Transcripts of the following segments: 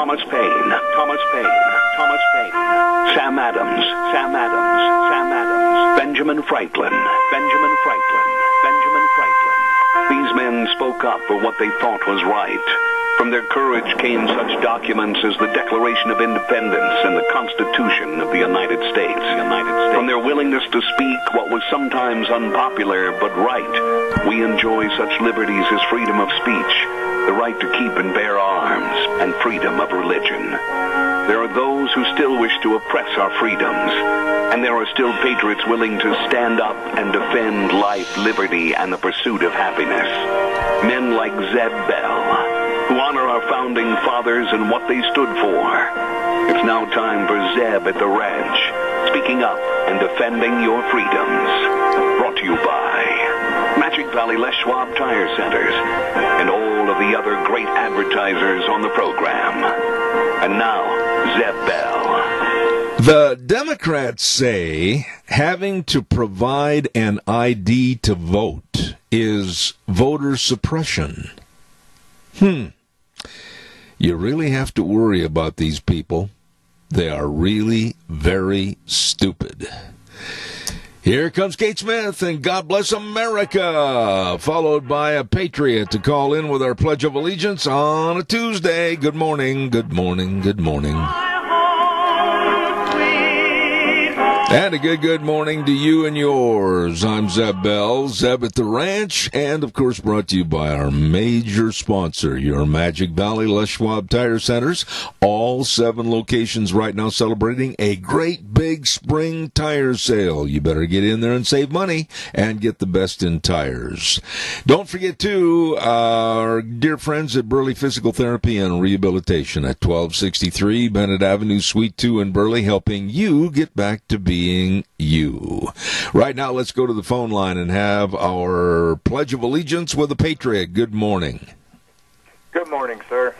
Thomas Paine, Thomas Paine, Thomas Paine, Sam Adams, Sam Adams, Sam Adams, Benjamin Franklin, Benjamin Franklin, Benjamin Franklin. These men spoke up for what they thought was right. From their courage came such documents as the Declaration of Independence and the Constitution of the United States. From their willingness to speak what was sometimes unpopular but right, we enjoy such liberties as freedom of speech, the right to keep and bear arms, and freedom of religion. There are those who still wish to oppress our freedoms, and there are still patriots willing to stand up and defend life, liberty, and the pursuit of happiness. Men like Zeb Bell, who honor our founding fathers and what they stood for. It's now time for Zeb at the ranch, speaking up and defending your freedoms. Brought to you by Magic Valley Les Schwab Tire Centers and all of the other great advertisers on the program. And now, Zeb Bell. The Democrats say having to provide an ID to vote is voter suppression. You really have to worry about these people. They are really very stupid. Here comes Kate Smith and God Bless America, followed by a patriot to call in with our Pledge of Allegiance on a Tuesday. Good morning, good morning, good morning. And a good morning to you and yours. I'm Zeb Bell, Zeb at the Ranch, and of course brought to you by our major sponsor, your Magic Valley Les Schwab Tire Centers. All 7 locations right now celebrating a great big spring tire sale. You better get in there and save money and get the best in tires. Don't forget, too, our dear friends at Burley Physical Therapy and Rehabilitation at 1263 Bennett Avenue, Suite 2 in Burley, helping you get back to being you. Right now, let's go to the phone line and have our Pledge of Allegiance with a patriot. Good morning. Good morning, sir.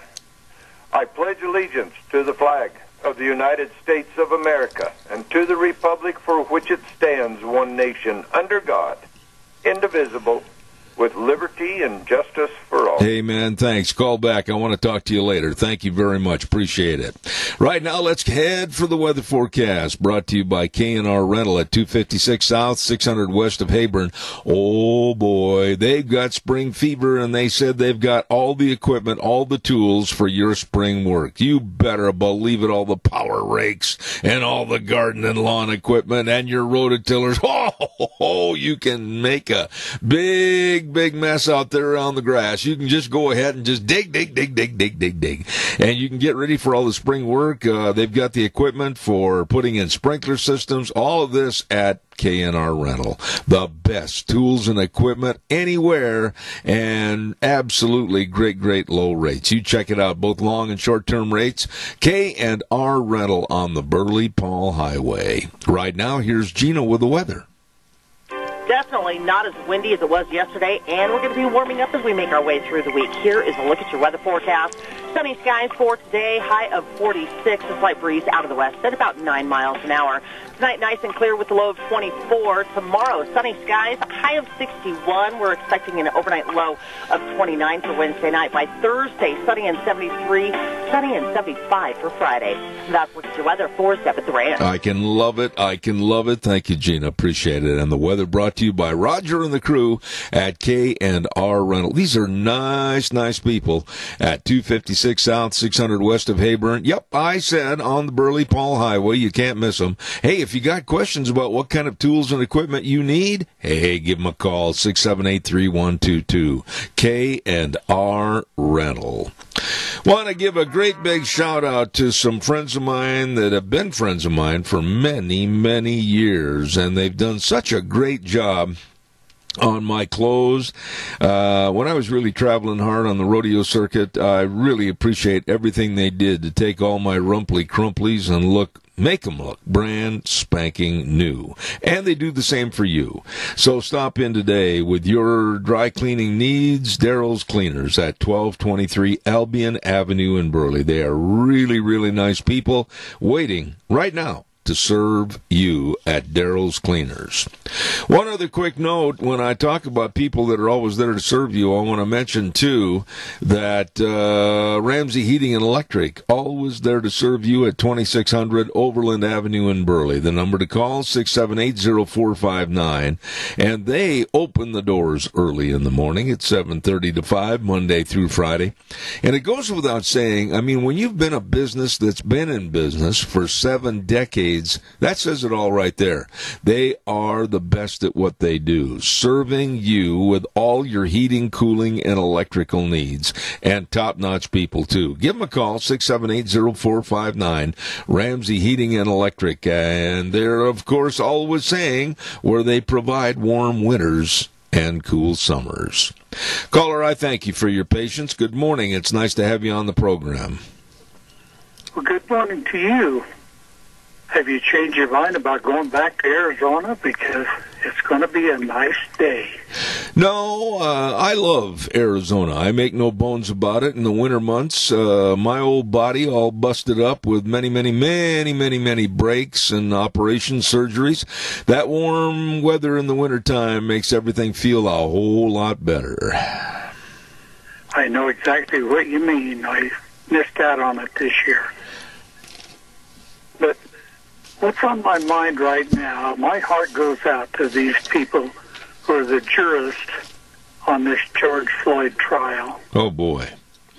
I pledge allegiance to the flag of the United States of America and to the republic for which it stands, one nation, under God, indivisible, with liberty and justice for all. Amen. Thanks. Call back. I want to talk to you later. Thank you very much. Appreciate it. Right now, let's head for the weather forecast, brought to you by K&R Rental at 256 South, 600 West of Hayburn. Oh, boy. They've got spring fever, and they said they've got all the equipment, all the tools for your spring work. You better believe it, all the power rakes and all the garden and lawn equipment and your rototillers. Oh, you can make a big mess out there around the grass. You can just go ahead and just dig. And you can get ready for all the spring work. They've got the equipment for putting in sprinkler systems, all of this at K&R Rental. The best tools and equipment anywhere, and absolutely great low rates. You check it out, both long and short-term rates. K&R Rental on the Burley-Paul Highway. Right now, here's Gina with the weather. Definitely not as windy as it was yesterday, and we're going to be warming up as we make our way through the week. Here is a look at your weather forecast. Sunny skies for today, high of 46, a slight breeze out of the west at about 9 miles an hour. Tonight, nice and clear with a low of 24. Tomorrow, sunny skies, high of 61. We're expecting an overnight low of 29 for Wednesday night. By Thursday, sunny and 73, sunny and 75 for Friday. That's look at your weather for Zeb at the Ranch. I can love it. Thank you, Gina. Appreciate it. And the weather brought to you by Roger and the crew at K&R Rental. These are nice people at 256 South, 600 West of Hayburn. Yep, I said on the Burley-Paul Highway. You can't miss them. Hey, if you got questions about what kind of tools and equipment you need, hey, give them a call, 678-3122. K&R Rental. Want to give a great big shout out to some friends of mine that have been friends of mine for many years, and they've done such a great job on my clothes. When I was really traveling hard on the rodeo circuit, I really appreciate everything they did to take all my rumply crumplies and make them look brand spanking new. And they do the same for you. So stop in today with your dry cleaning needs. Daryl's Cleaners at 1223 Albion Avenue in Burley. They are really nice people waiting right now to serve you at Daryl's Cleaners. One other quick note, when I talk about people that are always there to serve you, I want to mention, too, that Ramsey Heating and Electric, always there to serve you at 2600 Overland Avenue in Burley. The number to call, 678-0459. And they open the doors early in the morning at 7:30 to 5, Monday through Friday. And it goes without saying, I mean, when you've been a business that's been in business for 7 decades, that says it all right there. They are the best at what they do, serving you with all your heating, cooling, and electrical needs, and top-notch people, too. Give them a call, 678-0459, Ramsey Heating and Electric. And they're, of course, always saying where they provide warm winters and cool summers. Caller, I thank you for your patience. Good morning. It's nice to have you on the program. Well, good morning to you. Have you changed your mind about going back to Arizona? Because it's going to be a nice day. No, I love Arizona. I make no bones about it. In the winter months, my old body all busted up with many breaks and operation surgeries. That warm weather in the wintertime makes everything feel a whole lot better. I know exactly what you mean. I missed out on it this year. But what's on my mind right now, my heart goes out to these people who are the jurists on this George Floyd trial. Oh, boy.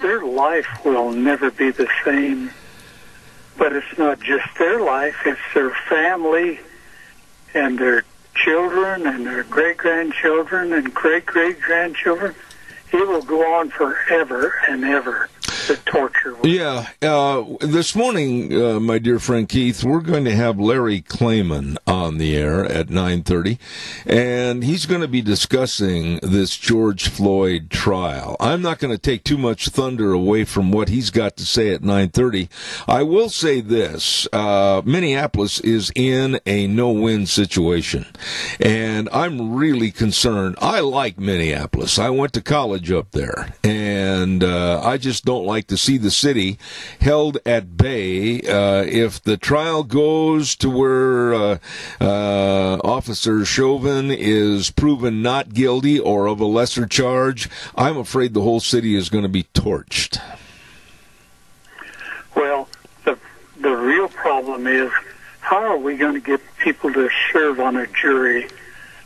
Their life will never be the same. But it's not just their life, it's their family and their children and their great-grandchildren and great-great-grandchildren. It will go on forever and ever. The torture. Yeah. This morning, my dear friend Keith, we're going to have Larry Clayman on the air at 9:30, and he's going to be discussing this George Floyd trial. I'm not going to take too much thunder away from what he's got to say at 9:30. I will say this. Minneapolis is in a no-win situation, and I'm really concerned. I like Minneapolis. I went to college up there, and I just don't like to see the city held at bay. If the trial goes to where Officer Chauvin is proven not guilty or of a lesser charge, I'm afraid the whole city is going to be torched. Well, the real problem is, how are we going to get people to serve on a jury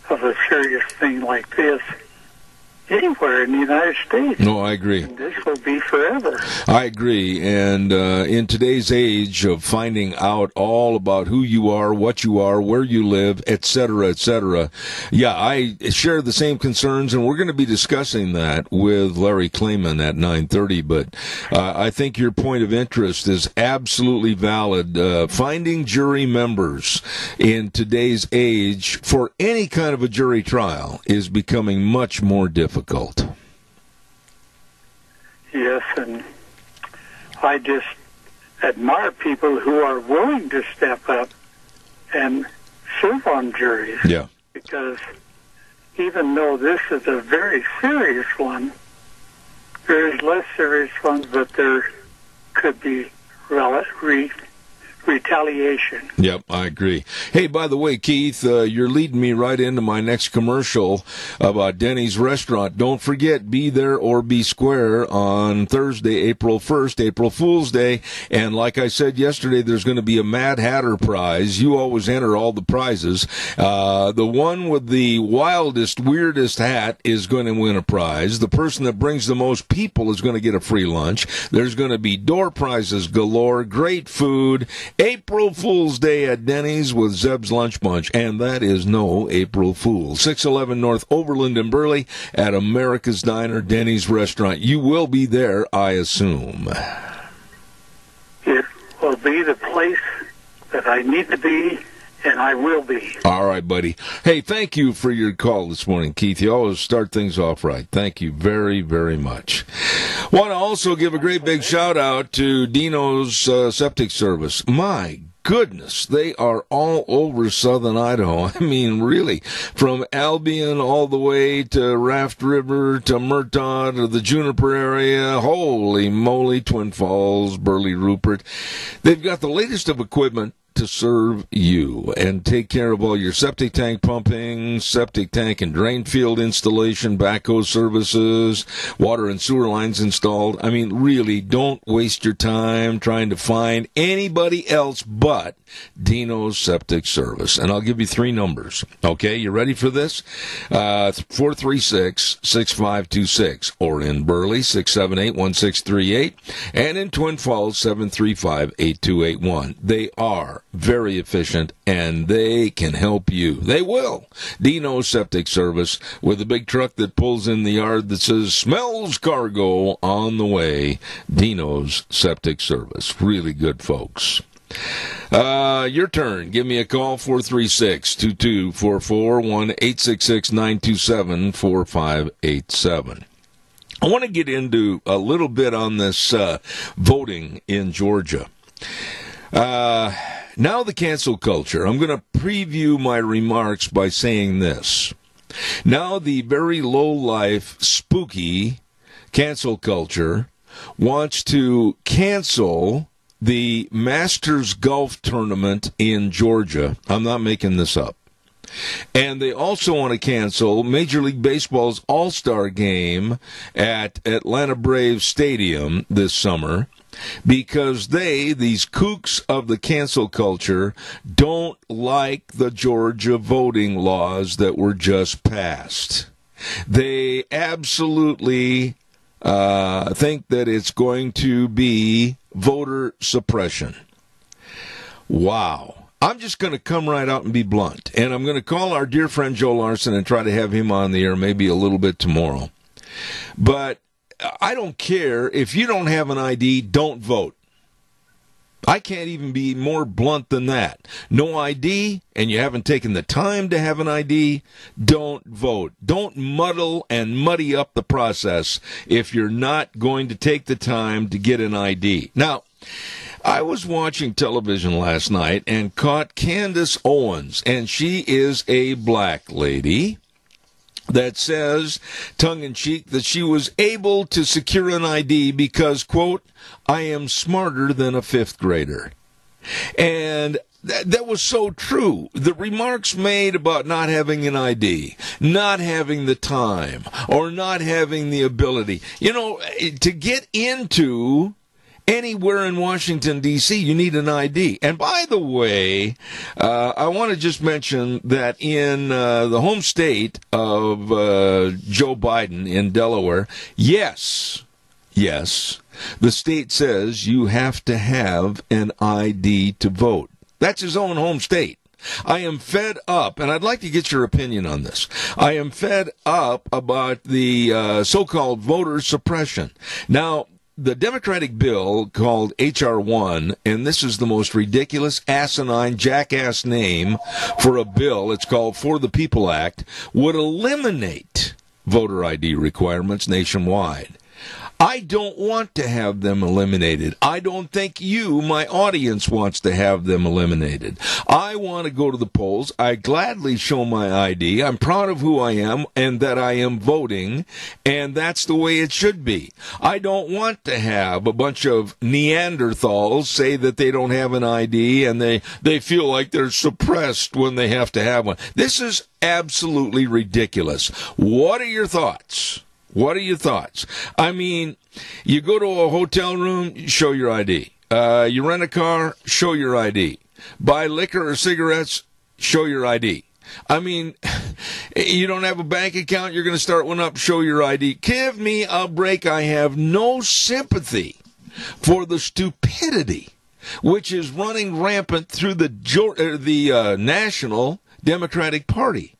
of a serious thing like this anywhere in the United States? No, I agree. And this will be forever. I agree. And in today's age of finding out all about who you are, what you are, where you live, et cetera, yeah, I share the same concerns, and we're going to be discussing that with Larry Clayman at 9:30. But I think your point of interest is absolutely valid. Finding jury members in today's age for any kind of a jury trial is becoming much more difficult. Yes, and I just admire people who are willing to step up and serve on juries. Yeah. Because even though this is a very serious one, there's less serious ones, but there could be retaliation. Yep, I agree. Hey, by the way, Keith, you're leading me right into my next commercial about Denny's Restaurant. Don't forget, be there or be square on Thursday, April 1st, April Fool's Day. And like I said yesterday, there's going to be a Mad Hatter prize. You always enter all the prizes. The one with the wildest, weirdest hat is going to win a prize. The person that brings the most people is going to get a free lunch. There's going to be door prizes galore, great food. April Fool's Day at Denny's with Zeb's Lunch Bunch, and that is no April Fool. 611 North Overland and Burley at America's Diner, Denny's Restaurant. You will be there, I assume. It will be the place that I need to be, and I will be. All right, buddy. Hey, thank you for your call this morning, Keith. You always start things off right. Thank you very, very much. Want to also give a great big shout-out to Dino's Septic Service. My goodness, they are all over southern Idaho. I mean, really, from Albion all the way to Raft River to Murtaugh to the Juniper area. Holy moly, Twin Falls, Burley, Rupert. They've got the latest of equipment to to serve you and take care of all your septic tank pumping, septic tank and drain field installation, backhoe services, water and sewer lines installed. I mean, really, don't waste your time trying to find anybody else but Dino's Septic Service. And I'll give you 3 numbers. Okay, you ready for this? 436-6526, or in Burley, 678-1638, and in Twin Falls, 735-8281. They are very efficient, and they can help you. They will. Dino's Septic Service, with a big truck that pulls in the yard that says, "Smells cargo on the way." Dino's Septic Service. Really good folks. Your turn. Give me a call, 436-2244, 1-866-927-4587. I want to get into a little bit on this voting in Georgia. Now the cancel culture. I'm going to preview my remarks by saying this. Now the very low-life, spooky cancel culture wants to cancel the Masters Golf Tournament in Georgia. I'm not making this up. And they also want to cancel Major League Baseball's All-Star Game at Atlanta Braves Stadium this summer because these kooks of the cancel culture, don't like the Georgia voting laws that were just passed. They absolutely think that it's going to be voter suppression. Wow. I'm just going to come right out and be blunt. And I'm going to call our dear friend Joe Larson and try to have him on the air maybe a little bit tomorrow. But I don't care. If you don't have an ID, don't vote. I can't even be more blunt than that. No ID, and you haven't taken the time to have an ID, don't vote. Don't muddle and muddy up the process if you're not going to take the time to get an ID. Now, I was watching television last night and caught Candace Owens, and she is a black lady that says, tongue-in-cheek, that she was able to secure an ID because, quote, "I am smarter than a 5th grader." And that was so true. The remarks made about not having an ID, not having the time, or not having the ability. You know, to get into anywhere in Washington, D.C., you need an ID. And by the way, I want to just mention that in the home state of Joe Biden in Delaware, yes, the state says you have to have an ID to vote. That's his own home state. I am fed up, and I'd like to get your opinion on this. I am fed up about the so-called voter suppression. Now, the Democratic bill called H.R. 1, and this is the most ridiculous, asinine, jackass name for a bill. It's called For the People Act, would eliminate voter ID requirements nationwide. I don't want to have them eliminated. I don't think you, my audience, wants to have them eliminated. I want to go to the polls. I gladly show my ID. I'm proud of who I am and that I am voting, and that's the way it should be. I don't want to have a bunch of Neanderthals say that they don't have an ID and they feel like they're suppressed when they have to have one. This is absolutely ridiculous. What are your thoughts? What are your thoughts? I mean, you go to a hotel room, show your ID. You rent a car, show your ID. Buy liquor or cigarettes, show your ID. I mean, you don't have a bank account, you're going to start one up, show your ID. Give me a break. I have no sympathy for the stupidity which is running rampant through the National Democratic Party.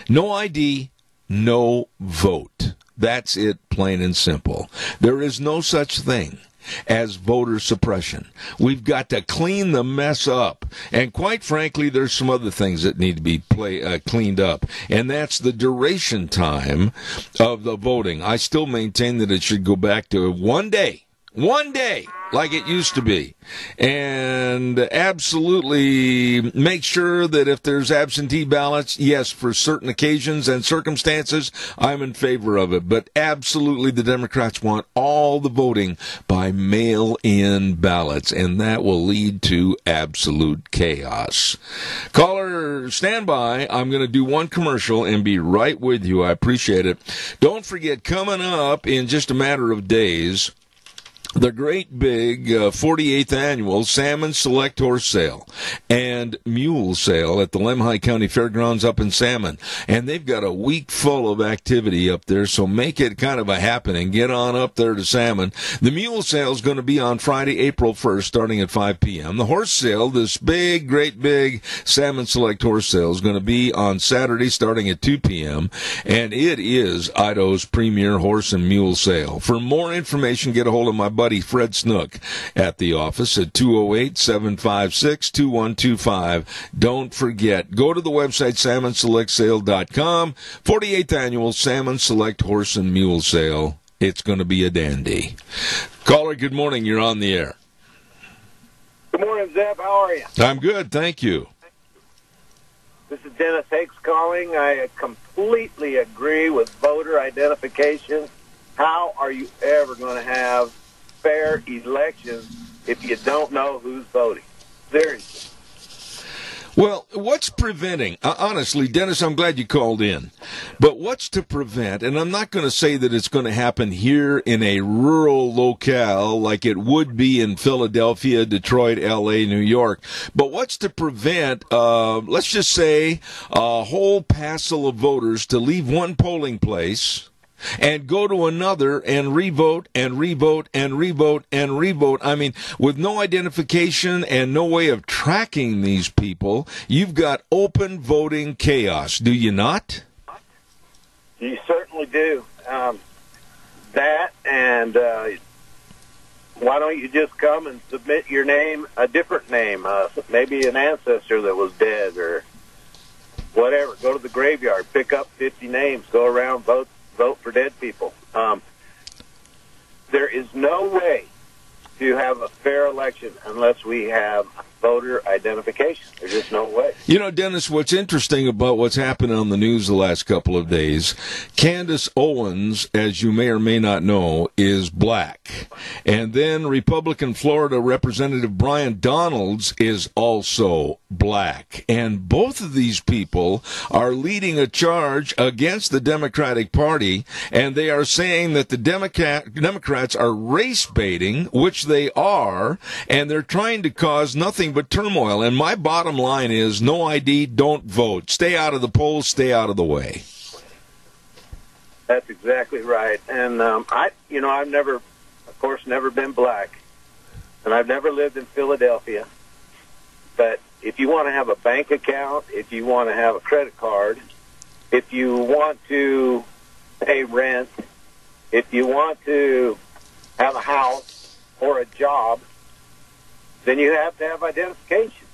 No ID, no vote. That's it, plain and simple. There is no such thing as voter suppression. We've got to clean the mess up. And quite frankly, there's some other things that need to be cleaned up. And that's the duration time of the voting. I still maintain that it should go back to 1 day. One day, like it used to be. And absolutely make sure that if there's absentee ballots, yes, for certain occasions and circumstances, I'm in favor of it. But absolutely the Democrats want all the voting by mail-in ballots, and that will lead to absolute chaos. Caller, stand by. I'm going to do one commercial and be right with you. I appreciate it. Don't forget, coming up in just a matter of days, the great big 48th annual Salmon Select Horse Sale and Mule Sale at the Lemhi County Fairgrounds up in Salmon. And they've got a week full of activity up there, so make it kind of a happening. Get on up there to Salmon. The Mule Sale is going to be on Friday, April 1st, starting at 5 p.m. The Horse Sale, this big, great big Salmon Select Horse Sale, is going to be on Saturday, starting at 2 p.m. And it is Idaho's premier horse and mule sale. For more information, get a hold of my buddy Fred Snook at the office at 208-756-2125. Don't forget, go to the website salmonselectsale.com. 48th annual Salmon Select Horse and Mule Sale. It's going to be a dandy. Caller, good morning. You're on the air. Good morning, Zeb. How are you? I'm good, thank you. This is Dennis Hakes calling. I completely agree with voter identification. How are you ever going to have fair elections if you don't know who's voting? Seriously. Well, what's preventing, honestly, Dennis, I'm glad you called in, but what's to prevent, and I'm not going to say that it's going to happen here in a rural locale like it would be in Philadelphia, Detroit, L.A., New York, but what's to prevent, let's just say, a whole passel of voters to leave one polling place and go to another and revote and revote and revote and revote. I mean, with no identification and no way of tracking these people, you've got open voting chaos, do you not? You certainly do. That and why don't you just come and submit your name, a different name, maybe an ancestor that was dead or whatever. Go to the graveyard, pick up 50 names, go around, vote for dead people. There is no way to have a fair election unless we have voter identification. There's just no way. You know, Dennis, what's interesting about what's happened on the news the last couple of days, Candace Owens, as you may or may not know, is black. And then Republican Florida Representative Brian Donalds is also black. And both of these people are leading a charge against the Democratic Party, and they are saying that the Democrats are race baiting, which they are, and they're trying to cause nothing but turmoil. And my bottom line is no ID, don't vote. Stay out of the polls, stay out of the way. That's exactly right. And I've never, of course, never been black, and I've never lived in Philadelphia. But if you want to have a bank account, if you want to have a credit card, if you want to pay rent, if you want to have a house or a job, then you have to have identification.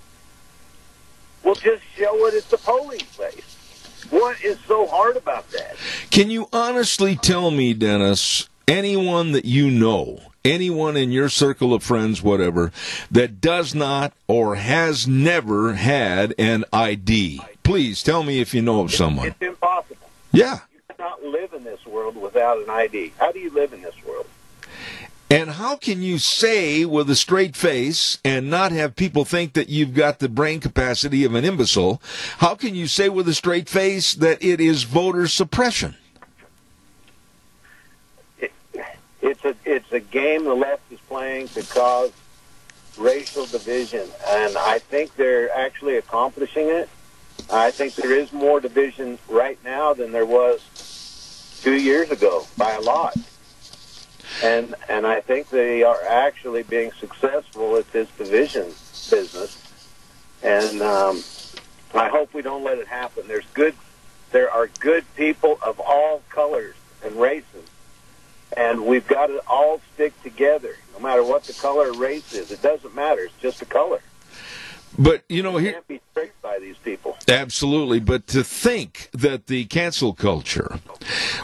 Well, just show it at the polling place. What is so hard about that? Can you honestly tell me, Dennis, anyone that you know, anyone in your circle of friends, whatever, that does not or has never had an ID? Please tell me if you know of someone. It's impossible. Yeah. You cannot live in this world without an ID. How do you live in this world? And how can you say with a straight face and not have people think that you've got the brain capacity of an imbecile? How can you say with a straight face that it is voter suppression? It's a game the left is playing to cause racial division, and I think they're actually accomplishing it. I think there is more division right now than there was 2 years ago by a lot. And I think they are actually being successful at this division business. And I hope we don't let it happen. There are good people of all colors and races. And we've got to all stick together, no matter what the color or race is. It doesn't matter. It's just a color. But, you know, You can't be tricked by these people. absolutely. But to think that the cancel culture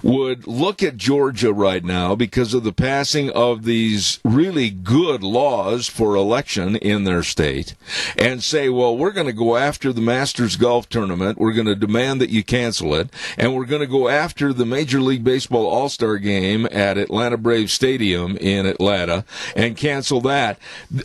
would look at Georgia right now because of the passing of these really good laws for election in their state and say, well, we're going to go after the Masters golf tournament. We're going to demand that you cancel it. And we're going to go after the Major League Baseball All-Star game at Atlanta Braves Stadium in Atlanta and cancel that.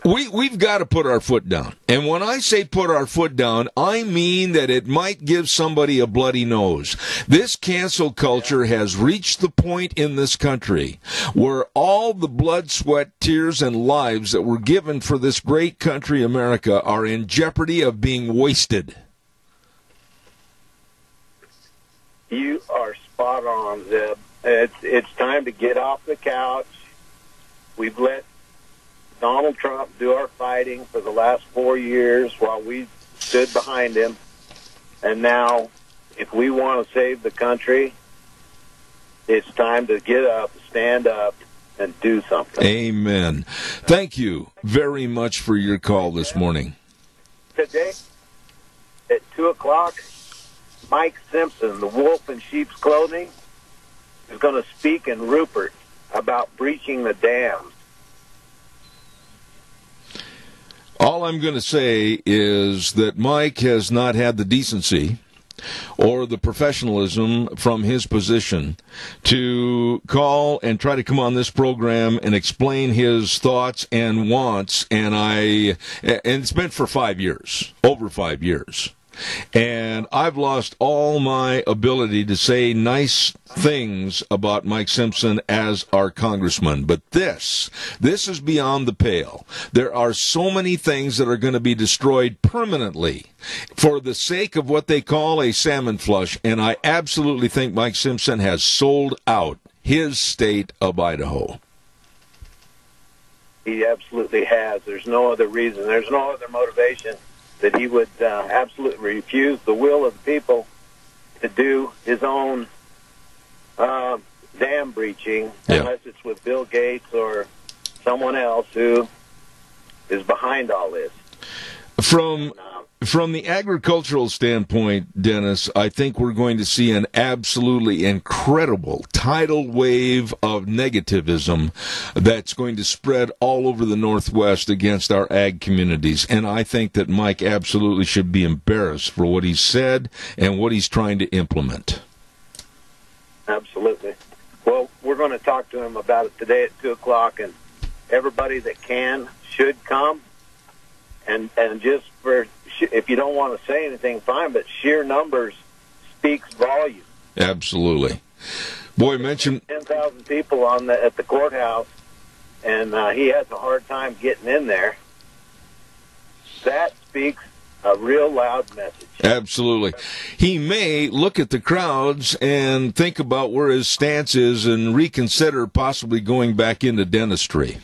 We've got to put our foot down. And when I say put our foot down, I mean that it might give somebody a bloody nose. This cancel culture has reached the point in this country where all the blood, sweat, tears, and lives that were given for this great country, America, are in jeopardy of being wasted. You are spot on, Zeb. It's time to get off the couch. We've let Donald Trump do our fighting for the last 4 years while we stood behind him. And now, if we want to save the country, it's time to get up, stand up, and do something. Amen. Thank you very much for your call this morning. Today, at 2 o'clock, Mike Simpson, the wolf in sheep's clothing, is going to speak in Rupert about breaching the dams. All I'm going to say is that Mike has not had the decency or the professionalism from his position to call and try to come on this program and explain his thoughts and wants, and it's been for 5 years, over 5 years. And I've lost all my ability to say nice things about Mike Simpson as our congressman. But this is beyond the pale. There are so many things that are going to be destroyed permanently for the sake of what they call a salmon flush. And I absolutely think Mike Simpson has sold out his state of Idaho. He absolutely has. There's no other reason. There's no other motivation that he would absolutely refuse the will of the people to do his own dam breaching, unless it's with Bill Gates or someone else who is behind all this. From the agricultural standpoint, Dennis, I think we're going to see an absolutely incredible tidal wave of negativism that's going to spread all over the Northwest against our ag communities. And I think that Mike absolutely should be embarrassed for what he said and what he's trying to implement. Absolutely. Well, we're going to talk to him about it today at 2 o'clock, and everybody that can should come. And just for, if you don't want to say anything, fine, but sheer numbers speaks volume. Absolutely. Boy, mention 10,000 people at the courthouse, and he has a hard time getting in there. That speaks a real loud message. Absolutely. He may look at the crowds and think about where his stance is and reconsider possibly going back into dentistry.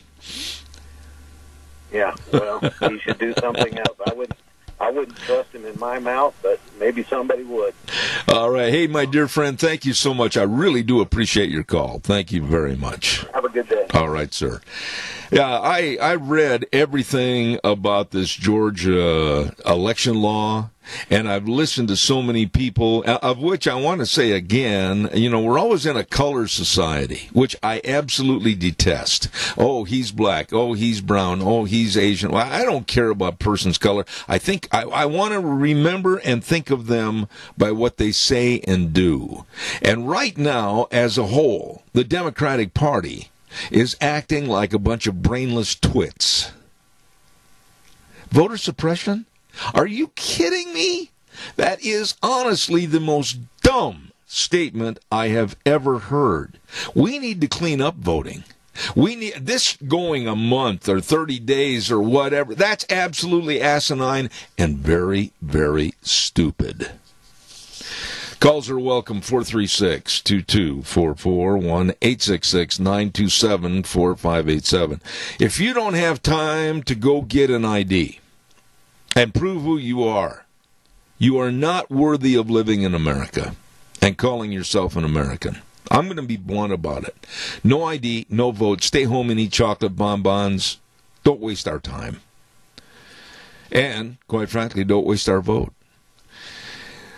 Yeah, well, he should do something else. I wouldn't trust him in my mouth, but maybe somebody would. All right. Hey, my dear friend, thank you so much. I really do appreciate your call. Thank you very much. Have a good day. All right, sir. Yeah, I read everything about this Georgia election law, and I've listened to so many people, of which I want to say again, we're always in a color society, which I absolutely detest. Oh, he's black. Oh, he's brown. Oh, he's Asian. Well, I don't care about a person's color. I think I want to remember and think of them by what they say and do. And right now, as a whole, the Democratic Party is acting like a bunch of brainless twits. Voter suppression? Are you kidding me? That is honestly the most dumb statement I have ever heard. We need to clean up voting. We need this going a month or 30 days or whatever. That's absolutely asinine and very, very stupid. Calls are welcome, 436-2244, 1-866-927-4587. If you don't have time to go get an ID and prove who you are not worthy of living in America and calling yourself an American. I'm going to be blunt about it. No ID, no vote, stay home and eat chocolate bonbons. Don't waste our time. And, quite frankly, don't waste our vote.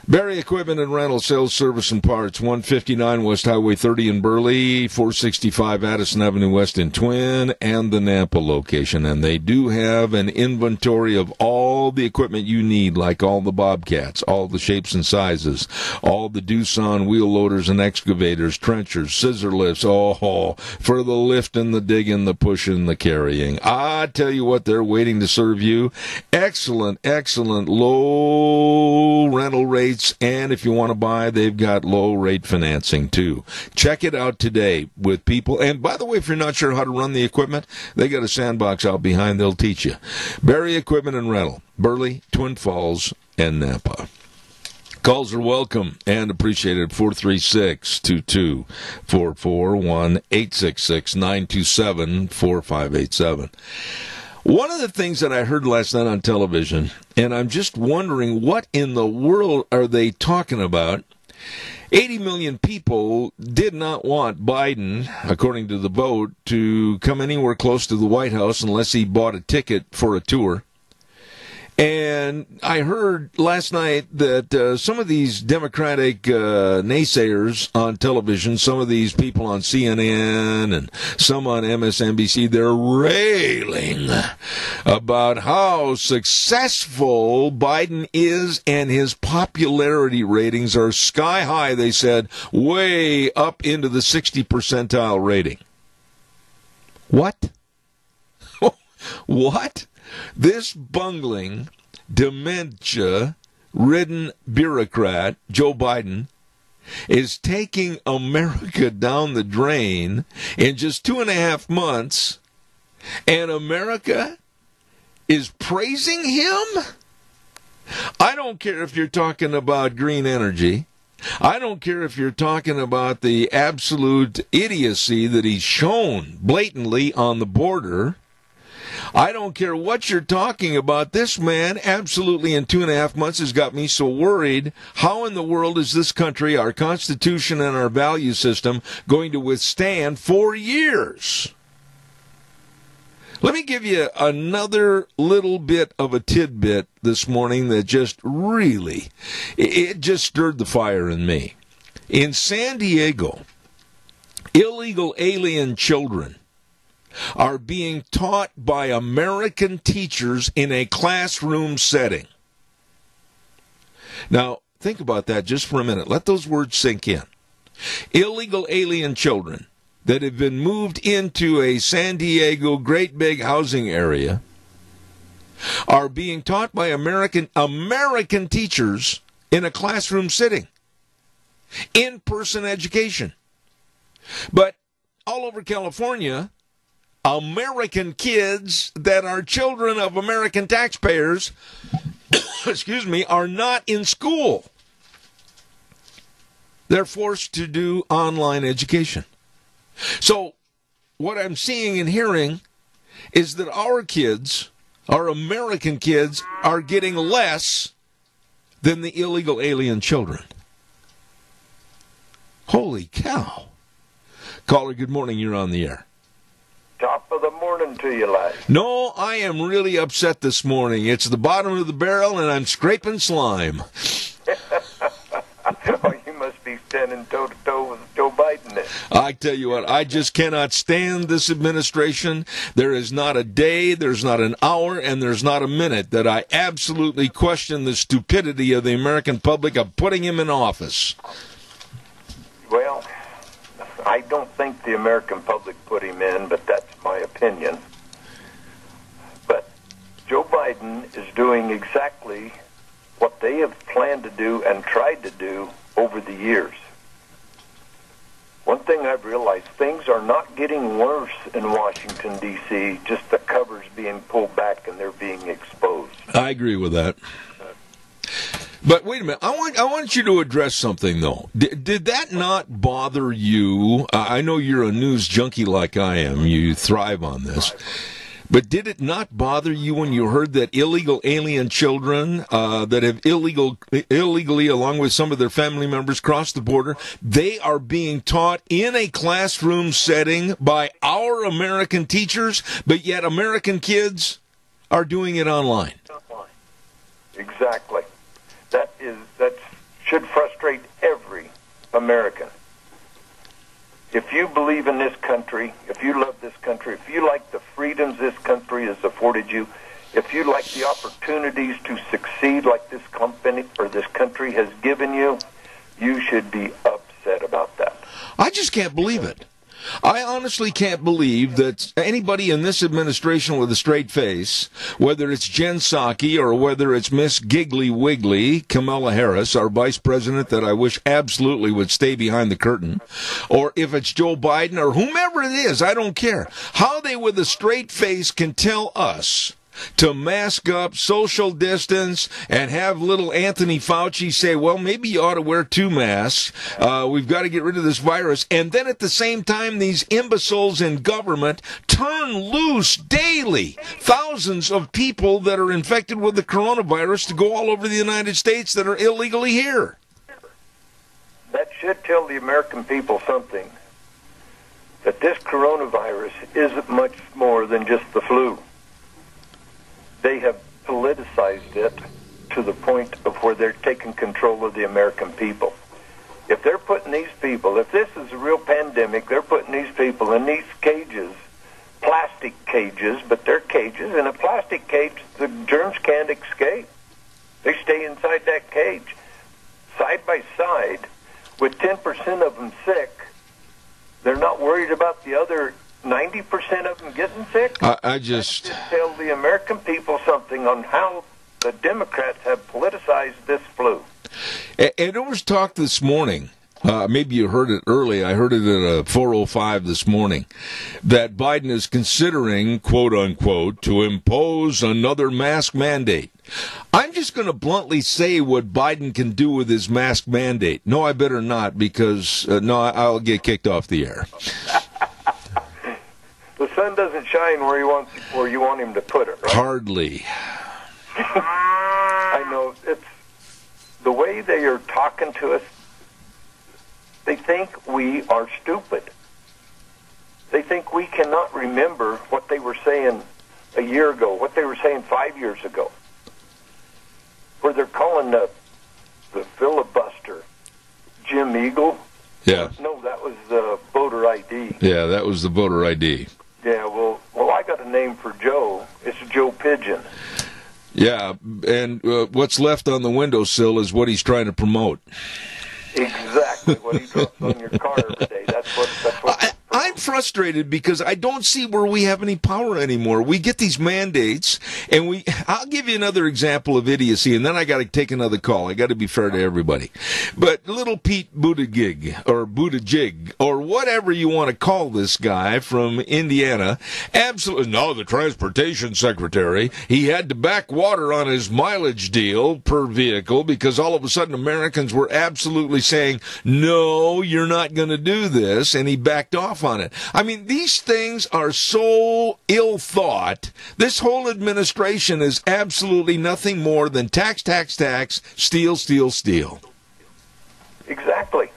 Barry Equipment and Rental, Sales, Service, and Parts, 159 West Highway 30 in Burley, 465 Addison Avenue West in Twin, and the Nampa location. And they do have an inventory of all the equipment you need, like all the Bobcats, all the shapes and sizes, all the Doosan wheel loaders and excavators, trenchers, scissor lifts, for the lifting, the digging, the pushing, the carrying. I tell you what, they're waiting to serve you. Excellent, excellent low rental rates. And if you want to buy, they've got low-rate financing, too. Check it out today with people. And, by the way, if you're not sure how to run the equipment, they got a sandbox out behind. They'll teach you. Barry Equipment and Rental, Burley, Twin Falls, and Nampa. Calls are welcome and appreciated. 436-2244, 1-866-927-4587. One of the things that I heard last night on television, and I'm just wondering what in the world are they talking about? 80 million people did not want Biden, according to the vote, to come anywhere close to the White House unless he bought a ticket for a tour. And I heard last night that some of these Democratic naysayers on television, some of these people on CNN and some on MSNBC, they're railing about how successful Biden is, and his popularity ratings are sky high, they said, way up into the 60 percentile rating. What? What? This bungling, dementia-ridden bureaucrat, Joe Biden, is taking America down the drain in just 2.5 months, and America is praising him? I don't care if you're talking about green energy. I don't care if you're talking about the absolute idiocy that he's shown blatantly on the border. I don't care what you're talking about. This man absolutely in 2.5 months has got me so worried. How in the world is this country, our Constitution and our value system, going to withstand 4 years? Let me give you another little bit of a tidbit this morning that just really, it just stirred the fire in me. In San Diego, illegal alien children are being taught by American teachers in a classroom setting. Now, think about that just for a minute. Let those words sink in. Illegal alien children that have been moved into a San Diego great big housing area are being taught by American teachers in a classroom setting. In-person education. But all over California, American kids that are children of American taxpayers, are not in school. They're forced to do online education. So what I'm seeing and hearing is that our kids, our American kids, are getting less than the illegal alien children. Holy cow. Caller, good morning. You're on the air. Top of the morning to you, lad. No, I am really upset this morning. It's the bottom of the barrel, and I'm scraping slime. Oh, you must be standing toe-to-toe with Joe Biden then. I tell you what, I just cannot stand this administration. There is not a day, there's not an hour, and there's not a minute that I absolutely question the stupidity of the American public of putting him in office. Well, I don't think the American public put him in, but that's my opinion. But Joe Biden is doing exactly what they have planned to do and tried to do over the years. One thing I've realized, things are not getting worse in Washington, D.C., just the cover's being pulled back and they're being exposed. I agree with that. But wait a minute. I want you to address something, though. Did that not bother you? I know you're a news junkie like I am. You thrive on this. But did it not bother you when you heard that illegal alien children that have illegally, along with some of their family members, crossed the border, they are being taught in a classroom setting by our American teachers, but yet American kids are doing it online? Exactly. That should frustrate every American. If you believe in this country, if you love this country, if you like the freedoms this country has afforded you, if you like the opportunities to succeed like this company or this country has given you, you should be upset about that. I just can't believe it. I honestly can't believe that anybody in this administration with a straight face, whether it's Jen Psaki or whether it's Miss Giggly Wiggly, Kamala Harris, our vice president that I wish absolutely would stay behind the curtain, or if it's Joe Biden or whomever it is, I don't care. How they with a straight face can tell us to mask up, social distance, and have little Anthony Fauci say, well, maybe you ought to wear 2 masks. We've got to get rid of this virus. And then at the same time, these imbeciles in government turn loose daily thousands of people that are infected with the coronavirus to go all over the United States that are illegally here. That should tell the American people something, that this coronavirus isn't much more than just the flu. They have politicized it to the point of where they're taking control of the American people. If they're putting these people, if this is a real pandemic, they're putting these people in these cages, plastic cages, but they're cages. In a plastic cage, the germs can't escape. They stay inside that cage. Side by side, with 10% of them sick, they're not worried about the other 90% of them getting sick. I just tell the American people something on how the Democrats have politicized this flu. And it was talk this morning. Maybe you heard it early. I heard it at 4:05 this morning that Biden is considering, quote unquote, to impose another mask mandate. I'm just going to bluntly say what Biden can do with his mask mandate. No, I better not, because I'll get kicked off the air. The sun doesn't shine where you want him to put it, right? Hardly. I know. It's the way they are talking to us. They think we are stupid. They think we cannot remember what they were saying a year ago, what they were saying 5 years ago, where they're calling the filibuster Jim Eagle. Yeah. No, that was the voter ID. Yeah, that was the voter ID. Yeah, well, I got a name for Joe. It's Joe Pigeon. Yeah, and what's left on the windowsill is what he's trying to promote. Exactly what he drops on your car every day. That's what I'm frustrated because I don't see where we have any power anymore. We get these mandates, and I'll give you another example of idiocy, and then I got to take another call. I got to be fair to everybody. But little Pete Buttigieg, or whatever you want to call this guy from Indiana, absolutely, no, the transportation secretary, he had to back water on his mileage deal per vehicle because all of a sudden Americans were absolutely saying, no, you're not going to do this, and he backed off on it. I mean, these things are so ill thought. This whole administration is absolutely nothing more than tax, steal. Exactly.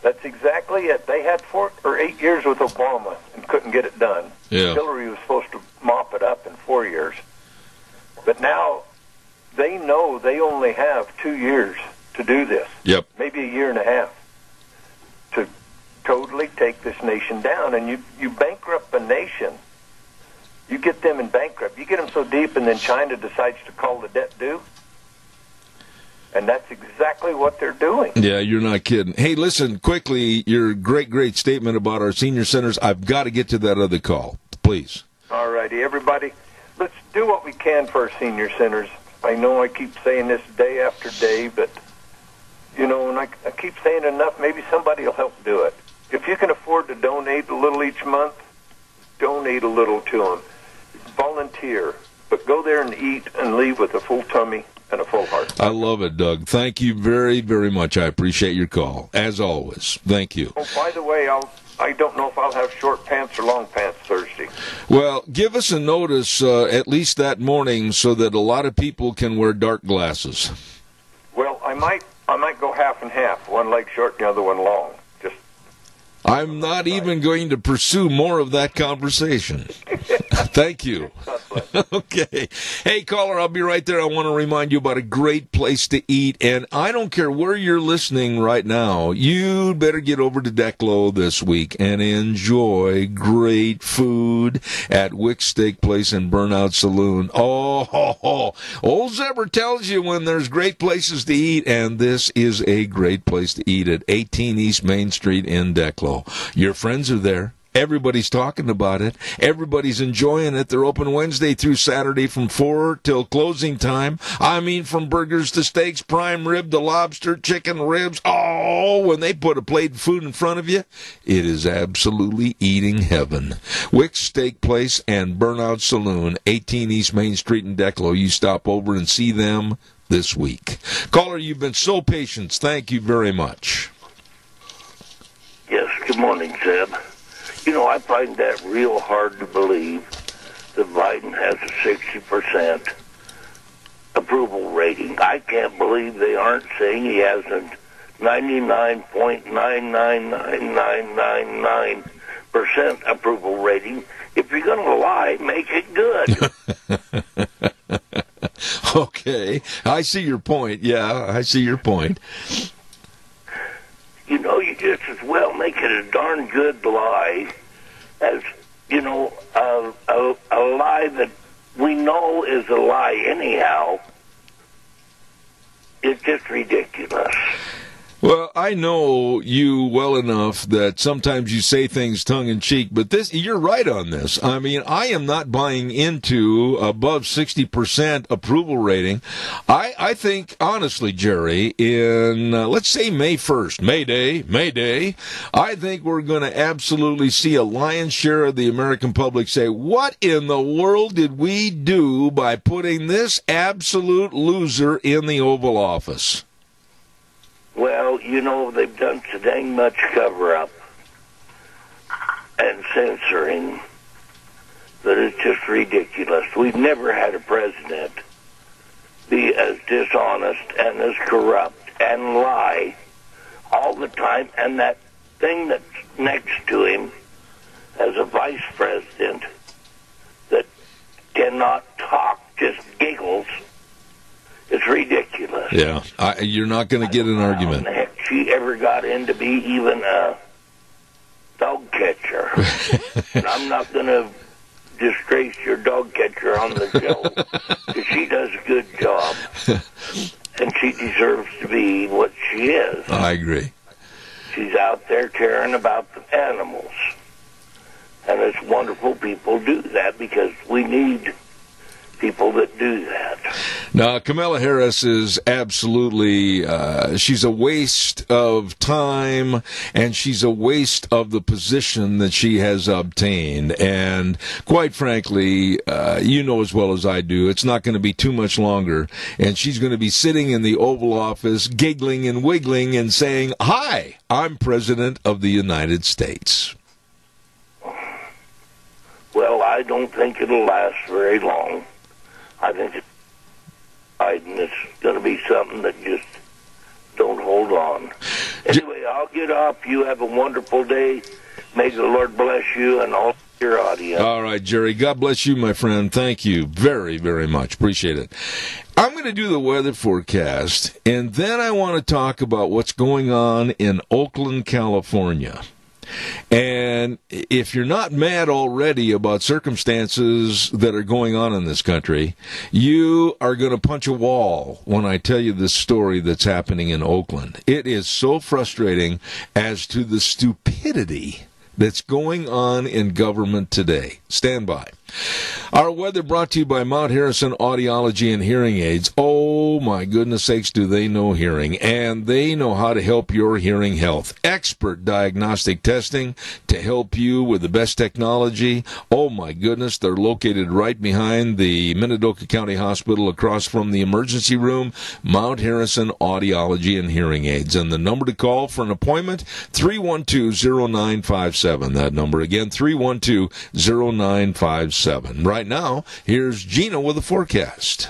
That's exactly it. They had 4 or 8 years with Obama and couldn't get it done. Yeah. Hillary was supposed to mop it up in 4 years. But now they know they only have 2 years to do this. Yep. Maybe a year and a half to totally take this nation down. And you bankrupt a nation. You get them in bankrupt. You get them so deep, and then China decides to call the debt due. And that's exactly what they're doing. Yeah, you're not kidding. Hey, listen, quickly, your great statement about our senior centers. I've got to get to that other call, please. All righty, everybody. Let's do what we can for our senior centers. I know I keep saying this day after day, but, you know, when I keep saying enough, maybe somebody will help do it. If you can afford to donate a little each month, donate a little to them. Volunteer, but go there and eat and leave with a full tummy and a full heart. I love it, Doug. Thank you very, very much. I appreciate your call, as always. Thank you. Oh, by the way, I don't know if I'll have short pants or long pants Thursday. Well, give us a notice at least that morning so that a lot of people can wear dark glasses. Well, I might go half and half, one leg short and the other one long. I'm not even going to pursue more of that conversation. Thank you. Okay. Hey, caller, I'll be right there. I want to remind you about a great place to eat. And I don't care where you're listening right now. You'd better get over to Declo this week and enjoy great food at Wick's Steak Place and Burnout Saloon. Oh, old Zebra tells you when there's great places to eat, and this is a great place to eat at 18 East Main Street in Declo. Your friends are there. Everybody's talking about it. Everybody's enjoying it. They're open Wednesday through Saturday from 4 till closing time. I mean, from burgers to steaks, prime rib to lobster, chicken ribs. Oh, when they put a plate of food in front of you, it is absolutely eating heaven. Wick's Steak Place and Burnout Saloon, 18 East Main Street in Declo. You stop over and see them this week. Caller, you've been so patient. Thank you very much. Yes, good morning, Zeb. You know, I find that real hard to believe that Biden has a 60% approval rating. I can't believe they aren't saying he has a 99.99999% approval rating. If you're going to lie, make it good. Okay, I see your point. Yeah, I see your point. You know, you just as well make it a darn good lie as, you know, a lie that we know is a lie anyhow. It's just ridiculous. Well, I know you well enough that sometimes you say things tongue-in-cheek, but you're right on this. I mean, I am not buying into above 60% approval rating. I think, honestly, Jerry, in, let's say May 1st, May Day, I think we're going to absolutely see a lion's share of the American public say, what in the world did we do by putting this absolute loser in the Oval Office? Well, you know, they've done so dang much cover-up and censoring that it's just ridiculous. We've never had a president be as dishonest and as corrupt and lie all the time. And that thing that's next to him as a vice president that cannot talk, just giggles. It's ridiculous. Yeah, you're not going to get an argument. How the heck she ever got in to be even a dog catcher? And I'm not going to disgrace your dog catcher on the show, because she does a good job, and she deserves to be what she is. I agree. She's out there caring about the animals, and it's wonderful people do that, because we need people that do that. Now, Kamala Harris is absolutely, she's a waste of time, and she's a waste of the position that she has obtained. And quite frankly, you know as well as I do, it's not going to be too much longer, and she's going to be sitting in the Oval Office, giggling and wiggling and saying, "Hi, I'm President of the United States." Well, I don't think it'll last very long. I think Biden is going to be something that just don't hold on. Anyway, I'll get off. You have a wonderful day. May the Lord bless you and all your audience. All right, Jerry. God bless you, my friend. Thank you very, very much. Appreciate it. I'm going to do the weather forecast, and then I want to talk about what's going on in Oakland, California. And if you're not mad already about circumstances that are going on in this country, you are going to punch a wall when I tell you this story that's happening in Oakland. It is so frustrating as to the stupidity that's going on in government today. Stand by. Our weather brought to you by Mount Harrison Audiology and Hearing Aids. Oh, my goodness sakes, do they know hearing. And they know how to help your hearing health. Expert diagnostic testing to help you with the best technology. Oh, my goodness, they're located right behind the Minidoka County Hospital across from the emergency room. Mount Harrison Audiology and Hearing Aids. And the number to call for an appointment, 312-0957. That number again, 312-0957. Right now, here's Gina with a forecast.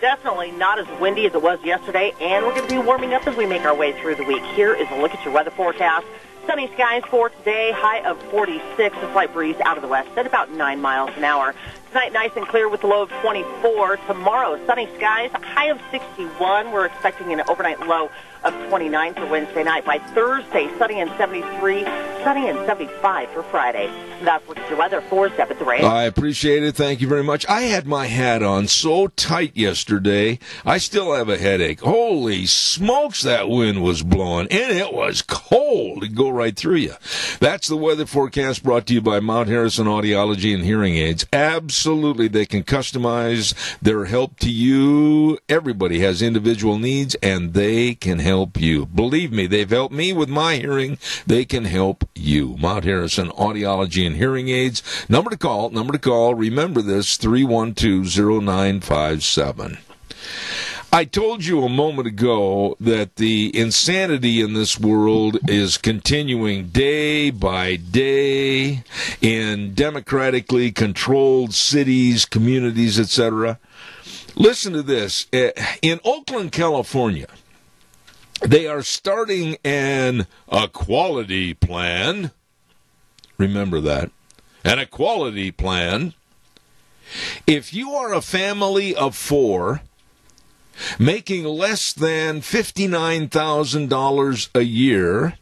Definitely not as windy as it was yesterday, and we're going to be warming up as we make our way through the week. Here is a look at your weather forecast. Sunny skies for today, high of 46, a slight breeze out of the west at about 9 miles an hour. Tonight, nice and clear with a low of 24. Tomorrow, sunny skies, high of 61. We're expecting an overnight low of 29 for Wednesday night. By Thursday, sunny and 73, sunny and 75 for Friday. And that's look at your weather for Zeb at the Range. I appreciate it. Thank you very much. I had my hat on so tight yesterday, I still have a headache. Holy smokes, that wind was blowing, and it was cold. It'd go right through you. That's the weather forecast brought to you by Mount Harrison Audiology and Hearing Aids. Absolutely, they can customize their help to you. Everybody has individual needs, and they can help you. Believe me, they've helped me with my hearing. They can help you. Mount Harrison Audiology and Hearing Aids. Number to call. Remember this, 312-0957. I told you a moment ago that the insanity in this world is continuing day by day in democratically controlled cities, communities, etc. Listen to this. In Oakland, California, they are starting an equality plan. Remember that. An equality plan. If you are a family of 4 making less than $59,000 a year,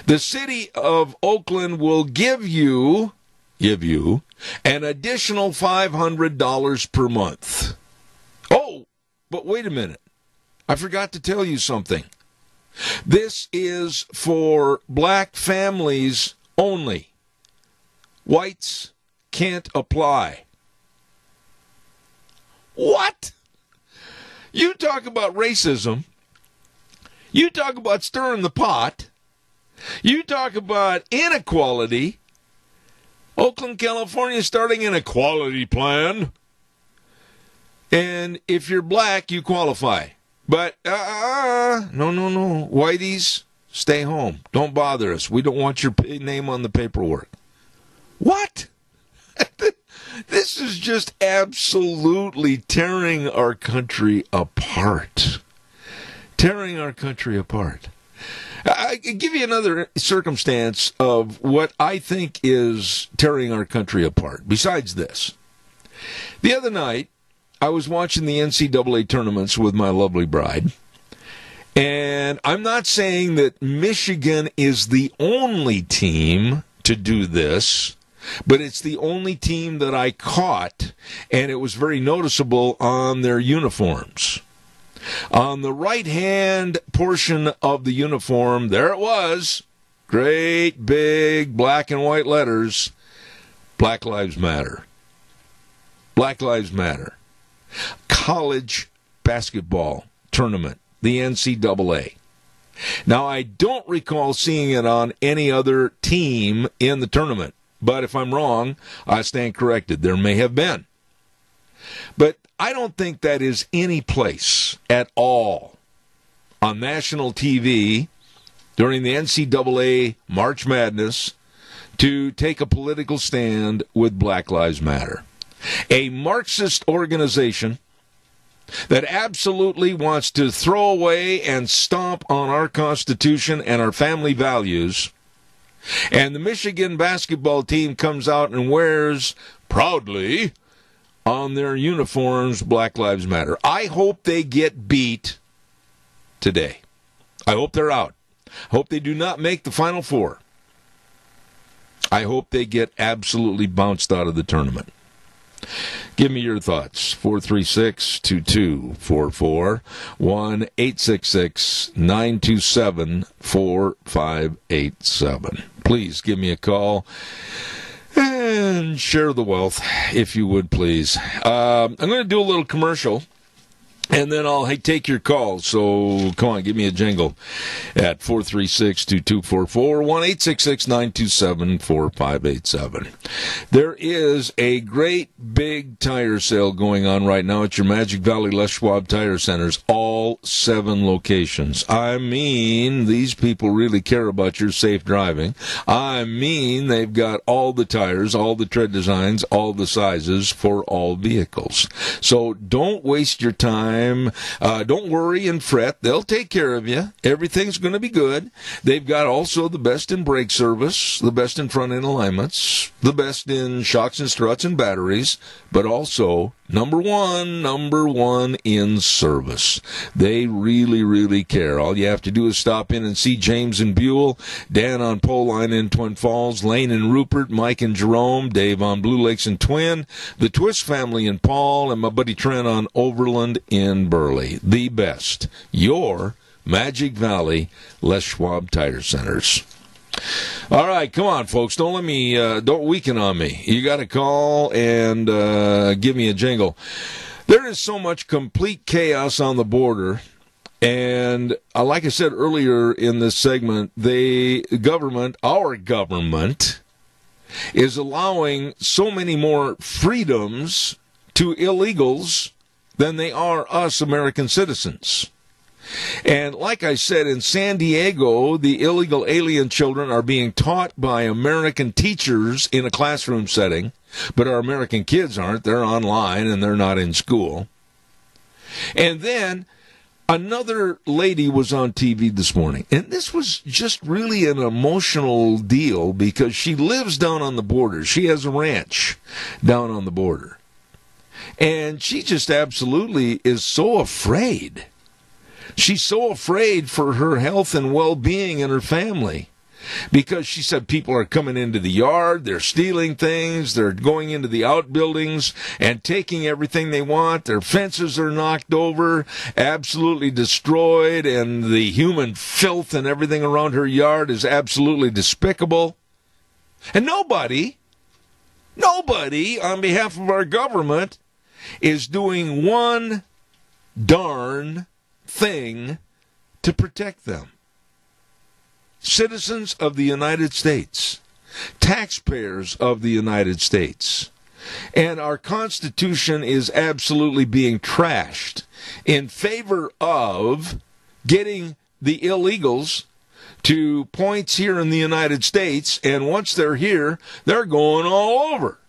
the city of Oakland will give you an additional $500 per month. Oh, but wait a minute. I forgot to tell you something. This is for black families only. Whites can't apply. What? You talk about racism. You talk about stirring the pot. You talk about inequality. Oakland, California is starting an equality plan. And if you're black, you qualify. But, no. Whiteys, stay home. Don't bother us. We don't want your name on the paperwork. What? This is just absolutely tearing our country apart. Tearing our country apart. I give you another circumstance of what I think is tearing our country apart. Besides this, the other night, I was watching the NCAA tournaments with my lovely bride. And I'm not saying that Michigan is the only team to do this, but it's the only team that I caught, and it was very noticeable on their uniforms. On the right-hand portion of the uniform, there it was, great big black and white letters, Black Lives Matter. Black Lives Matter. College basketball tournament, the NCAA. Now, I don't recall seeing it on any other team in the tournament. But if I'm wrong, I stand corrected. There may have been. But I don't think that is any place at all on national TV during the NCAA March Madness to take a political stand with Black Lives Matter. A Marxist organization that absolutely wants to throw away and stomp on our Constitution and our family values. And the Michigan basketball team comes out and wears proudly on their uniforms Black Lives Matter. I hope they get beat today. I hope they're out. I hope they do not make the Final Four. I hope they get absolutely bounced out of the tournament. Give me your thoughts. 436-2244, 1-866-927-4587. Please give me a call and share the wealth, if you would, please. I'm going to do a little commercial, and then I'll take your calls. So come on, give me a jingle at 436-2244, 1-866-927-4587. There is a great big tire sale going on right now at your Magic Valley Les Schwab Tire Centers, all 7 locations. I mean, these people really care about your safe driving. I mean, they've got all the tires, all the tread designs, all the sizes for all vehicles. So don't waste your time time. Don't worry and fret. They'll take care of you. Everything's going to be good. They've got also the best in brake service, the best in front end alignments, the best in shocks and struts and batteries, but also number one in service. They really, really care. All you have to do is stop in and see James and Buell, Dan on Pole Line in Twin Falls, Lane and Rupert, Mike and Jerome, Dave on Blue Lakes and Twin, the Twist family in Paul, and my buddy Trent on Overland in Burley. The best. Your Magic Valley Les Schwab Tire Centers. All right, come on, folks. Don't weaken on me. You got to call and give me a jingle. There is so much complete chaos on the border, and like I said earlier in this segment, our government, is allowing so many more freedoms to illegals than they are us American citizens. And like I said, in San Diego, the illegal alien children are being taught by American teachers in a classroom setting, but our American kids aren't. They're online and they're not in school. And then another lady was on TV this morning, and this was just really an emotional deal because she lives down on the border. She has a ranch down on the border. And she just absolutely is so afraid. She's so afraid for her health and well-being and her family because she said people are coming into the yard, they're stealing things, they're going into the outbuildings and taking everything they want. Their fences are knocked over, absolutely destroyed, and the human filth and everything around her yard is absolutely despicable. And nobody on behalf of our government is doing one darn thing to protect them. Citizens of the United States, taxpayers of the United States, and our Constitution is absolutely being trashed in favor of getting the illegals to points here in the United States, and once they're here, they're going all over.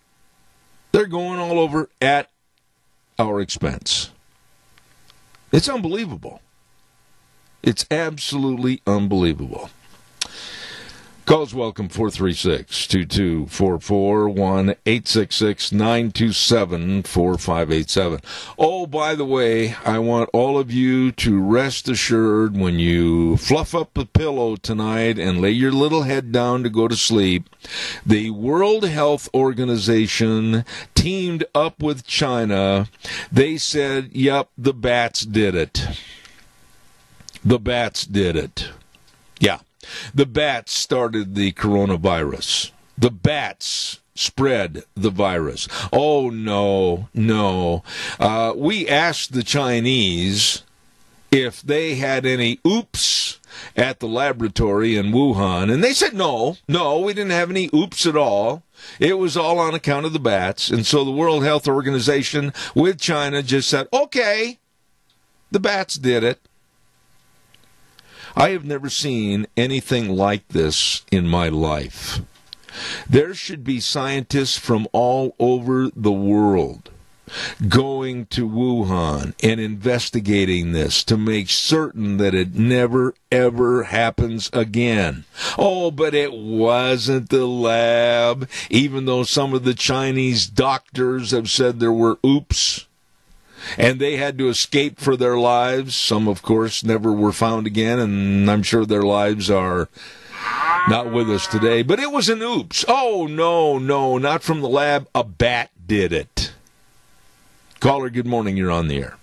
They're going all over at our expense. It's unbelievable. It's absolutely unbelievable. Calls welcome, 436-2244, 1-866-927-4587. Oh, by the way, I want all of you to rest assured when you fluff up the pillow tonight and lay your little head down to go to sleep, the World Health Organization teamed up with China. They said, yep, the bats did it. The bats did it. Yeah. The bats started the coronavirus. The bats spread the virus. Oh, no. We asked the Chinese if they had any oops at the laboratory in Wuhan, and they said no, we didn't have any oops at all. It was all on account of the bats. And so the World Health Organization with China just said, okay, the bats did it. I have never seen anything like this in my life. There should be scientists from all over the world going to Wuhan and investigating this to make certain that it never, ever happens again. Oh, but it wasn't the lab, even though some of the Chinese doctors have said there were oops. And they had to escape for their lives. Some, of course, never were found again, and I'm sure their lives are not with us today. But it was an oops. Oh, no, not from the lab. A bat did it. Caller, good morning. You're on the air.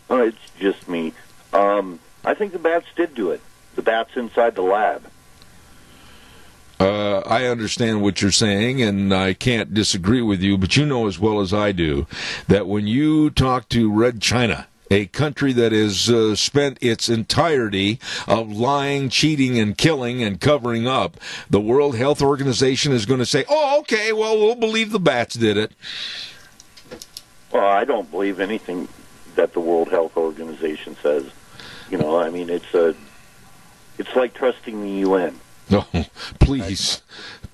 Oh, it's just me. I think the bats did do it. The bats inside the lab. I understand what you're saying, and I can't disagree with you, but you know as well as I do that when you talk to Red China, a country that has spent its entirety of lying, cheating, and killing and covering up, the World Health Organization is going to say, oh, okay, well, we'll believe the bats did it. Well, I don't believe anything that the World Health Organization says. You know, I mean, it's like trusting the UN. No, please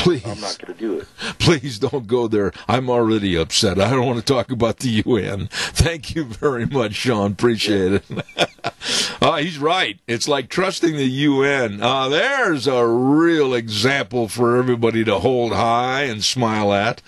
Please. I'm not going to do it. Please don't go there. I'm already upset. I don't want to talk about the UN. Thank you very much, Sean. Appreciate it. He's right. It's like trusting the UN. There's a real example for everybody to hold high and smile at.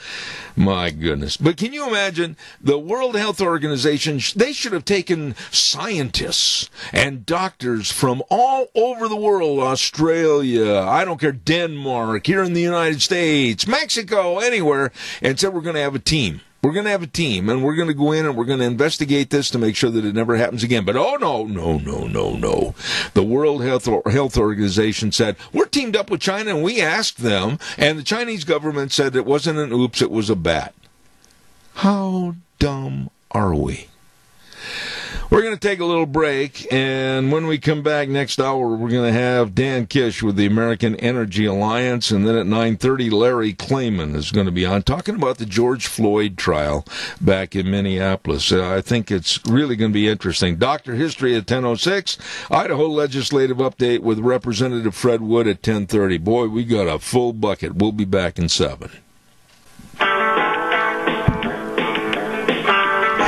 My goodness. But can you imagine the World Health Organization? They should have taken scientists and doctors from all over the world, Australia, I don't care, Denmark, here in the United States, Mexico, anywhere, and said we're going to have a team. We're going to have a team, and we're going to go in and we're going to investigate this to make sure that it never happens again. But no. The World Health Organization said, we're teamed up with China, and we asked them, and the Chinese government said it wasn't an oops, it was a bat. How dumb are we? We're going to take a little break, and when we come back next hour, we're going to have Dan Kish with the American Energy Alliance, and then at 9:30, Larry Clayman is going to be on talking about the George Floyd trial back in Minneapolis. I think it's really going to be interesting. Dr. History at 10:06, Idaho Legislative Update with Representative Fred Wood at 10:30. Boy, we got a full bucket. We'll be back in 7.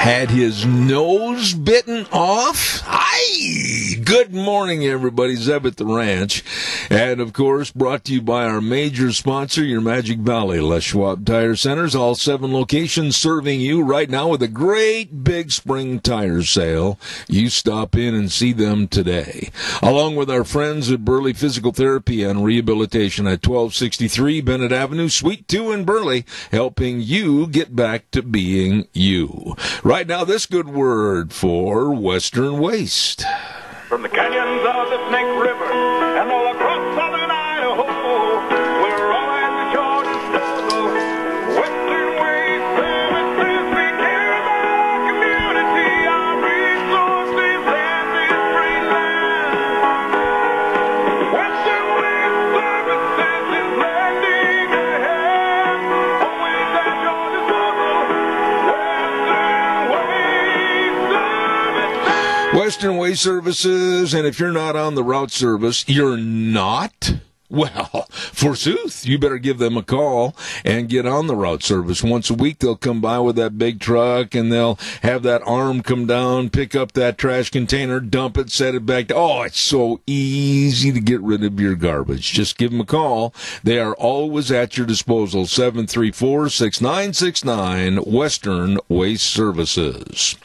Had his nose bitten off? Hi! Good morning, everybody. Zeb at the Ranch. And, of course, brought to you by our major sponsor, your Magic Valley Les Schwab Tire Centers. All 7 locations serving you right now with a great big spring tire sale. You stop in and see them today. Along with our friends at Burley Physical Therapy and Rehabilitation at 1263 Bennett Avenue, Suite 2 in Burley, helping you get back to being you. Right now, this good word for Western Waste. From the canyons of the Snake River and all across southern Idaho, we're all at the Georgia struggle. Western Waste Services, we care about our community, our resources, and this free land. Western Waste Services is lending a hand, always at Georgia struggle. Western Waste Services, and if you're not on the route service, you're not? Well, forsooth, you better give them a call and get on the route service. Once a week, they'll come by with that big truck, and they'll have that arm come down, pick up that trash container, dump it, set it back. Oh, it's so easy to get rid of your garbage. Just give them a call. They are always at your disposal. 734-6969, Western Waste Services.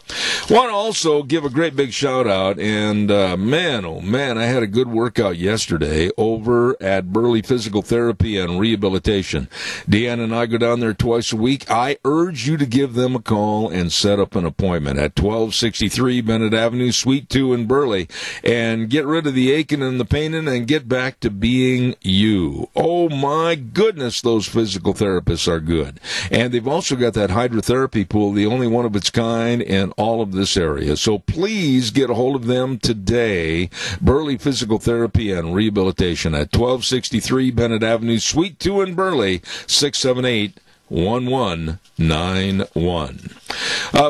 Want to also give a great big shout-out, and man, oh man, I had a good workout yesterday over at Burley Physical Therapy and Rehabilitation. Deanna and I go down there twice a week. I urge you to give them a call and set up an appointment at 1263 Bennett Avenue, Suite 2 in Burley, and get rid of the aching and the paining and get back to being you. Oh my goodness, those physical therapists are good. And they've also got that hydrotherapy pool, the only one of its kind in all of this area. So please get a hold of them today. Burley Physical Therapy and Rehabilitation at 1263 Bennett Avenue, Suite 2 in Burley, 678-1191.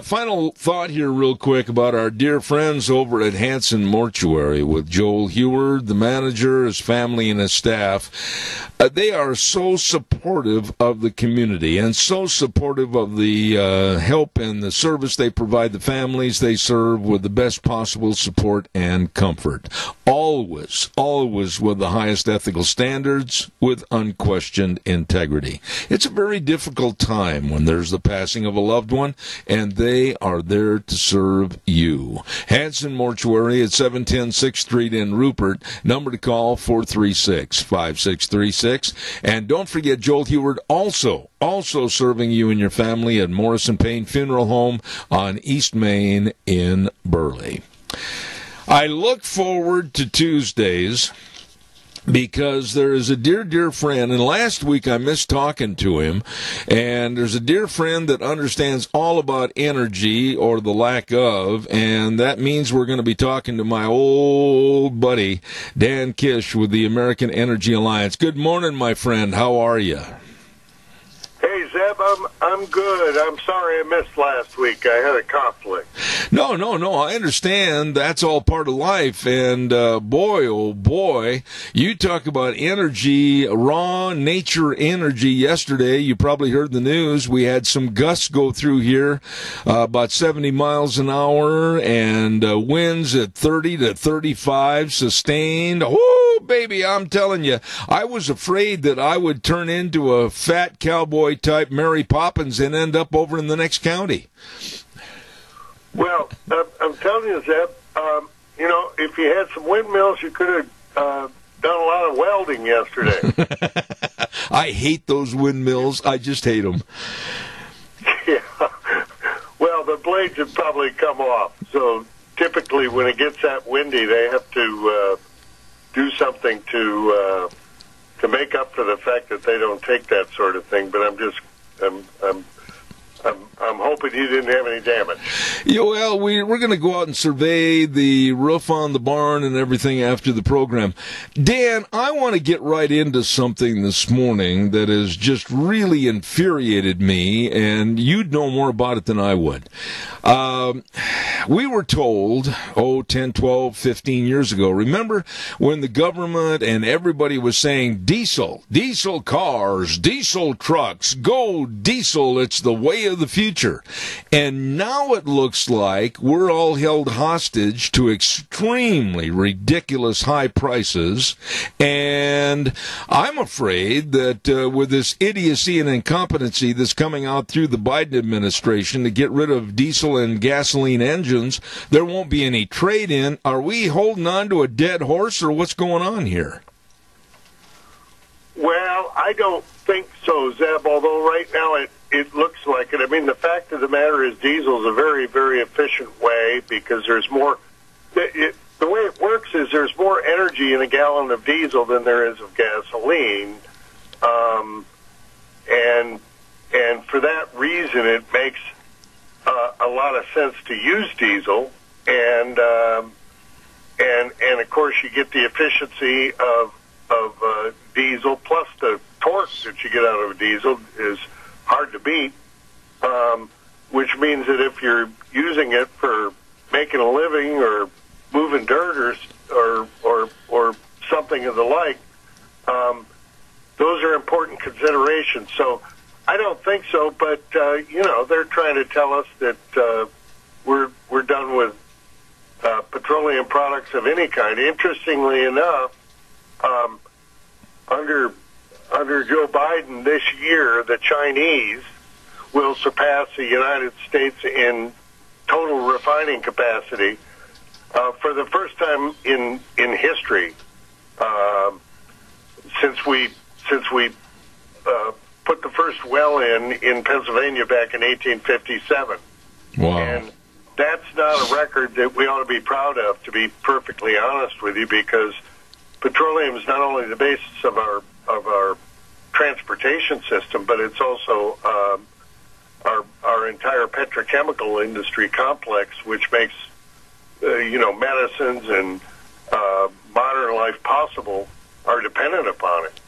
Final thought here real quick about our dear friends over at Hanson Mortuary with Joel Heward, the manager, his family, and his staff. They are so supportive of the community and so supportive of the help and the service they provide the families they serve with the best possible support and comfort. Always, always with the highest ethical standards, with unquestioned integrity. It's a very difficult time when there's the passing of a loved one, and they are there to serve you. Hanson Mortuary at 710 6th Street in Rupert. Number to call, 436-5636. And don't forget Joel Heward also serving you and your family at Morrison Payne Funeral Home on East Main in Burley. I look forward to Tuesdays because there is a dear friend, and last week I missed talking to him, and there's a dear friend that understands all about energy, or the lack of, and that means we're going to be talking to my old buddy, Dan Kish with the American Energy Alliance. Good morning, my friend. How are you? Hey, Zeb, I'm good. I'm sorry I missed last week. I had a conflict. No. I understand. That's all part of life. And boy, oh boy, you talk about energy, raw nature energy. Yesterday, you probably heard the news. We had some gusts go through here, about 70 miles an hour, and winds at 30 to 35 sustained. Oh, baby, I'm telling you, I was afraid that I would turn into a fat cowboy type Mary Poppins and end up over in the next county. Well, I'm telling you, Zeb, if you had some windmills, you could have done a lot of welding yesterday. I hate those windmills. I just hate them. Yeah. Well, the blades have probably come off. So typically when it gets that windy, they have to do something to make up for the fact that they don't take that sort of thing. But I'm hoping you didn't have any damage. Yeah, well, we're going to go out and survey the roof on the barn and everything after the program. Dan, I want to get right into something this morning that has just really infuriated me, and you'd know more about it than I would. We were told, 10, 12, 15 years ago, remember when the government and everybody was saying diesel cars, diesel trucks, go diesel, it's the way of the future. And now it looks like we're all held hostage to extremely ridiculous high prices, and I'm afraid that with this idiocy and incompetency that's coming out through the Biden administration to get rid of diesel and gasoline engines, there won't be any trade-in. Are we holding on to a dead horse, or what's going on here? Well, I don't think so, Zeb, although right now it looks like it. I mean, the fact of the matter is diesel is a very, very efficient way because there's more. The way it works is there's more energy in a gallon of diesel than there is of gasoline, and for that reason, it makes a lot of sense to use diesel, and of course you get the efficiency of diesel plus the torque that you get out of a diesel is hard to beat, which means that if you're using it for making a living or moving dirt or something of the like, those are important considerations. So I don't think so, but they're trying to tell us that we're done with petroleum products of any kind. Interestingly enough, under Joe Biden this year, the Chinese will surpass the United States in total refining capacity for the first time in history since we put the first well in Pennsylvania back in 1857. Wow. And that's not a record that we ought to be proud of, to be perfectly honest with you, because petroleum is not only the basis of our transportation system, but it's also our entire petrochemical industry complex, which makes medicines and modern life possible, are dependent upon it.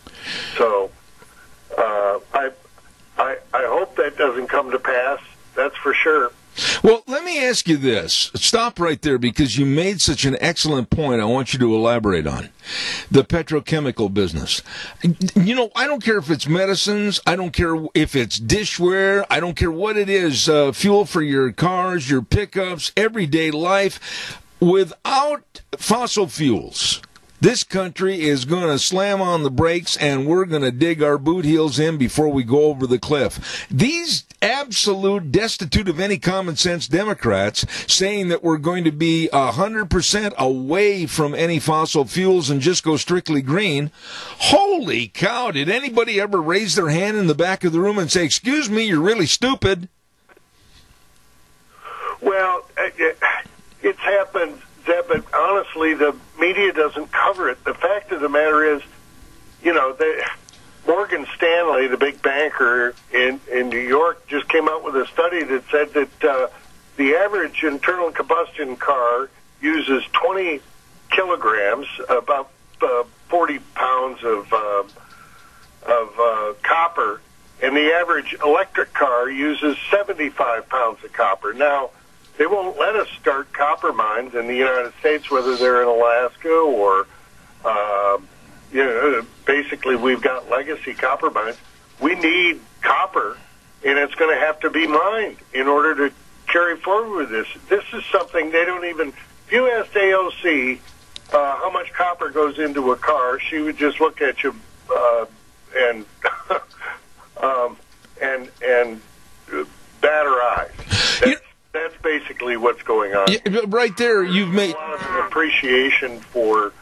So I hope that doesn't come to pass. That's for sure. Well, let me ask you this. Stop right there, because you made such an excellent point I want you to elaborate on. The petrochemical business. I don't care if it's medicines. I don't care if it's dishware. I don't care what it is. Fuel for your cars, your pickups, everyday life. Without fossil fuels, this country is going to slam on the brakes, and we're going to dig our boot heels in before we go over the cliff. These absolute destitute of any common sense Democrats saying that we're going to be 100% away from any fossil fuels and just go strictly green. Holy cow, did anybody ever raise their hand in the back of the room and say, excuse me, you're really stupid? Well, it's happened, Zeb, but honestly, the media doesn't cover it. The fact of the matter is, Morgan Stanley, the big banker in New York, just came out with a study that said that the average internal combustion car uses 20 kilograms, about 40 pounds of copper and the average electric car uses 75 pounds of copper. Now, they won't let us start copper mines in the United States, whether they're in Alaska or, basically we've got legacy copper mines. We need copper, and it's going to have to be mined in order to carry forward with this. This is something they don't even... If you asked AOC how much copper goes into a car, she would just look at you and bat her eyes. That's basically what's going on. Yeah, right there, you've made a lot of an appreciation for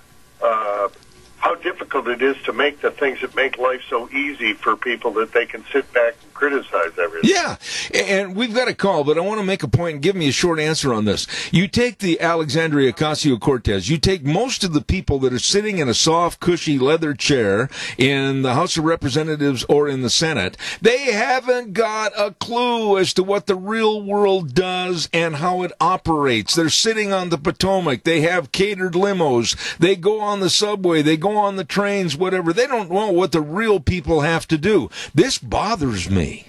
how difficult it is to make the things that make life so easy for people that they can sit back and criticize everything. Yeah, and we've got a call, but I want to make a point and give me a short answer on this. You take the Alexandria Ocasio-Cortez, you take most of the people that are sitting in a soft, cushy leather chair in the House of Representatives or in the Senate, they haven't got a clue as to what the real world does and how it operates. They're sitting on the Potomac, they have catered limos, they go on the subway, they go on the trains, whatever. They don't know what the real people have to do. This bothers me.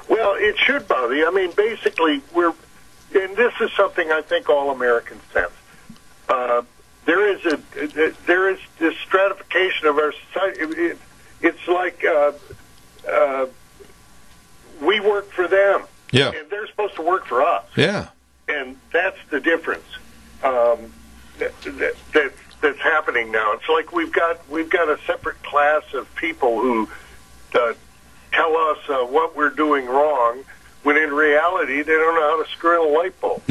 Well, it should bother you. I mean, basically, and this is something I think all Americans sense. There is this stratification of our society. It's like we work for them, yeah, and they're supposed to work for us. Yeah, and that's the difference. That's happening now. It's like we've got a separate class of people who tell us what we're doing wrong, when in reality they don't know how to screw in a light bulb.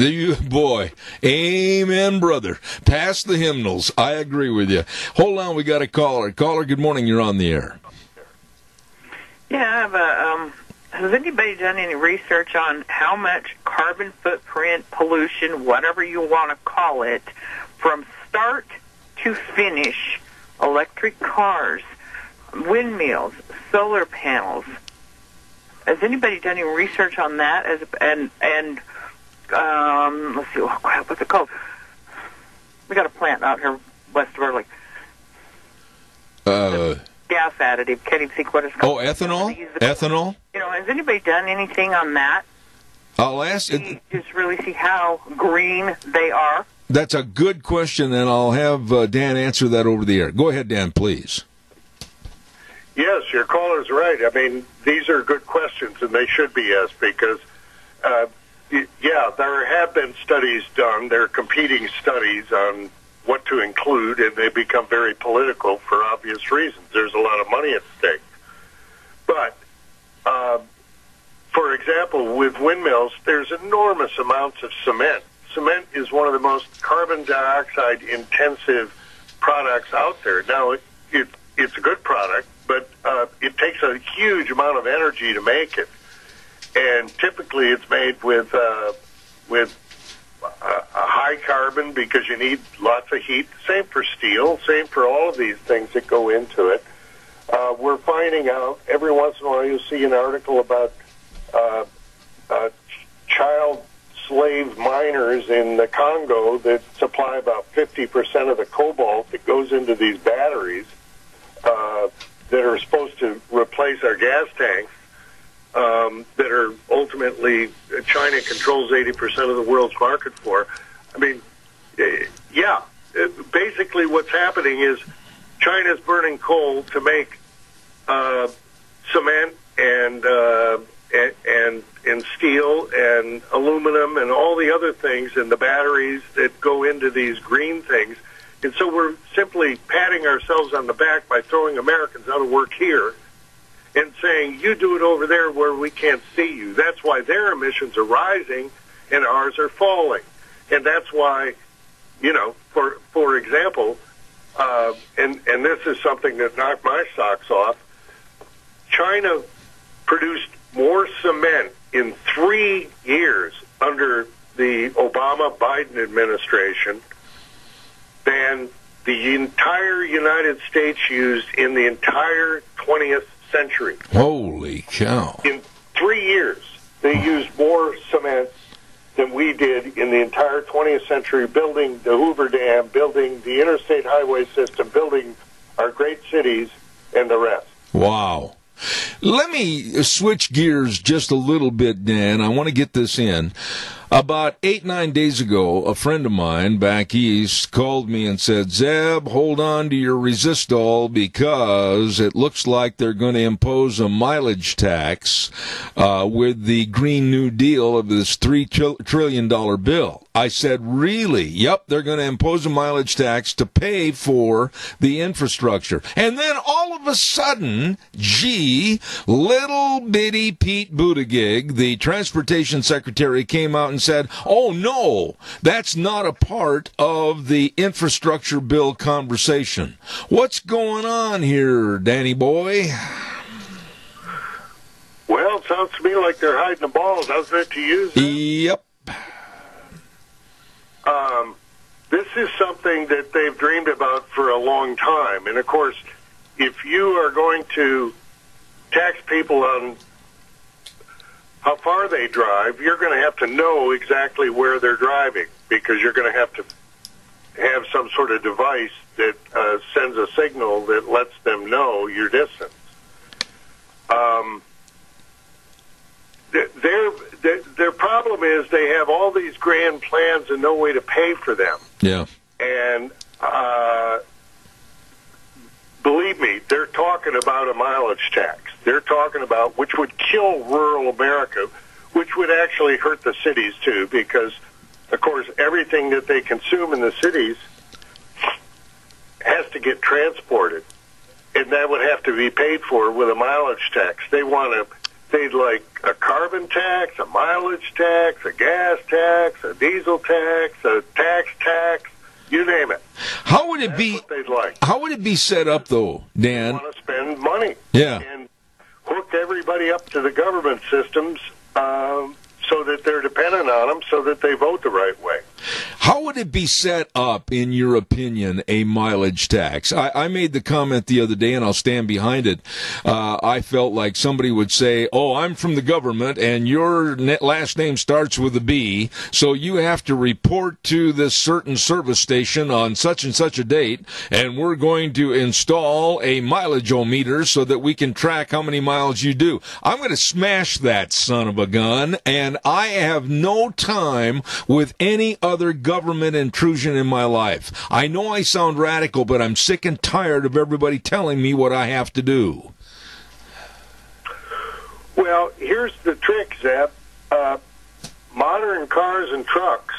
Boy, amen, brother. Pass the hymnals. I agree with you. Hold on, we got a caller. Caller, good morning. You're on the air. Yeah, I have has anybody done any research on how much carbon footprint, pollution, whatever you want to call it, from start to finish, electric cars, windmills, solar panels? Has anybody done any research on that? Let's see, what's it called? We got a plant out here west of Early. Gas additive. Can't even think what it's called. Oh, ethanol? Ethanol? Has anybody done anything on that? I'll ask. Just really see how green they are. That's a good question, and I'll have Dan answer that over the air. Go ahead, Dan, please. Yes, your caller's right. I mean, these are good questions, and they should be asked because, there have been studies done. There are competing studies on what to include, and they become very political for obvious reasons. There's a lot of money at stake. But, for example, with windmills, there's enormous amounts of cement. Cement is one of the most carbon dioxide intensive products out there. Now, it's a good product, but it takes a huge amount of energy to make it. And typically it's made with a high carbon because you need lots of heat. Same for steel, same for all of these things that go into it. We're finding out every once in a while you'll see an article about child slave miners in the Congo that supply about 50% of the cobalt that goes into these batteries that are supposed to replace our gas tanks, that are ultimately China controls 80% of the world's market for. I mean, basically what's happening is China's burning coal to make cement and steel and aluminum and all the other things and the batteries that go into these green things. And so we're simply patting ourselves on the back by throwing Americans out of work here and saying, you do it over there where we can't see you. That's why their emissions are rising and ours are falling. And that's why, for example, and this is something that knocked my socks off, China produced more cement in 3 years under the Obama-Biden administration than the entire United States used in the entire 20th century. Holy cow. In 3 years, they used more cement than we did in the entire 20th century, building the Hoover Dam, building the interstate highway system, building our great cities, and the rest. Wow. Let me switch gears just a little bit, Dan. I want to get this in. About 8-9 days ago, a friend of mine back east called me and said, Zeb, hold on to your resistol because it looks like they're going to impose a mileage tax with the Green New Deal of this $3 trillion bill. I said, really? Yep, they're going to impose a mileage tax to pay for the infrastructure. And then all of a sudden, little bitty Pete Buttigieg, the transportation secretary, came out and said, oh no, that's not a part of the infrastructure bill conversation. What's going on here, Danny boy? Well, it sounds to me like they're hiding the ball, doesn't it, to use it? Yep. This is something that they've dreamed about for a long time. And, of course, if you are going to tax people on how far they drive, you're going to have to know exactly where they're driving because you're going to have some sort of device that sends a signal that lets them know your distance. Their problem is they have all these grand plans and no way to pay for them. Yeah. And believe me, they're talking about a mileage tax. They're talking about, which would kill rural America, which would actually hurt the cities too, because, of course, everything that they consume in the cities has to get transported, and that would have to be paid for with a mileage tax. They'd like a carbon tax, a mileage tax, a gas tax, a diesel tax, a tax, you name it. How would it be? What they'd like. How would it be set up, though, Dan? They want to spend money. Yeah. And hook everybody up to the government systems so that they're dependent on them so that they vote the right way. How would it be set up, in your opinion, a mileage tax? I made the comment the other day, and I'll stand behind it. I felt like somebody would say, oh, I'm from the government, and your last name starts with a B, so you have to report to this certain service station on such and such a date, and we're going to install a mileage-o-meter so that we can track how many miles you do. I'm going to smash that son of a gun, and I have no time with any other government intrusion in my life. I know I sound radical, but I'm sick and tired of everybody telling me what I have to do. Well, here's the trick, Zeb. Modern cars and trucks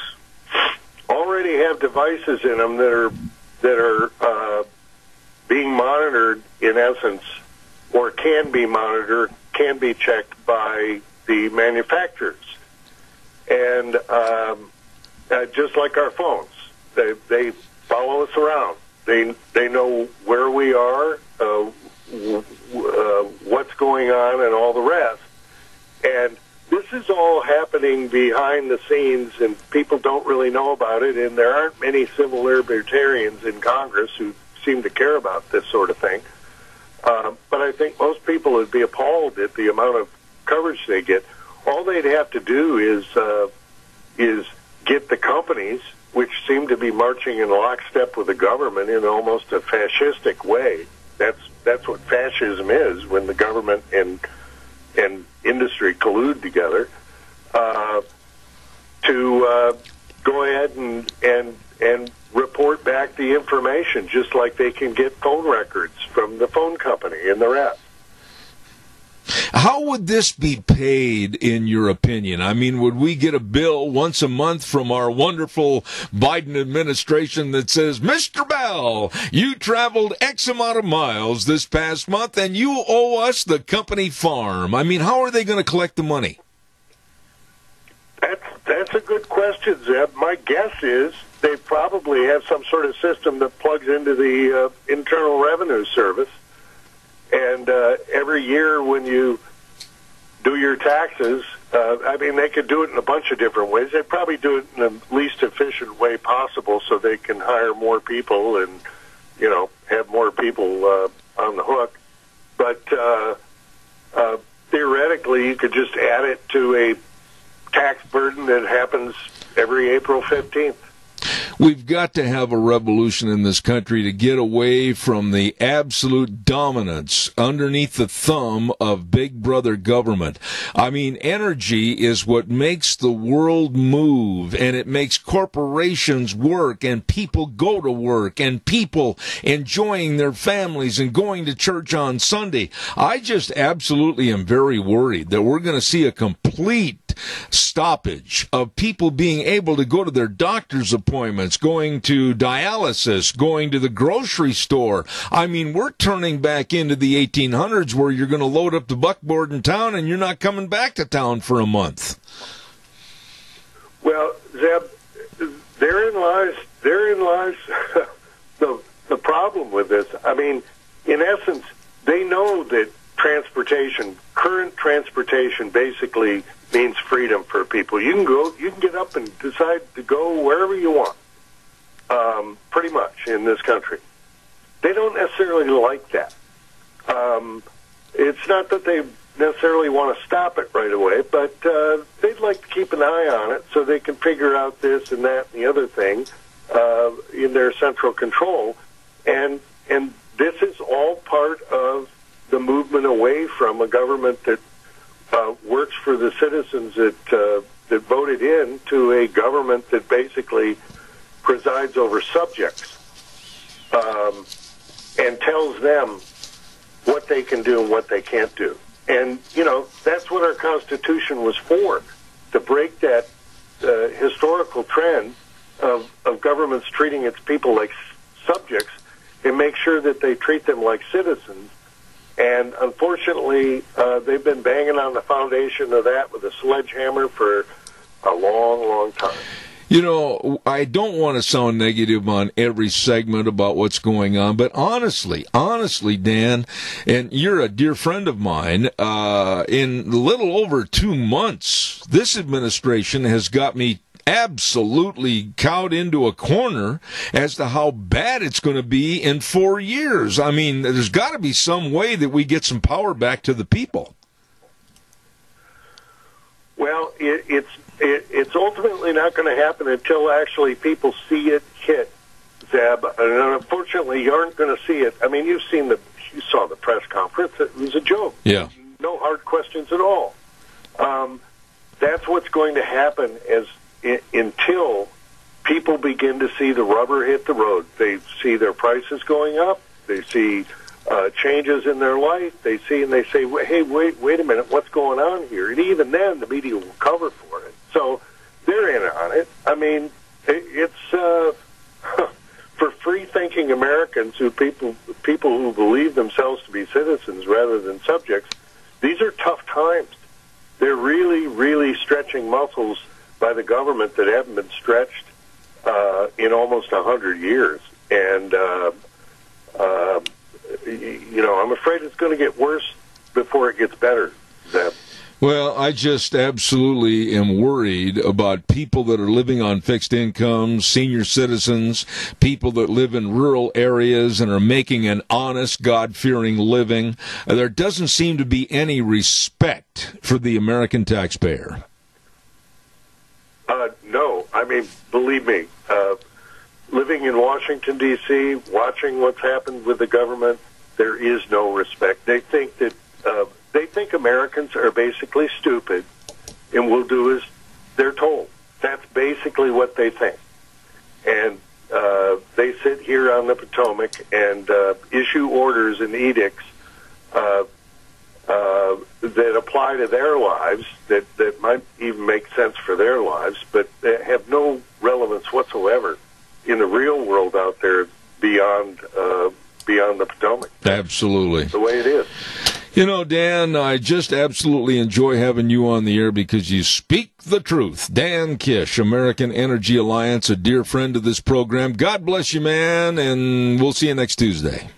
already have devices in them that are being monitored, in essence, or can be monitored, can be checked by the manufacturers. And just like our phones, they follow us around. They know where we are, what's going on, and all the rest. And this is all happening behind the scenes, and people don't really know about it. And there aren't many civil libertarians in Congress who seem to care about this sort of thing. But I think most people would be appalled at the amount of coverage they get. All they'd have to do is get the companies, which seem to be marching in lockstep with the government in almost a fascistic way. That's what fascism is, when the government and industry collude together, to go ahead and report back the information, just like they can get phone records from the phone company and the rest. How would this be paid, in your opinion? I mean, would we get a bill once a month from our wonderful Biden administration that says, Mr. Bell, you traveled X amount of miles this past month, and you owe us the company farm? I mean, how are they going to collect the money? That's a good question, Zeb. My guess is they probably have some sort of system that plugs into the Internal Revenue Service. And every year when you do your taxes, I mean, they could do it in a bunch of different ways. They'd probably do it in the least efficient way possible so they can hire more people and, have more people on the hook. But theoretically, you could just add it to a tax burden that happens every April 15th. We've got to have a revolution in this country to get away from the absolute dominance underneath the thumb of big brother government. I mean, energy is what makes the world move, and it makes corporations work, and people go to work, and people enjoying their families and going to church on Sunday. I just absolutely am very worried that we're going to see a complete stoppage of people being able to go to their doctor's appointments, going to dialysis, going to the grocery store. I mean, we're turning back into the 1800s where you're going to load up the buckboard in town and you're not coming back to town for a month. Well, Zeb, therein lies the problem with this. I mean, in essence, they know that current transportation basically means freedom for people. You can get up and decide to go wherever you want, pretty much in this country. They don't necessarily like that. It's not that they necessarily want to stop it right away, but they'd like to keep an eye on it so they can figure out this and that and the other thing in their central control. And this is all part of the movement away from a government that works for the citizens that voted in to a government that basically presides over subjects and tells them what they can do and what they can't do. And, you know, that's what our Constitution was for, to break that historical trend of governments treating its people like subjects and make sure that they treat them like citizens. And unfortunately, they've been banging on the foundation of that with a sledgehammer for a long, long time. You know, I don't want to sound negative on every segment about what's going on, but honestly, Dan, and you're a dear friend of mine, in a little over 2 months, this administration has got me absolutely cowed into a corner as to how bad it's going to be in 4 years. I mean, there's got to be some way that we get some power back to the people. Well, it's ultimately not going to happen until actually people see it hit, Zeb. And unfortunately, you aren't going to see it. I mean, you saw the press conference. It was a joke. Yeah. No hard questions at all. That's what's going to happen until people begin to see the rubber hit the road. They see their prices going up. They see changes in their life. They see and they say, hey, wait a minute, what's going on here? And even then, the media will cover for it. So they're in on it. I mean, it's for free-thinking Americans, people who believe themselves to be citizens rather than subjects, these are tough times. They're really, really stretching muscles by the government that haven't been stretched in almost 100 years. And, you know, I'm afraid it's going to get worse before it gets better, Zeb. Well, I just absolutely am worried about people that are living on fixed incomes, senior citizens, people that live in rural areas and are making an honest, God-fearing living. There doesn't seem to be any respect for the American taxpayer. No, I mean, believe me, living in Washington, D.C., watching what's happened with the government, there is no respect. They think that Americans are basically stupid and will do as they're told. That's basically what they think. And they sit here on the Potomac and issue orders and edicts that apply to their lives, that might even make sense for their lives, but they have no relevance whatsoever in the real world out there beyond the Potomac. Absolutely. That's the way it is. You know, Dan, I just absolutely enjoy having you on the air because you speak the truth. Dan Kish, American Energy Alliance, a dear friend of this program. God bless you, man, and we'll see you next Tuesday.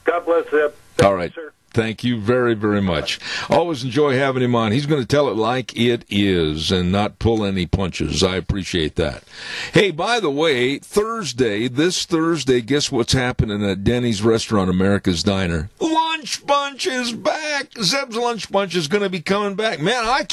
God bless, Zeb. All right. Thank you, sir. Thank you very, very much. Always enjoy having him on. He's going to tell it like it is and not pull any punches. I appreciate that. Hey, by the way, this Thursday, guess what's happening at Denny's Restaurant, America's Diner? Lunch Bunch is back. Zeb's Lunch Bunch is going to be coming back. Man, I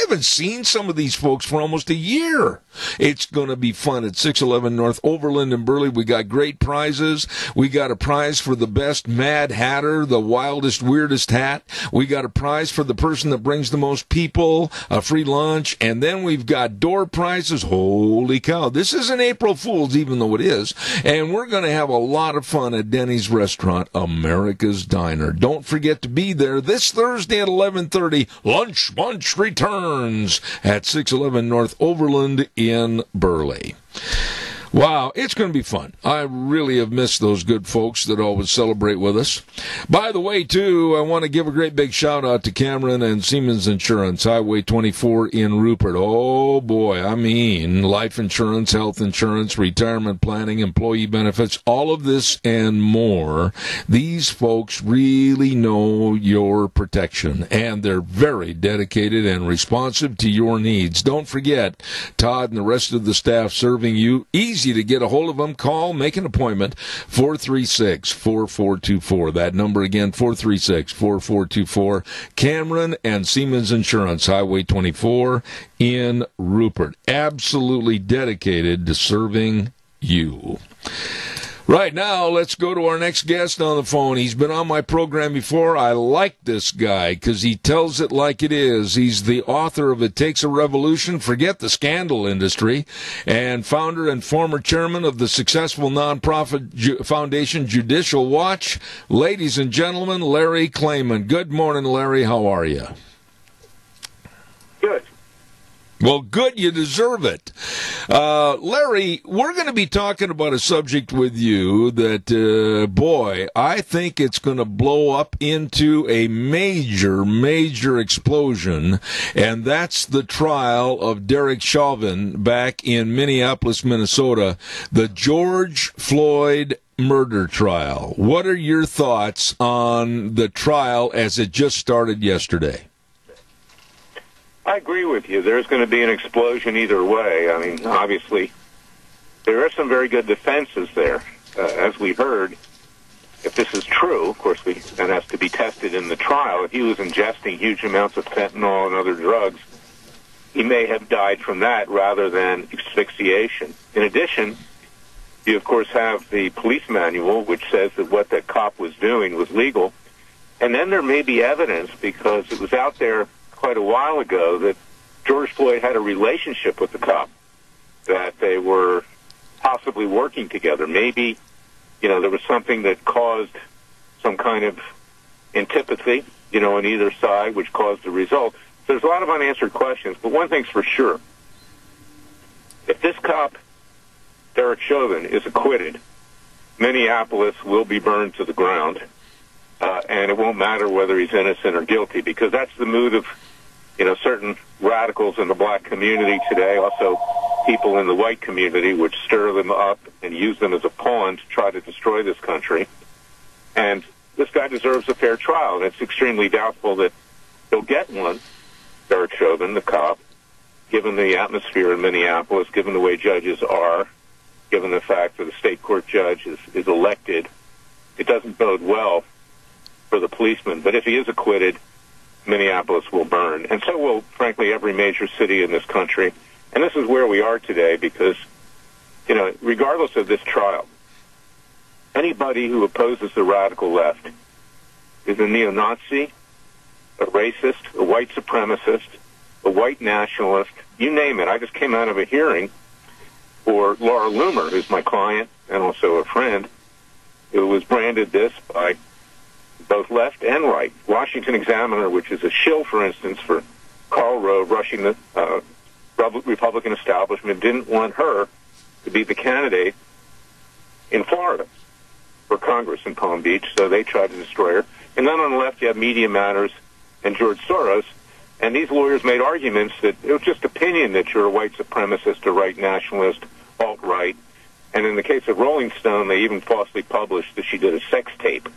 haven't seen some of these folks for almost a year. It's going to be fun at 611 North Overland in Burley. We got great prizes. We got a prize for the best Mad Hatter, the wildest, weirdest hat. We got a prize for the person that brings the most people, a free lunch, and then we've got door prizes. Holy cow. This isn't April Fool's, even though it is. And we're going to have a lot of fun at Denny's Restaurant, America's Diner. Don't forget to be there this Thursday at 11:30. Lunch Bunch returns at 611 North Overland in Burley. Wow, it's going to be fun. I really have missed those good folks that always celebrate with us. By the way, too, I want to give a great big shout-out to Cameron and Siemens Insurance, Highway 24 in Rupert. Oh, boy, I mean, life insurance, health insurance, retirement planning, employee benefits, all of this and more. These folks really know your protection, and they're very dedicated and responsive to your needs. Don't forget, Todd and the rest of the staff serving you. Easy to get a hold of them. Call, make an appointment, 436-4424. That number again, 436-4424. Cameron and Siemens Insurance, Highway 24 in Rupert. Absolutely dedicated to serving you. Right now, let's go to our next guest on the phone. He's been on my program before. I like this guy because he tells it like it is. He's the author of It Takes a Revolution, Forget the Scandal Industry, and founder and former chairman of the successful nonprofit foundation Judicial Watch. Ladies and gentlemen, Larry Clayman. Good morning, Larry. How are you? Good. Well, good. You deserve it. Larry, we're going to be talking about a subject with you that, boy, I think it's going to blow up into a major, major explosion, and that's the trial of Derek Chauvin back in Minneapolis, Minnesota, the George Floyd murder trial. What are your thoughts on the trial as it just started yesterday? I agree with you. There's going to be an explosion either way. I mean, obviously, there are some very good defenses there. As we heard, if this is true, of course, that has to be tested in the trial. If he was ingesting huge amounts of fentanyl and other drugs, he may have died from that rather than asphyxiation. In addition, you, of course, have the police manual, which says that what that cop was doing was legal. And then there may be evidence, because it was out there quite a while ago, that George Floyd had a relationship with the cop, that they were possibly working together. Maybe, there was something that caused some kind of antipathy, on either side, which caused the result. So there's a lot of unanswered questions, but one thing's for sure. If this cop, Derek Chauvin, is acquitted, Minneapolis will be burned to the ground, and it won't matter whether he's innocent or guilty, because that's the mood of certain radicals in the black community today, also people in the white community, which stir them up and use them as a pawn to try to destroy this country. And this guy deserves a fair trial, and it's extremely doubtful that he'll get one, Derek Chauvin, the cop, given the atmosphere in Minneapolis, given the way judges are, given the fact that a state court judge is elected. It doesn't bode well for the policeman. But if he is acquitted, Minneapolis will burn. And so will, frankly, every major city in this country. And this is where we are today because, regardless of this trial, anybody who opposes the radical left is a neo-Nazi, a racist, a white supremacist, a white nationalist, you name it. I just came out of a hearing for Laura Loomer, who's my client and also a friend, who was branded this by both left and right. Washington Examiner, which is a shill, for instance, for Karl Rove rushing the Republican establishment, didn't want her to be the candidate in Florida for Congress in Palm Beach, so they tried to destroy her. And then on the left, you have Media Matters and George Soros, and these lawyers made arguments that it was just opinion that you're a white supremacist, a right nationalist, alt-right. And in the case of Rolling Stone, they even falsely published that she did a sex tape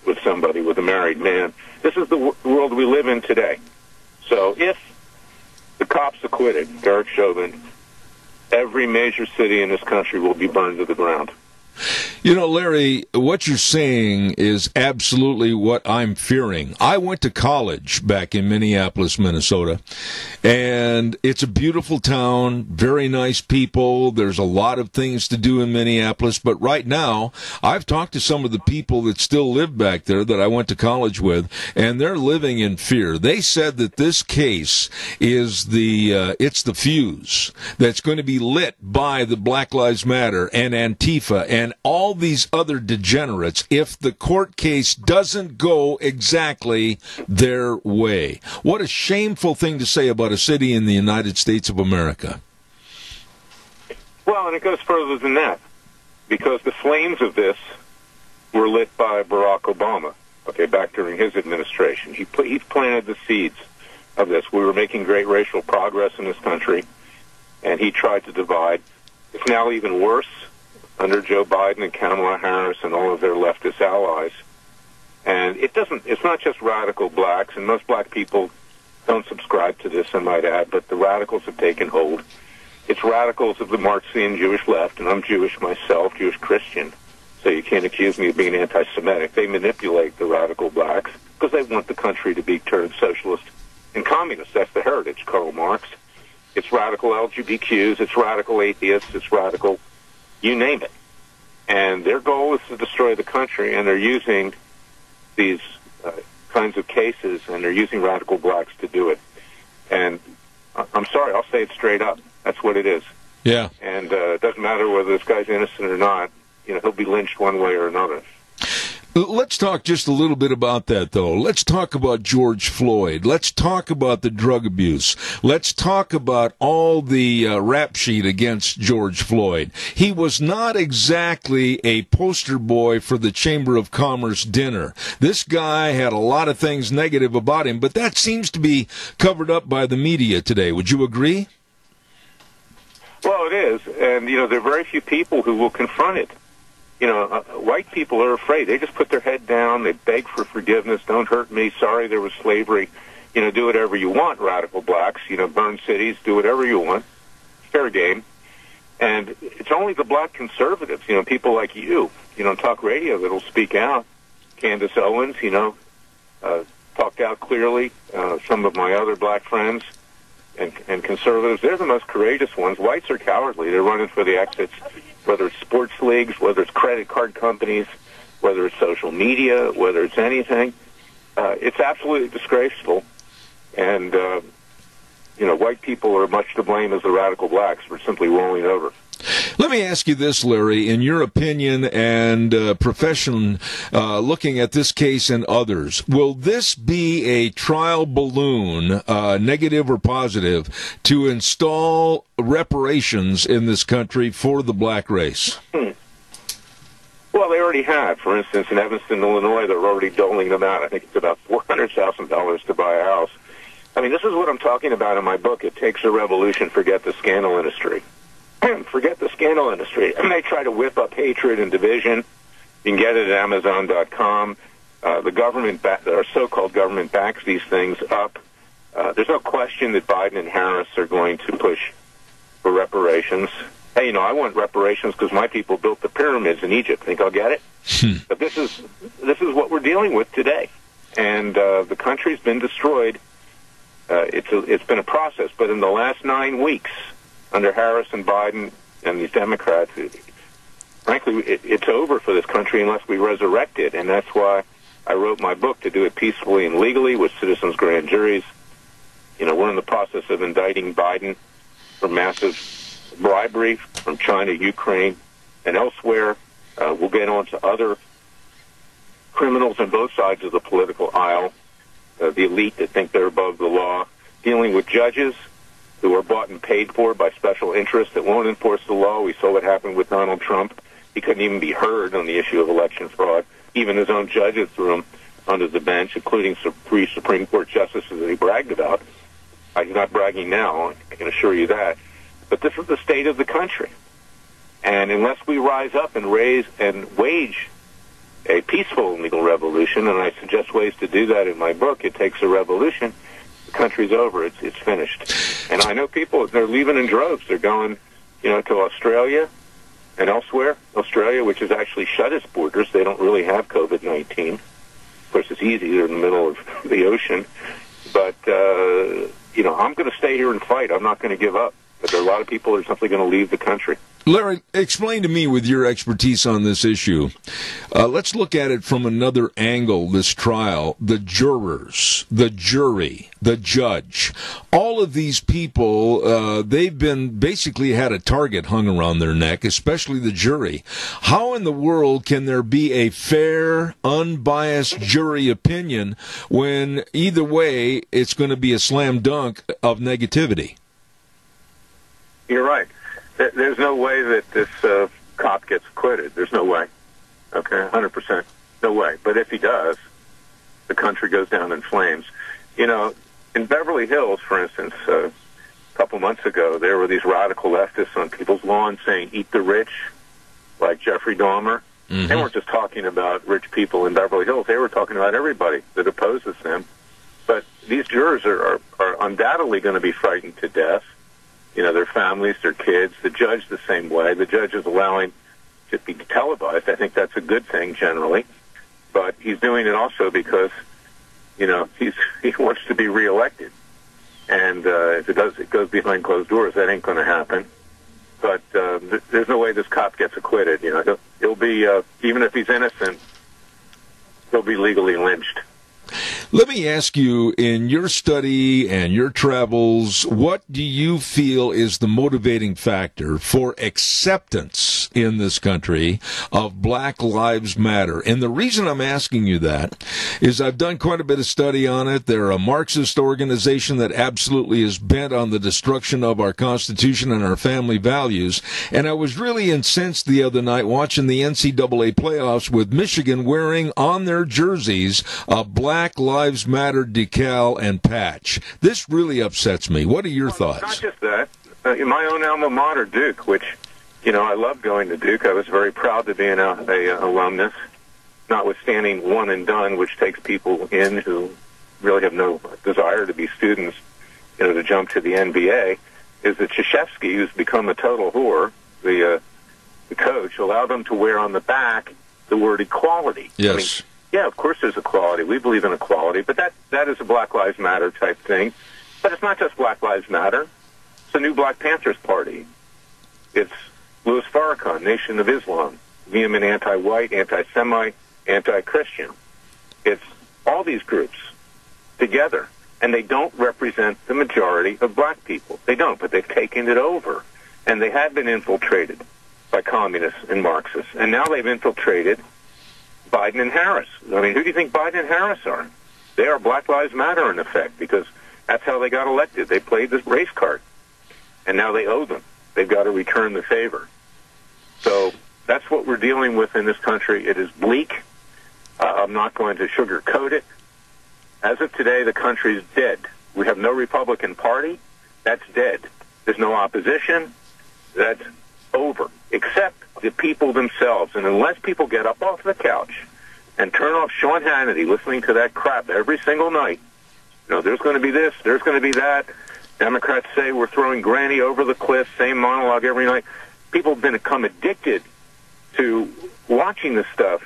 with somebody, with a married man. This is the world we live in today. So if the cops acquitted Derek Chauvin, every major city in this country will be burned to the ground. You know, Larry, what you're saying is absolutely what I'm fearing. I went to college back in Minneapolis, Minnesota, and it's a beautiful town, very nice people. There's a lot of things to do in Minneapolis, but right now, I've talked to some of the people that still live back there that I went to college with, and they're living in fear. They said that this case is it's the fuse that's going to be lit by the Black Lives Matter and Antifa and all these other degenerates if the court case doesn't go exactly their way. What a shameful thing to say about a city in the United States of America. Well, and it goes further than that, because the flames of this were lit by Barack Obama, back during his administration. He planted the seeds of this. We were making great racial progress in this country, and he tried to divide. It's now even worse under Joe Biden and Kamala Harris and all of their leftist allies. And it's not just radical blacks, and most black people don't subscribe to this, I might add, but the radicals have taken hold. It's radicals of the Marxian Jewish left, and I'm Jewish myself, Jewish Christian, so you can't accuse me of being anti-Semitic. They manipulate the radical blacks because they want the country to be turned socialist and communist. That's the heritage, Karl Marx. It's radical LGBTQs, it's radical atheists, it's radical you name it. And their goal is to destroy the country, and they're using these kinds of cases, and they're using radical blacks to do it. And I'm sorry, I'll say it straight up. That's what it is. Yeah. And it doesn't matter whether this guy's innocent or not. He'll be lynched one way or another. Let's talk just a little bit about that, though. Let's talk about George Floyd. Let's talk about the drug abuse. Let's talk about all the rap sheet against George Floyd. He was not exactly a poster boy for the Chamber of Commerce dinner. This guy had a lot of things negative about him, but that seems to be covered up by the media today. Would you agree? Well, it is. And, there are very few people who will confront it. White people are afraid. They just put their head down. They beg for forgiveness. Don't hurt me. Sorry there was slavery. Do whatever you want, radical blacks. Burn cities. Do whatever you want. Fair game. And it's only the black conservatives, people like you, on talk radio that'll speak out. Candace Owens, talked out clearly. Some of my other black friends and conservatives, they're the most courageous ones. Whites are cowardly. They're running for the exits, whether it's sports leagues, whether it's credit card companies, whether it's social media, whether it's anything. It's absolutely disgraceful. And, white people are much to blame as the radical blacks for simply rolling over. Let me ask you this, Larry. In your opinion and profession, looking at this case and others, will this be a trial balloon, negative or positive, to install reparations in this country for the black race? Well, they already have. For instance, in Evanston, Illinois, they're already doling them out. I think it's about $400,000 to buy a house. I mean, this is what I'm talking about in my book. It takes a revolution. Forget the scandal industry. Forget the scandal industry. And they try to whip up hatred and division. You can get it at Amazon.com. The government, our so-called government, backs these things up. There's no question that Biden and Harris are going to push for reparations. Hey, I want reparations because my people built the pyramids in Egypt. Think I'll get it? But this is what we're dealing with today, and the country's been destroyed. It's been a process, but in the last 9 weeks, under Harris and Biden and these Democrats, frankly, it's over for this country unless we resurrect it, and that's why I wrote my book, to do it peacefully and legally with citizens' grand juries. We're in the process of indicting Biden for massive bribery from China, Ukraine, and elsewhere. We'll get on to other criminals on both sides of the political aisle, the elite that think they're above the law, dealing with judges who are bought and paid for by special interests that won't enforce the law. We saw what happened with Donald Trump. He couldn't even be heard on the issue of election fraud. Even his own judges threw him under the bench, including 3 Supreme Court justices that he bragged about. He's not bragging now, I can assure you that. But this is the state of the country. And unless we rise up and raise and wage a peaceful and legal revolution, and I suggest ways to do that in my book. It takes a revolution. The country's over. It's finished. And I know people, they're leaving in droves. They're going, to Australia and elsewhere. Australia, which has actually shut its borders. They don't really have COVID-19. Of course, it's easy. They're in the middle of the ocean. But, I'm going to stay here and fight. I'm not going to give up. But there are a lot of people that are simply going to leave the country. Larry, explain to me, with your expertise on this issue, let's look at it from another angle, this trial. The jurors, the jury, the judge, all of these people, they've been basically had a target hung around their neck, especially the jury. How in the world can there be a fair, unbiased jury opinion when either way it's going to be a slam dunk of negativity? You're right. There's no way that this cop gets acquitted. There's no way. Okay, 100%. No way. But if he does, the country goes down in flames. In Beverly Hills, for instance, a couple months ago, there were these radical leftists on people's lawns saying, eat the rich, like Jeffrey Dahmer. Mm-hmm. They weren't just talking about rich people in Beverly Hills. They were talking about everybody that opposes them. But these jurors are undoubtedly going to be frightened to death. Their families, their kids, the judge the same way. The judge is allowing it to be televised. I think that's a good thing generally. But he's doing it also because, he wants to be reelected. And if it goes behind closed doors, that ain't going to happen. But there's no way this cop gets acquitted. He'll be, even if he's innocent, he'll be legally lynched. Let me ask you, in your study and your travels, what do you feel is the motivating factor for acceptance in this country of Black Lives Matter? And the reason I'm asking you that is I've done quite a bit of study on it. They're a Marxist organization that absolutely is bent on the destruction of our Constitution and our family values. And I was really incensed the other night watching the NCAA playoffs with Michigan wearing on their jerseys a Black Lives Matter decal and patch. This really upsets me. What are your thoughts? Not just that. My own alma mater, Duke, which, I love going to Duke. I was very proud to be an alumnus, notwithstanding one and done, which takes people in who really have no desire to be students, to jump to the NBA, is that Krzyzewski, who's become a total whore, the coach, allowed them to wear on the back the word equality. Yes. Yeah, of course there's equality. We believe in equality, but that is a Black Lives Matter type thing. But it's not just Black Lives Matter. It's the new Black Panthers Party. It's Louis Farrakhan, Nation of Islam, vehement anti-white, anti-Semite, anti-Christian. It's all these groups together, and they don't represent the majority of black people. They don't, but they've taken it over, and they have been infiltrated by communists and Marxists, and now they've infiltrated Biden and Harris. I mean, who do you think Biden and Harris are? They are Black Lives Matter in effect, because that's how they got elected. They played this race card, and now they owe them. They've got to return the favor. So that's what we're dealing with in this country. It is bleak. I'm not going to sugarcoat it. As of today, the country is dead. We have no Republican Party. That's dead. There's no opposition. That's over, except the people themselves. And unless people get up off the couch and turn off Sean Hannity listening to that crap every single night, there's going to be this, there's going to be that. Democrats say we're throwing Granny over the cliff, same monologue every night. People have become addicted to watching this stuff,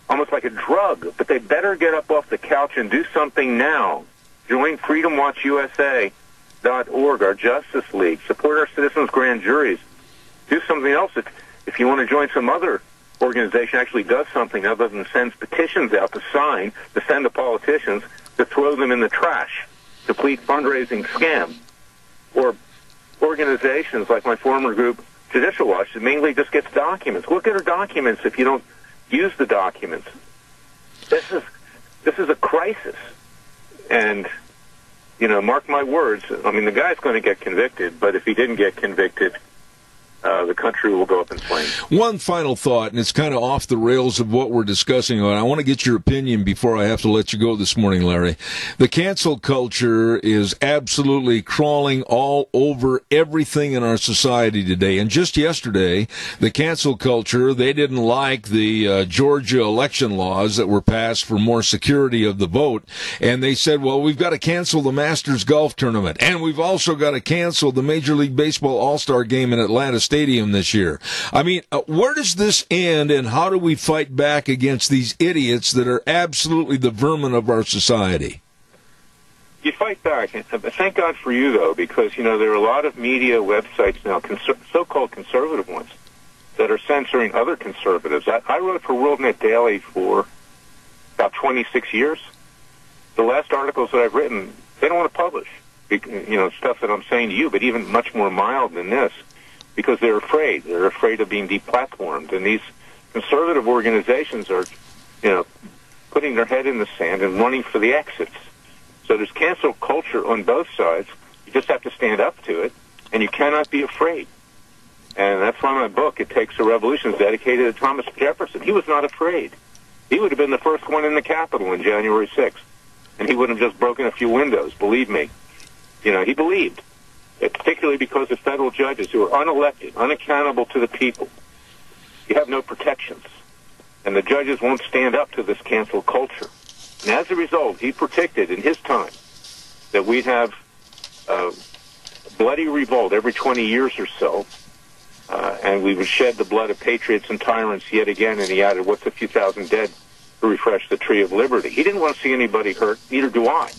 almost like a drug. But they better get up off the couch and do something now. Join FreedomWatchUSA.org, our Justice League. Support our citizens' grand juries. Do something else. If you want to join some other organization actually does something other than sends petitions out to sign, to send to politicians, to throw them in the trash, complete fundraising scam. Or organizations like my former group, Judicial Watch, that mainly just gets documents. Look at our documents if you don't use the documents. This is a crisis. And, mark my words, I mean, the guy's going to get convicted, but if he didn't get convicted, the country will go up in flames. One final thought, and it's kind of off the rails of what we're discussing. I want to get your opinion before I have to let you go this morning, Larry. The cancel culture is absolutely crawling all over everything in our society today. And just yesterday, the cancel culture, they didn't like the Georgia election laws that were passed for more security of the vote. And they said, well, we've got to cancel the Masters Golf Tournament. And we've also got to cancel the Major League Baseball All-Star Game in Atlanta Stadium this year. I mean, where does this end, and how do we fight back against these idiots that are absolutely the vermin of our society? You fight back. Thank God for you, though, because, you know, there are a lot of media websites now, so-called conservative ones, that are censoring other conservatives. I wrote for WorldNet Daily for about 26 years. The last articles that I've written, they don't want to publish, you know, stuff that I'm saying to you, but even much more mild than this. Because they're afraid. They're afraid of being deplatformed. And these conservative organizations are, you know, putting their head in the sand and running for the exits. So there's cancel culture on both sides. You just have to stand up to it, and you cannot be afraid. And that's why my book, It Takes a Revolution, is dedicated to Thomas Jefferson. He was not afraid. He would have been the first one in the Capitol on January 6th, and he would have just broken a few windows, believe me. You know, he believed. Particularly because of federal judges who are unelected, unaccountable to the people. You have no protections. And the judges won't stand up to this cancel culture. And as a result, he predicted in his time that we'd have a bloody revolt every 20 years or so, and we would shed the blood of patriots and tyrants yet again, and he added, what's a few thousand dead to refresh the tree of liberty? He didn't want to see anybody hurt, neither do I.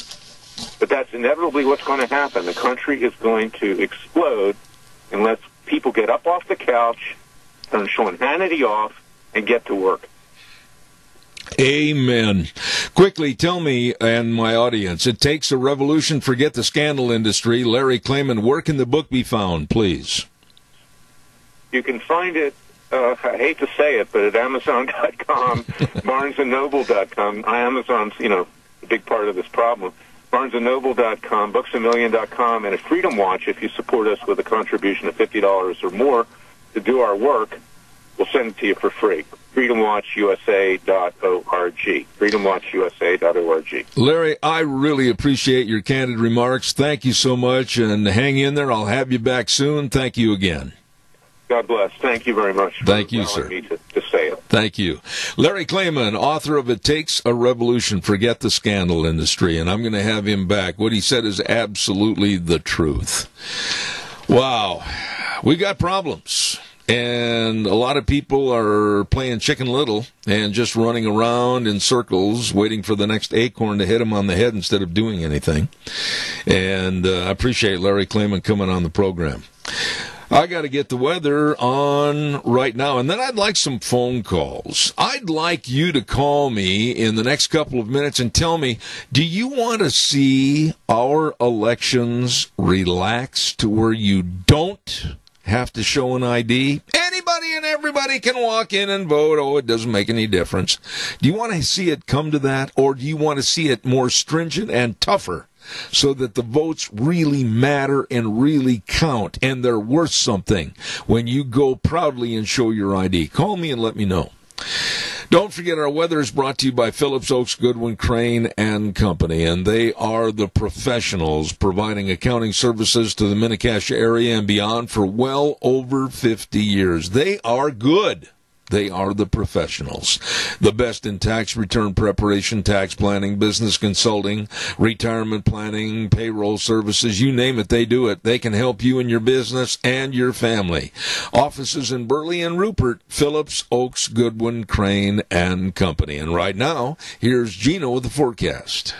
But that's inevitably what's going to happen. The country is going to explode unless people get up off the couch, turn Sean Hannity off, and get to work. Amen. Quickly, tell me and my audience, It Takes a Revolution, Forget the Scandal Industry. Larry Clayman, where can the book be found, please? You can find it, I hate to say it, but at Amazon.com, BarnesandNoble.com. Amazon's, you know, a big part of this problem. BarnesandNoble.com, BooksAMillion.com, and at Freedom Watch, if you support us with a contribution of $50 or more to do our work, we'll send it to you for free. FreedomWatchUSA.org. FreedomWatchUSA.org. Larry, I really appreciate your candid remarks. Thank you so much, and hang in there. I'll have you back soon. Thank you again. God bless. Thank you very much for allowing me to say it. Thank you. Larry Clayman, author of It Takes a Revolution, Forget the Scandal Industry, and I'm going to have him back. What he said is absolutely the truth. Wow. We got problems, and a lot of people are playing Chicken Little and just running around in circles waiting for the next acorn to hit them on the head instead of doing anything. And I appreciate Larry Clayman coming on the program. I got to get the weather on right now, and then I'd like some phone calls. I'd like you to call me in the next couple of minutes and tell me, do you want to see our elections relaxed to where you don't have to show an ID? Anybody and everybody can walk in and vote. Oh, it doesn't make any difference. Do you want to see it come to that, or do you want to see it more stringent and tougher, so that the votes really matter and really count and they're worth something when you go proudly and show your ID? Call me and let me know. Don't forget, our weather is brought to you by Phillips Oaks Goodwin Crane and Company, and they are the professionals providing accounting services to the Mini-Cassia area and beyond for well over 50 years. They are good. They are the professionals. The best in tax return preparation, tax planning, business consulting, retirement planning, payroll services, you name it, they do it. They can help you and your business and your family. Offices in Burley and Rupert, Phillips Oaks Goodwin Crane and Company. And right now, here's Gino with the forecast.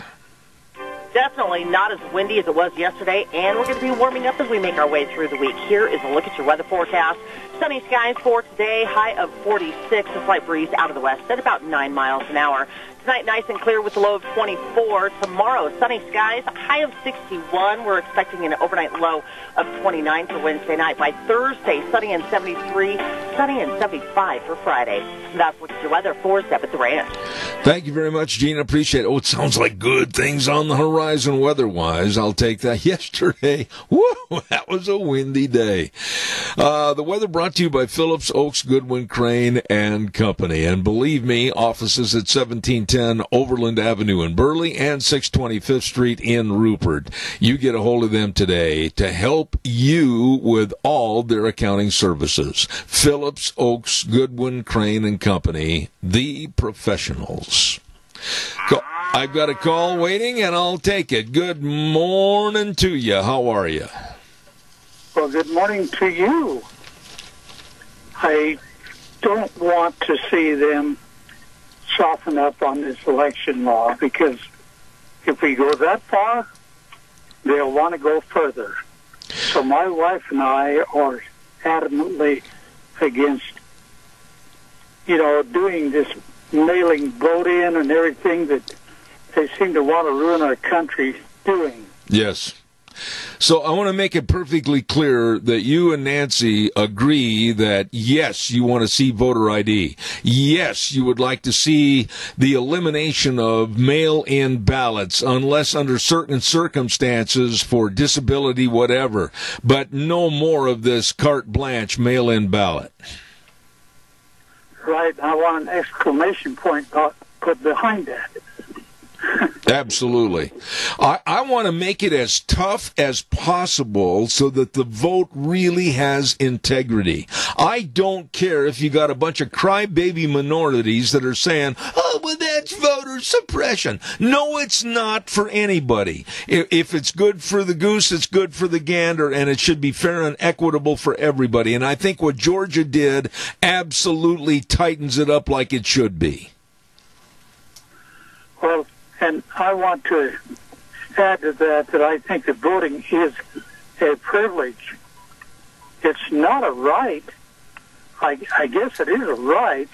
Definitely not as windy as it was yesterday, and we're going to be warming up as we make our way through the week. Here is a look at your weather forecast. Sunny skies for today, high of 46, a slight breeze out of the west at about 9 miles an hour. tonight, nice and clear with a low of 24. Tomorrow, sunny skies, high of 61. We're expecting an overnight low of 29 for Wednesday night. By Thursday, sunny and 73, sunny and 75 for Friday. And that's Look at Your Weather for Zeb at the Ranch. Thank you very much, Gina. Appreciate it. Oh, it sounds like good things on the horizon weather-wise. I'll take that. Yesterday, woo, that was a windy day. The weather brought to you by Phillips, Oaks, Goodwin, Crane, and Company. And believe me, offices at 1710 Overland Avenue in Burley and 625th Street in Rupert. You get a hold of them today to help you with all their accounting services. Phillips, Oaks, Goodwin, Crane, and Company, the professionals. I've got a call waiting, and I'll take it. Good morning to you. How are you? Well, good morning to you. I don't want to see them soften up on this election law, because if we go that far, they'll want to go further. So my wife and I are adamantly against, doing this mailing vote in and everything that they seem to want to ruin our country doing. Yes. So I want to make it perfectly clear that you and Nancy agree that, yes, you want to see voter ID. Yes, you would like to see the elimination of mail-in ballots, unless under certain circumstances for disability, whatever. But no more of this carte blanche mail-in ballot. Right. I want an exclamation point put behind that. Absolutely. I want to make it as tough as possible so that the vote really has integrity. I don't care if you got a bunch of crybaby minorities that are saying, oh, well, that's voter suppression. No, it's not for anybody. If it's good for the goose, it's good for the gander, and it should be fair and equitable for everybody. And I think what Georgia did absolutely tightens it up like it should be. Well, and I want to add to that I think that voting is a privilege. It's not a right. I guess it is a right,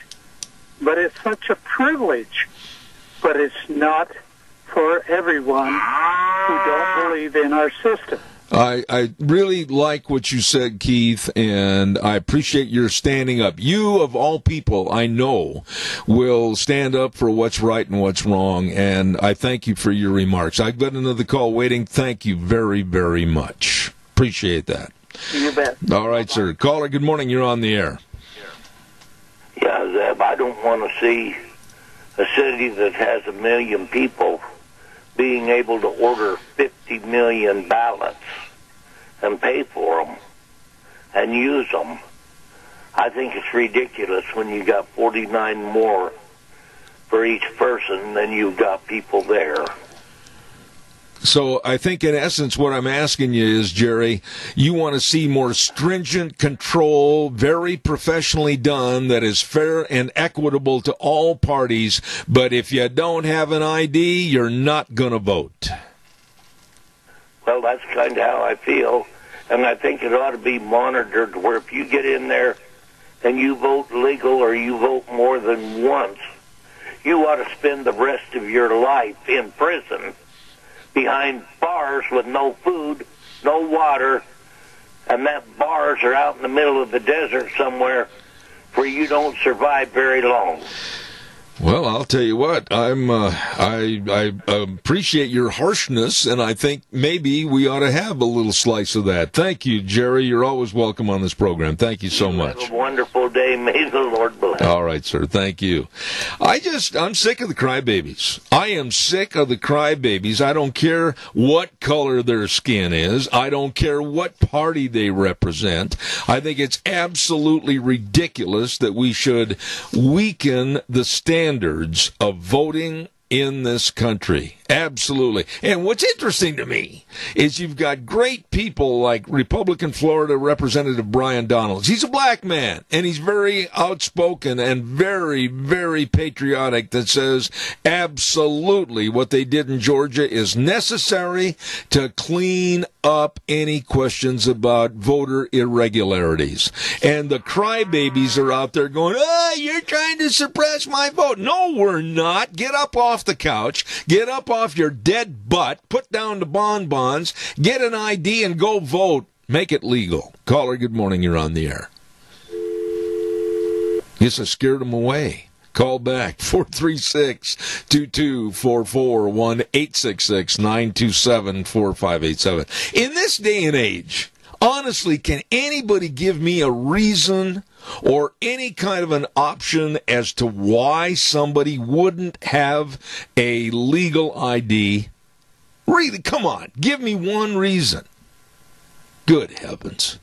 but it's such a privilege. But it's not for everyone who don't believe in our system. I really like what you said, Keith, and I appreciate your standing up. You, of all people, I know, will stand up for what's right and what's wrong, and I thank you for your remarks. I've got another call waiting. Thank you very, very much. Appreciate that. You bet. All right, sir. Caller, good morning. You're on the air. Yeah, Zeb, I don't want to see a city that has 1 million people being able to order 50 million ballots and pay for them and use them. I think it's ridiculous when you got 49 more for each person than you've got people there. So I think in essence what I'm asking you is, Jerry, you want to see more stringent control, very professionally done, that is fair and equitable to all parties, but if you don't have an ID, you're not going to vote. Well, that's kind of how I feel, and I think it ought to be monitored where if you get in there and you vote legal or you vote more than once, you ought to spend the rest of your life in prison behind bars with no food, no water, and that bars are out in the middle of the desert somewhere where you don't survive very long. Well, I'll tell you what, I appreciate your harshness, and I think maybe we ought to have a little slice of that. Thank you, Jerry. You're always welcome on this program. Thank you so much. Have a wonderful day. May the Lord bless. All right, sir. Thank you. I'm sick of the crybabies. I am sick of the crybabies. I don't care what color their skin is. I don't care what party they represent. I think it's absolutely ridiculous that we should weaken the standards of voting in this country. Absolutely. And what's interesting to me is you've got great people like Republican Florida Representative Brian Donalds. He's a black man, and he's very outspoken and very, very patriotic that says absolutely what they did in Georgia is necessary to clean up any questions about voter irregularities. And the crybabies are out there going, oh, you're trying to suppress my vote. No, we're not. Get up off the couch. Get up off your dead butt. Put down the bonbons. Get an ID and go vote. Make it legal. Caller, good morning. You're on the air. Guess I scared them away. Call back, 436-2244, 1-866-927-4587. In this day and age, honestly, can anybody give me a reason or any kind of an option as to why somebody wouldn't have a legal ID? Really, come on, give me one reason. Good heavens.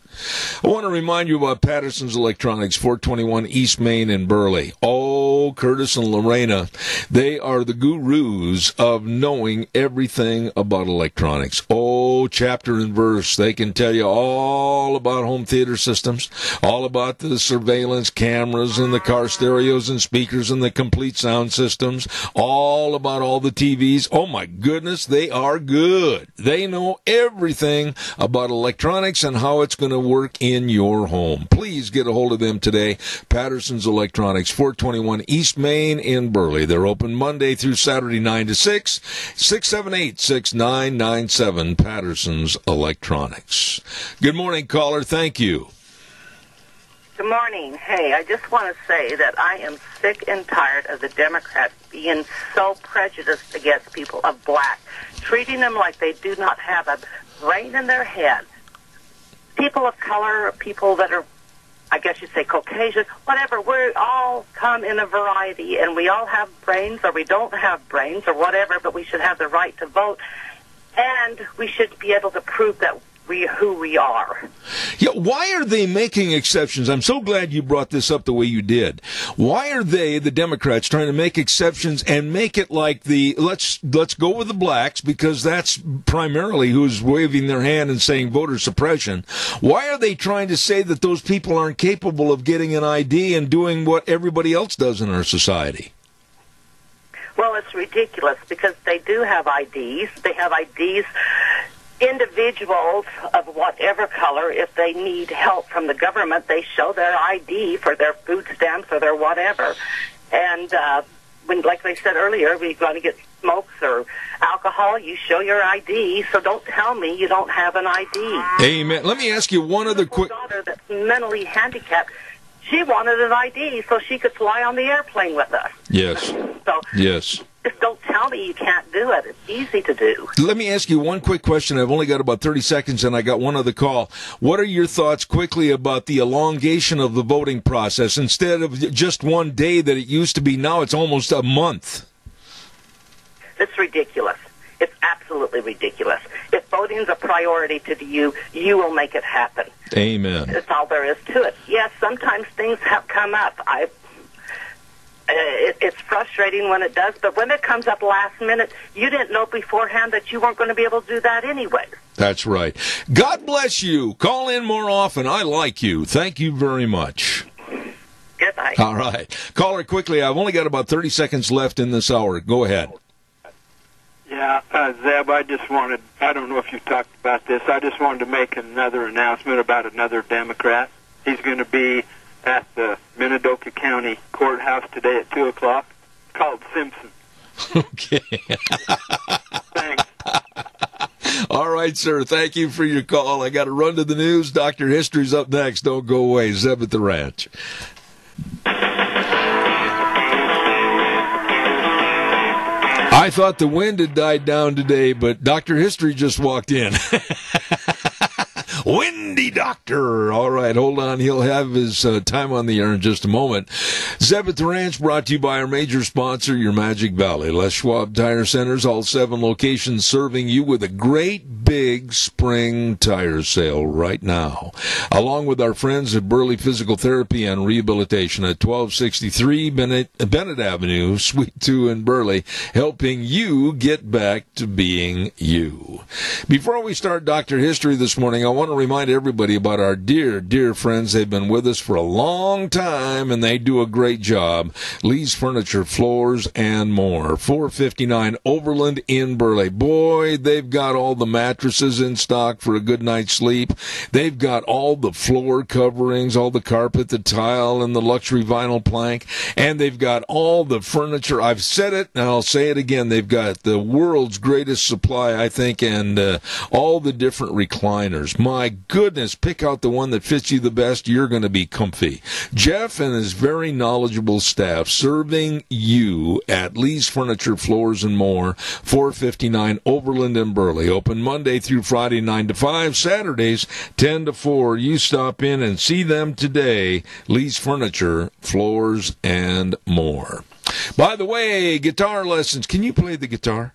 I want to remind you about Patterson's Electronics, 421 East Main in Burley. Oh, Curtis and Lorena, they are the gurus of knowing everything about electronics. Oh, chapter and verse. They can tell you all about home theater systems, all about the surveillance cameras and the car stereos and speakers and the complete sound systems, all about all the TVs. Oh, my goodness, they are good. They know everything about electronics and how it's going to work in your home. Please get a hold of them today. Patterson's Electronics, 421 East Main in Burley. They're open Monday through Saturday, 9 to 6, 678-6997, Patterson's Electronics. Good morning, caller. Thank you. Good morning. Hey, I just want to say that I am sick and tired of the Democrats being so prejudiced against people of black, treating them like they do not have a brain in their head. People of color, people that are, I guess you'd say Caucasian, whatever, we all come in a variety, and we all have brains, or we don't have brains, or whatever, but we should have the right to vote, and we should be able to prove that who we are. Yeah, why are they making exceptions? I'm so glad you brought this up the way you did. Why are they, the Democrats, trying to make exceptions and make it like the let's go with the blacks, because that's primarily who's waving their hand and saying voter suppression? Why are they trying to say that those people aren't capable of getting an ID and doing what everybody else does in our society? Well, it's ridiculous, because they do have IDs. They have IDs. Individuals of whatever color, if they need help from the government, they show their ID for their food stamps or their whatever. And when, like I said earlier, we're going to get smokes or alcohol, you show your ID. So don't tell me you don't have an ID. Amen. Let me ask you one other quick... My daughter that's mentally handicapped, she wanted an ID so she could fly on the airplane with us. Yes. So yes. Just don't tell me you can't do it. It's easy to do. Let me ask you one quick question. I've only got about 30 seconds, and I got one other call. What are your thoughts quickly about the elongation of the voting process? Instead of just one day that it used to be, now it's almost a month. It's ridiculous. It's absolutely ridiculous. If voting's a priority to you, you will make it happen. Amen. That's all there is to it. Yes, sometimes things have come up. It's frustrating when it does, but when it comes up last minute, you didn't know beforehand that you weren't going to be able to do that anyway. That's right. God bless you. Call in more often. I like you. Thank you very much. Goodbye. All right. Caller, quickly. I've only got about 30 seconds left in this hour. Go ahead. Yeah, Zeb, I don't know if you talked about this, I just wanted to make another announcement about another Democrat. He's going to be at the Minidoka County Courthouse today at 2 o'clock, called Simpson. Okay. Thanks. All right, sir. Thank you for your call. I got to run to the news. Dr. History's up next. Don't go away. Zeb at the Ranch. I thought the wind had died down today, but Dr. History just walked in. Windy Doctor. All right, hold on. He'll have his time on the air in just a moment. Zeb at the Ranch brought to you by our major sponsor, your Magic Valley. Les Schwab Tire Centers, all 7 locations serving you with a great big spring tire sale right now. Along with our friends at Burley Physical Therapy and Rehabilitation at 1263 Bennett Avenue, Suite 2 in Burley, helping you get back to being you. Before we start Dr. History this morning, I want to remind everybody about our dear, dear friends. They've been with us for a long time, and they do a great job. Lee's Furniture, Floors, and More. 459 Overland in Burley. Boy, they've got all the mattresses in stock for a good night's sleep. They've got all the floor coverings, all the carpet, the tile, and the luxury vinyl plank. And they've got all the furniture. I've said it, and I'll say it again. They've got the world's greatest supply, I think, and all the different recliners. My goodness, pick out the one that fits you the best. You're going to be comfy. Jeff and his very knowledgeable staff serving you at Lee's Furniture, Floors, and More, 459 Overland in Burley. Open Monday through Friday, 9 to 5, Saturdays, 10 to 4. You stop in and see them today. Lee's Furniture, Floors, and More. By the way, guitar lessons. Can you play the guitar?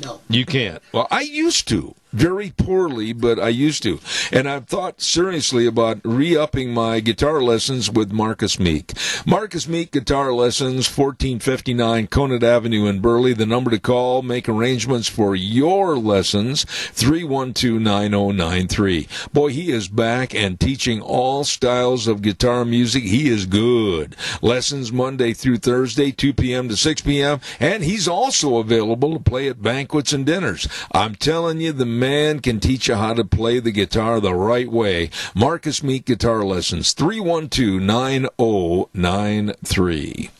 No. You can't. Well, I used to. Very poorly, but I used to. And I've thought seriously about re-upping my guitar lessons with Marcus Meek. Marcus Meek Guitar Lessons, 1459 Conant Avenue in Burley. The number to call, make arrangements for your lessons, 312-9093. Boy, he is back and teaching all styles of guitar music. He is good. Lessons Monday through Thursday, 2 p.m. to 6 p.m. And he's also available to play at banquets and dinners. I'm telling you, the man can teach you how to play the guitar the right way. Marcus Meek Guitar Lessons, 312-9093.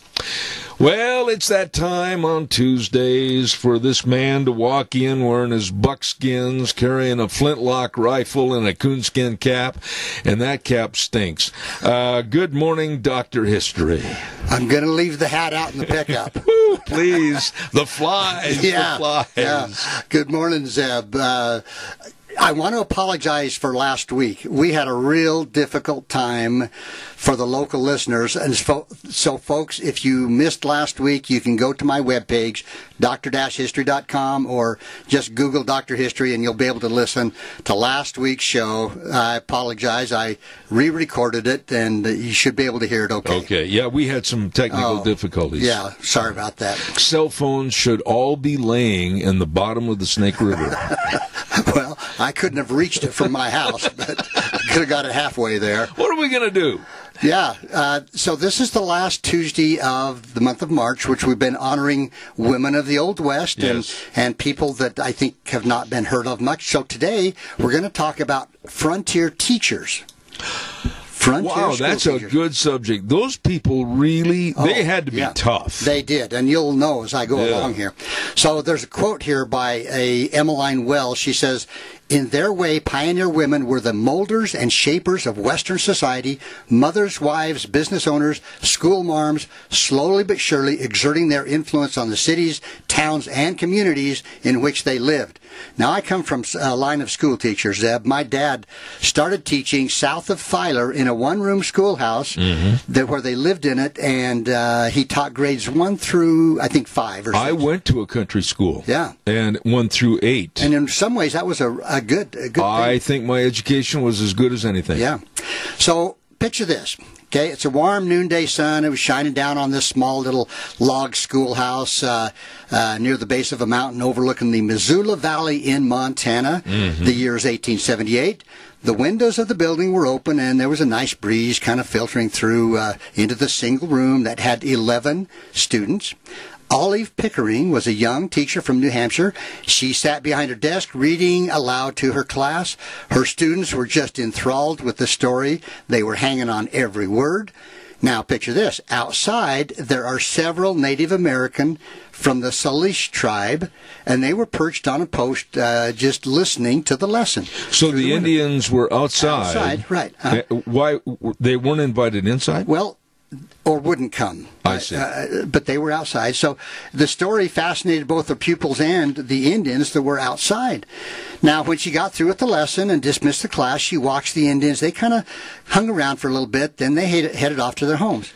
Well, it's that time on Tuesdays for this man to walk in wearing his buckskins, carrying a flintlock rifle and a coonskin cap, and that cap stinks. Good morning, Dr. History. I'm going to leave the hat out in the pickup. Please, the flies, yeah, the flies. Yeah. Good morning, Zeb. I want to apologize for last week. We had a real difficult time for the local listeners. And so, folks, if you missed last week, you can go to my webpage, dr-history.com, or just Google Dr. History, and you'll be able to listen to last week's show. I apologize. I re-recorded it, and you should be able to hear it okay. Okay. Yeah, we had some technical difficulties. Yeah, sorry about that. Cell phones should all be laying in the bottom of the Snake River. Well, I couldn't have reached it from my house, but could have got it halfway there. What are we going to do? Yeah, so this is the last Tuesday of the month of March, which we've been honoring women of the Old West, yes, and people that I think have not been heard of much. So today we're going to talk about frontier teachers. Wow, that's a good subject. Those people really, they had to be tough. They did, and you'll know as I go along here. So there's a quote here by Emmeline Wells. She says, "In their way, pioneer women were the molders and shapers of Western society, mothers, wives, business owners, school marms, slowly but surely exerting their influence on the cities, towns, and communities in which they lived." Now, I come from a line of school teachers, Zeb. My dad started teaching south of Filer in a one-room schoolhouse where they lived in it, and he taught grades 1 through, I think, 5 or 6. I went to a country school. Yeah. And 1 through 8. And in some ways, that was a good thing. I think my education was as good as anything. Yeah. So, picture this. Okay, it's a warm noonday sun. It was shining down on this small little log schoolhouse near the base of a mountain overlooking the Missoula Valley in Montana. The year is 1878. The windows of the building were open, and there was a nice breeze kind of filtering through into the single room that had 11 students. Olive Pickering was a young teacher from New Hampshire. She sat behind her desk reading aloud to her class. Her students were just enthralled with the story. They were hanging on every word. Now, picture this. Outside, there are several Native American from the Salish tribe, and they were perched on a post just listening to the lesson. So the Indians were outside. Outside, right. Why? They weren't invited inside? Well, or wouldn't come. I see. But they were outside. So the story fascinated both the pupils and the Indians that were outside. Now, when she got through with the lesson and dismissed the class, she watched the Indians. They kind of hung around for a little bit, then they headed off to their homes.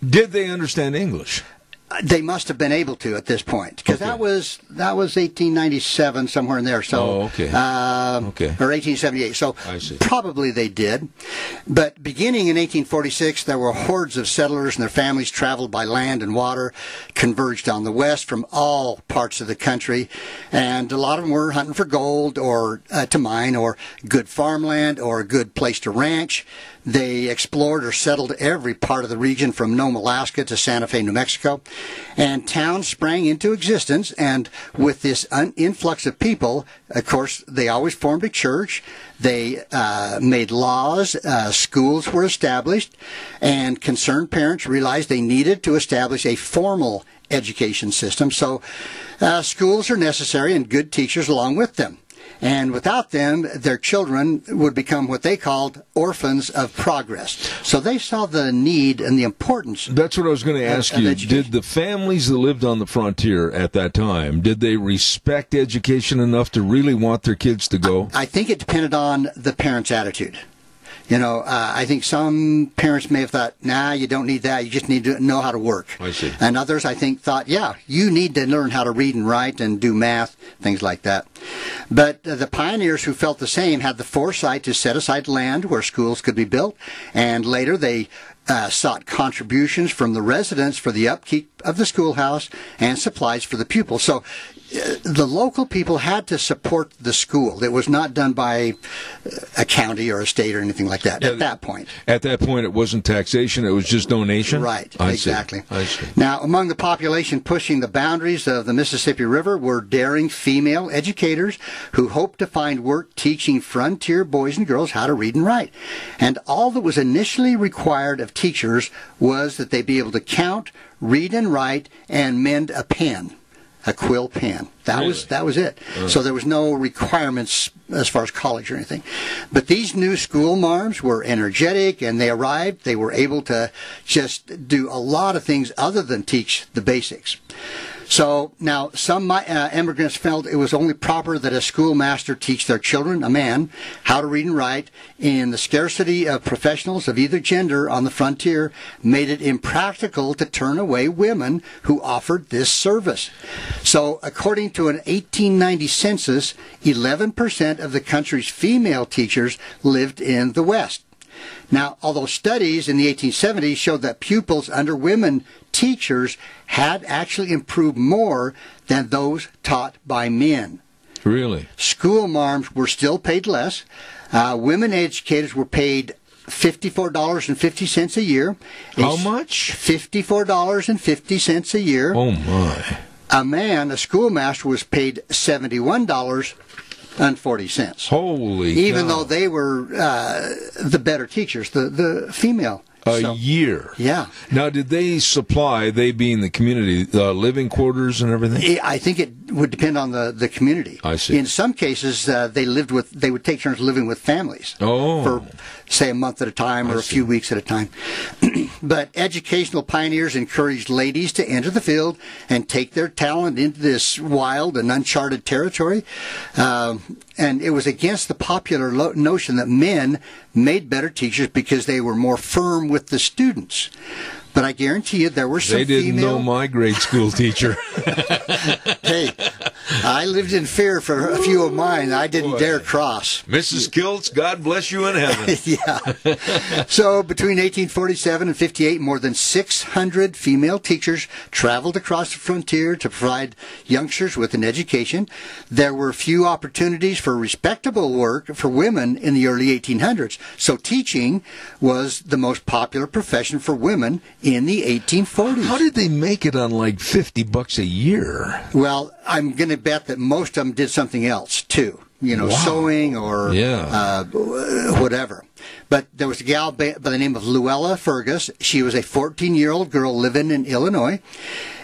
Did they understand English? They must have been able to at this point, because that was 1897, somewhere in there. So, okay. Or 1878. So probably they did. But beginning in 1846, there were hordes of settlers and their families traveled by land and water, converged on the west from all parts of the country, and a lot of them were hunting for gold or to mine or good farmland or a good place to ranch. They explored or settled every part of the region from Nome, Alaska to Santa Fe, New Mexico. And towns sprang into existence, and with this influx of people, of course, they always formed a church. They made laws, schools were established, and concerned parents realized they needed to establish a formal education system. So schools are necessary and good teachers along with them. And without them, their children would become what they called orphans of progress. So they saw the need and the importance. That's what I was going to ask you. Did the families that lived on the frontier at that time, did they respect education enough to really want their kids to go? I think it depended on the parents' attitude. You know, I think some parents may have thought, nah, you don't need that. You just need to know how to work. I see. And others, I think, thought, yeah, you need to learn how to read and write and do math, things like that. But the pioneers who felt the same had the foresight to set aside land where schools could be built. And later they sought contributions from the residents for the upkeep of the schoolhouse and supplies for the pupils. So the local people had to support the school. It was not done by a county or a state or anything like that at that point. At that point, it wasn't taxation, it was just donation? Right, I exactly. See. I see. Now, among the population pushing the boundaries of the Mississippi River were daring female educators who hoped to find work teaching frontier boys and girls how to read and write. And all that was initially required of teachers was that they be able to count, read and write, and mend a pen. A quill pen. That was it. So there was no requirements as far as college or anything. But these new school marms were energetic, and they arrived. They were able to just do a lot of things other than teach the basics. So now some immigrants felt it was only proper that a schoolmaster teach their children, a man, how to read and write. In the scarcity of professionals of either gender on the frontier made it impractical to turn away women who offered this service. So according to an 1890 census, 11% of the country's female teachers lived in the West. Now, although studies in the 1870s showed that pupils under women teachers had actually improved more than those taught by men. Really? School marms were still paid less. Women educators were paid $54.50 a year. How much? $54.50 a year. Oh, my. A schoolmaster, was paid $71.40. Holy Even cow. though they were the better teachers, the female. A year. Yeah. Now, did they supply, they being the community, living quarters and everything? I think it would depend on the community. I see. In some cases, they would take turns living with families. Oh. For, say, a month at a time or a few weeks at a time. But educational pioneers encouraged ladies to enter the field and take their talent into this wild and uncharted territory. And it was against the popular notion that men made better teachers because they were more firm with the students. But I guarantee you there were some They didn't know my grade school teacher. Hey, I lived in fear for a few of mine. I didn't dare cross. Mrs. Kiltz, God bless you in heaven. Yeah. So between 1847 and 58, more than 600 female teachers traveled across the frontier to provide youngsters with an education. There were few opportunities for respectable work for women in the early 1800s. So teaching was the most popular profession for women in the 1840s. How did they make it on like $50 a year? Well, I'm going to bet that most of them did something else too. You know, sewing or whatever. But there was a gal by the name of Luella Fergus. She was a 14-year-old girl living in Illinois.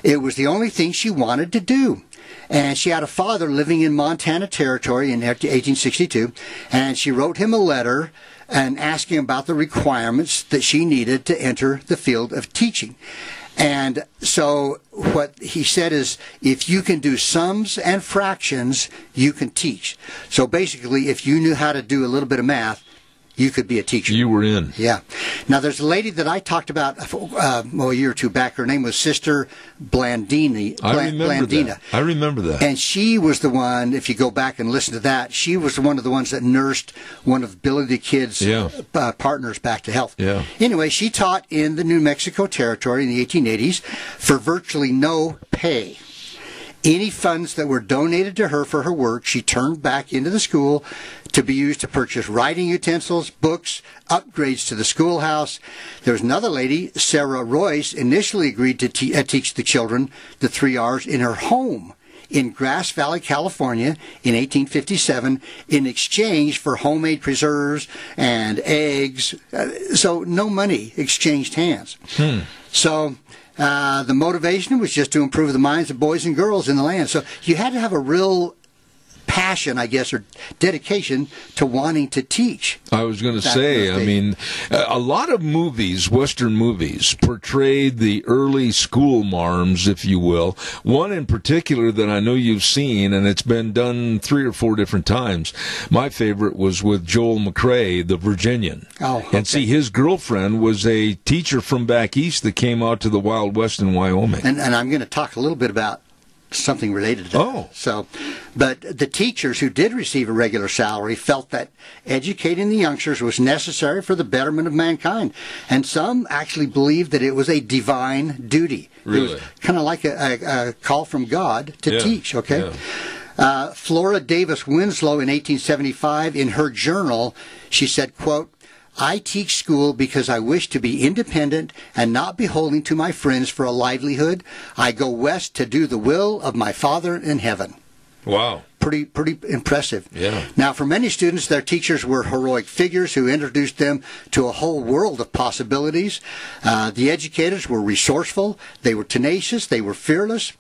It was the only thing she wanted to do. And she had a father living in Montana Territory in 1862, and she wrote him a letter and asking about the requirements that she needed to enter the field of teaching. And so what he said is, if you can do sums and fractions, you can teach. So basically, if you knew how to do a little bit of math, you could be a teacher. You were in. Yeah. Now, there's a lady that I talked about a year or two back. Her name was Sister Blandina. I remember that. And she was the one, if you go back and listen to that, she was one of the ones that nursed one of Billy the Kid's partners back to health. Yeah. Anyway, she taught in the New Mexico Territory in the 1880s for virtually no pay. Any funds that were donated to her for her work, she turned back into the school to be used to purchase writing utensils, books, upgrades to the schoolhouse. There was another lady, Sarah Royce, initially agreed to teach the children the 3 R's in her home in Grass Valley, California in 1857 in exchange for homemade preserves and eggs. So no money exchanged hands. So the motivation was just to improve the minds of boys and girls in the land. So you had to have a real passion, I guess, or dedication to wanting to teach. I was going to say, I mean, a lot of movies, Western movies, portrayed the early school marms, if you will. One in particular that I know you've seen, and it's been done 3 or 4 different times. My favorite was with Joel McCrea, the Virginian. Oh, okay. And see, his girlfriend was a teacher from back east that came out to the Wild West in Wyoming. And I'm going to talk a little bit about something related to that. Oh. So, but the teachers who did receive a regular salary felt that educating the youngsters was necessary for the betterment of mankind. And some actually believed that it was a divine duty. Really? It was kind of like a call from God to teach, okay? Yeah. Flora Davis Winslow in 1875, in her journal, she said, quote, I teach school because I wish to be independent and not beholden to my friends for a livelihood. I go west to do the will of my Father in heaven. Wow. Pretty impressive. Yeah. Now, for many students, their teachers were heroic figures who introduced them to a whole world of possibilities. The educators were resourceful. They were tenacious. They were fearless.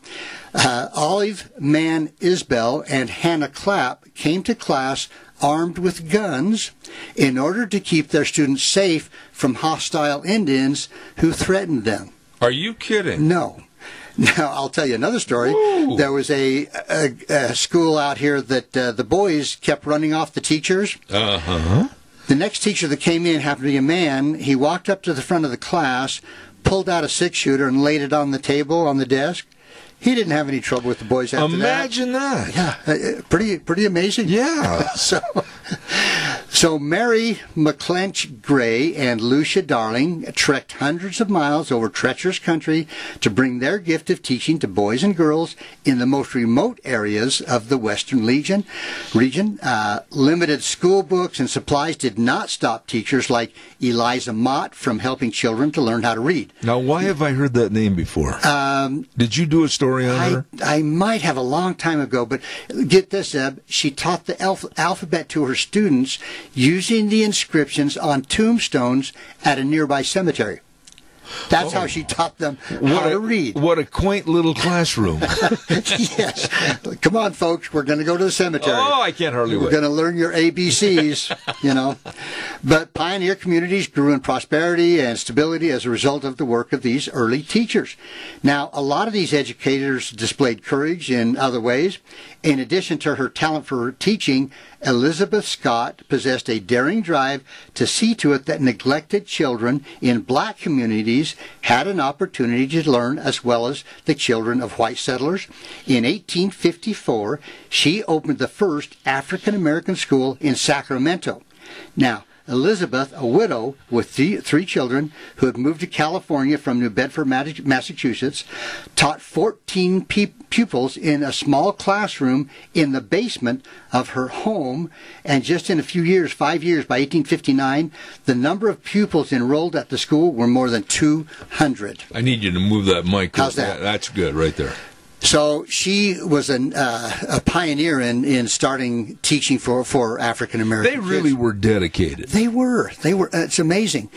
Olive Mann Isbell and Hannah Clapp came to class armed with guns in order to keep their students safe from hostile Indians who threatened them. Are you kidding? No. Now, I'll tell you another story. Ooh. There was a school out here that the boys kept running off the teachers. Uh-huh. The next teacher that came in happened to be a man. He walked up to the front of the class, pulled out a 6-shooter, and laid it on the table, on the desk. He didn't have any trouble with the boys after Imagine that. Yeah, pretty amazing. Yeah. So Mary McClench Gray and Lucia Darling trekked hundreds of miles over treacherous country to bring their gift of teaching to boys and girls in the most remote areas of the Western region. Limited school books and supplies did not stop teachers like Eliza Mott from helping children to learn how to read. Now, why have I heard that name before? Did you do a story on her? I might have a long time ago, but get this, Eb. She taught the alphabet to her students using the inscriptions on tombstones at a nearby cemetery. That's how she taught them how to read. What a quaint little classroom. Yes. Come on, folks. We're going to go to the cemetery. Oh, I can't hardly wait. We're going to learn your ABCs, you know. But pioneer communities grew in prosperity and stability as a result of the work of these early teachers. Now, a lot of these educators displayed courage in other ways. In addition to her talent for teaching, Elizabeth Scott possessed a daring drive to see to it that neglected children in black communities had an opportunity to learn as well as the children of white settlers. In 1854, she opened the first African-American school in Sacramento. Now, Elizabeth, a widow with three children who had moved to California from New Bedford, Massachusetts, taught 14 pupils in a small classroom in the basement of her home. And just in a few years, 5 years, by 1859, the number of pupils enrolled at the school were more than 200. I need you to move that mic. How's that? That's good right there. So she was a pioneer in starting teaching for African Americans. They really were dedicated. They were. It's amazing.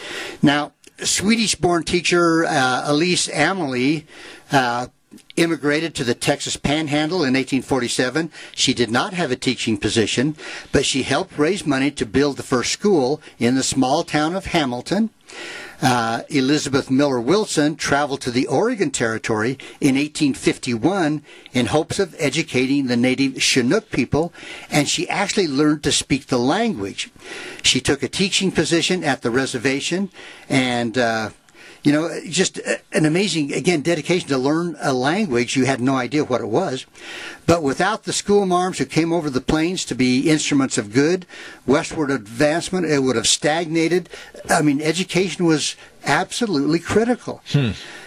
Now, Swedish-born teacher Elise Amelie immigrated to the Texas Panhandle in 1847. She did not have a teaching position, but she helped raise money to build the first school in the small town of Hamilton. Elizabeth Miller Wilson traveled to the Oregon Territory in 1851 in hopes of educating the native Chinook people, and she actually learned to speak the language. She took a teaching position at the reservation, and just an amazing, again, dedication to learn a language. You had no idea what it was. But without the schoolmarms who came over the plains to be instruments of good, westward advancement, it would have stagnated. I mean, education was absolutely critical.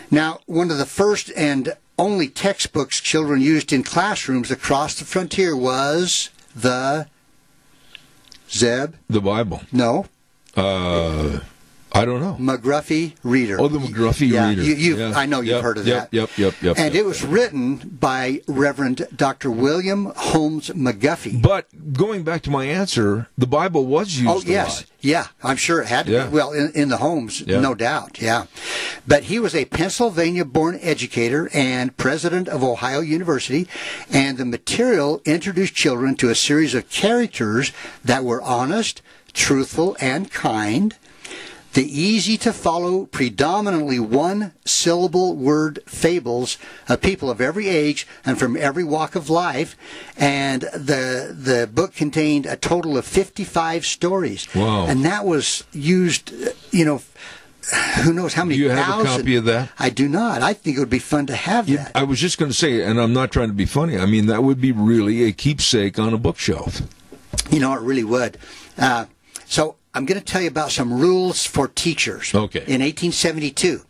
Now, one of the first and only textbooks children used in classrooms across the frontier was the Bible. No. I don't know. McGruffy Reader. Oh, the McGruffy Reader. I know you've heard of that. Yep. And it was written by Reverend Dr. William Holmes McGuffey. But going back to my answer, the Bible was used a lot. Yeah, I'm sure it had to be. Well, in the homes, no doubt, But he was a Pennsylvania-born educator and president of Ohio University, and the material introduced children to a series of characters that were honest, truthful, and kind. The easy-to-follow, predominantly one-syllable word fables of people of every age and from every walk of life. And the book contained a total of 55 stories. Wow. And that was used, who knows how many thousand. Do you have a copy of that? I do not. I think it would be fun to have that. I was just going to say, and I'm not trying to be funny, I mean, that would be really a keepsake on a bookshelf. It really would. So I'm going to tell you about some rules for teachers. Okay. In 1872.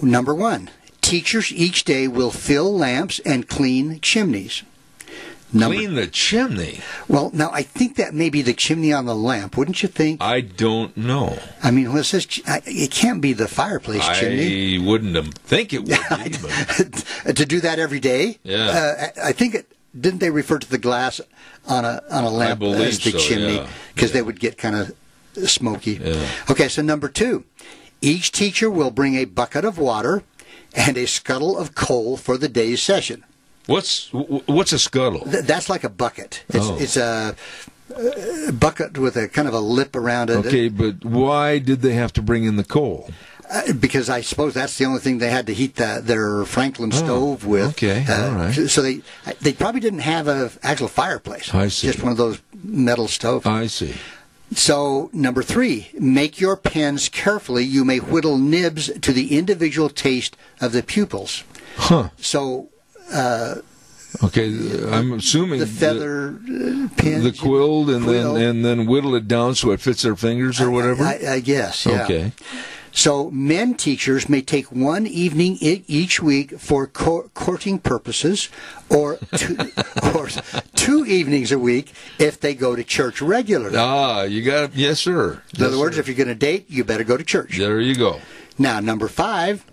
Number 1, teachers each day will fill lamps and clean chimneys. Clean the chimney? Well, now, I think that may be the chimney on the lamp, wouldn't you think? I don't know. I mean, what's this? It can't be the fireplace chimney. I wouldn't think it would be. To do that every day? Yeah. I think didn't they refer to the glass on a lamp as the chimney? Because they would get kind of smoky. Yeah. Okay, so number 2. Each teacher will bring a bucket of water and a scuttle of coal for the day's session. What's a scuttle? That's like a bucket. It's a bucket with a kind of a lip around it. Okay, but why did they have to bring in the coal? Because I suppose that's the only thing they had to heat their Franklin stove with. Okay, all right. So they probably didn't have an actual fireplace. I see. Just one of those metal stoves. I see. So, number 3, make your pens carefully. You may whittle nibs to the individual taste of the pupils. Huh. So... okay, I'm assuming the feather pins, the quill, and then whittle it down so it fits their fingers or whatever. I guess. Yeah. Okay. So men teachers may take one evening each week for courting purposes, or 2 evenings a week if they go to church regularly. You got it. Yes, sir. In other words, if you're going to date, you better go to church. There you go. Now, number 5,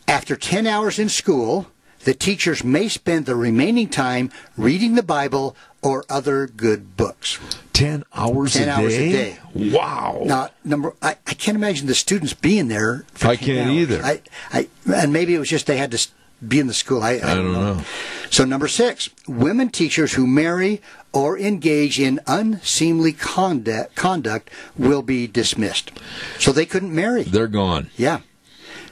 after 10 hours in school, the teachers may spend the remaining time reading the Bible or other good books. 10 hours a day? 10 hours a day. Wow. Now, I can't imagine the students being there for 10 I can't hours. either. And maybe it was just they had to be in the school. I don't know. So number 6, women teachers who marry or engage in unseemly conduct will be dismissed. So they couldn't marry. They're gone. Yeah.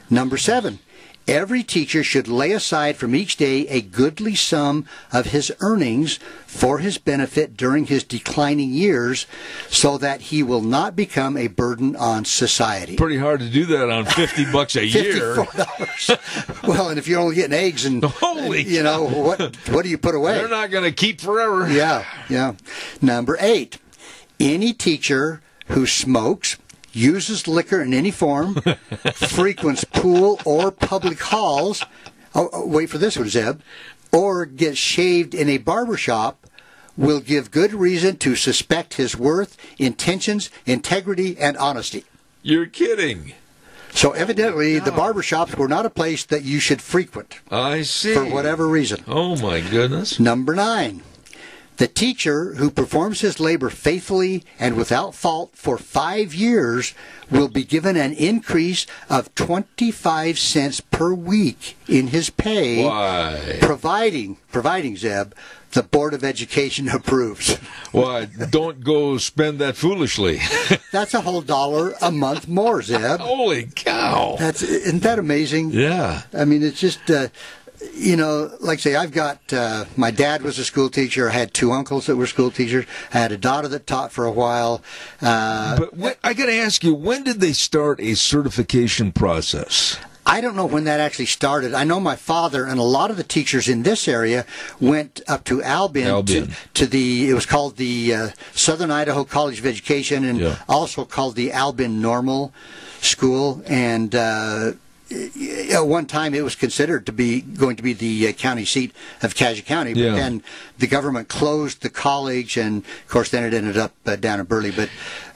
Number 7, every teacher should lay aside from each day a goodly sum of his earnings for his benefit during his declining years so that he will not become a burden on society. Pretty hard to do that on $50 a year. $54. Well, and if you're only getting eggs and, holy what do you put away? They're not going to keep forever. Yeah. Number 8, any teacher who smokes, uses liquor in any form, frequents pool or public halls, wait for this one, Zeb, or gets shaved in a barber shop, will give good reason to suspect his worth, intentions, integrity, and honesty. You're kidding. So evidently, the barber shops were not a place that you should frequent. I see. For whatever reason. Oh, my goodness. Number 9. The teacher who performs his labor faithfully and without fault for 5 years will be given an increase of 25 cents per week in his pay. Why? Providing, Zeb, the Board of Education approves. Why? Don't go spend that foolishly. That's a whole $1 a month more, Zeb. Holy cow. Isn't that amazing? Yeah. I mean, it's just... like I say, I've got, my dad was a school teacher. I had 2 uncles that were school teachers. I had a daughter that taught for a while. But I got to ask you, when did they start a certification process? I don't know when that actually started. I know my father and a lot of the teachers in this area went up to Albion. It was called the Southern Idaho College of Education, and also called the Albion Normal School. And at one time it was considered to be going to be the county seat of Cassia County, but then the government closed the college, and of course then it ended up down in Burley. But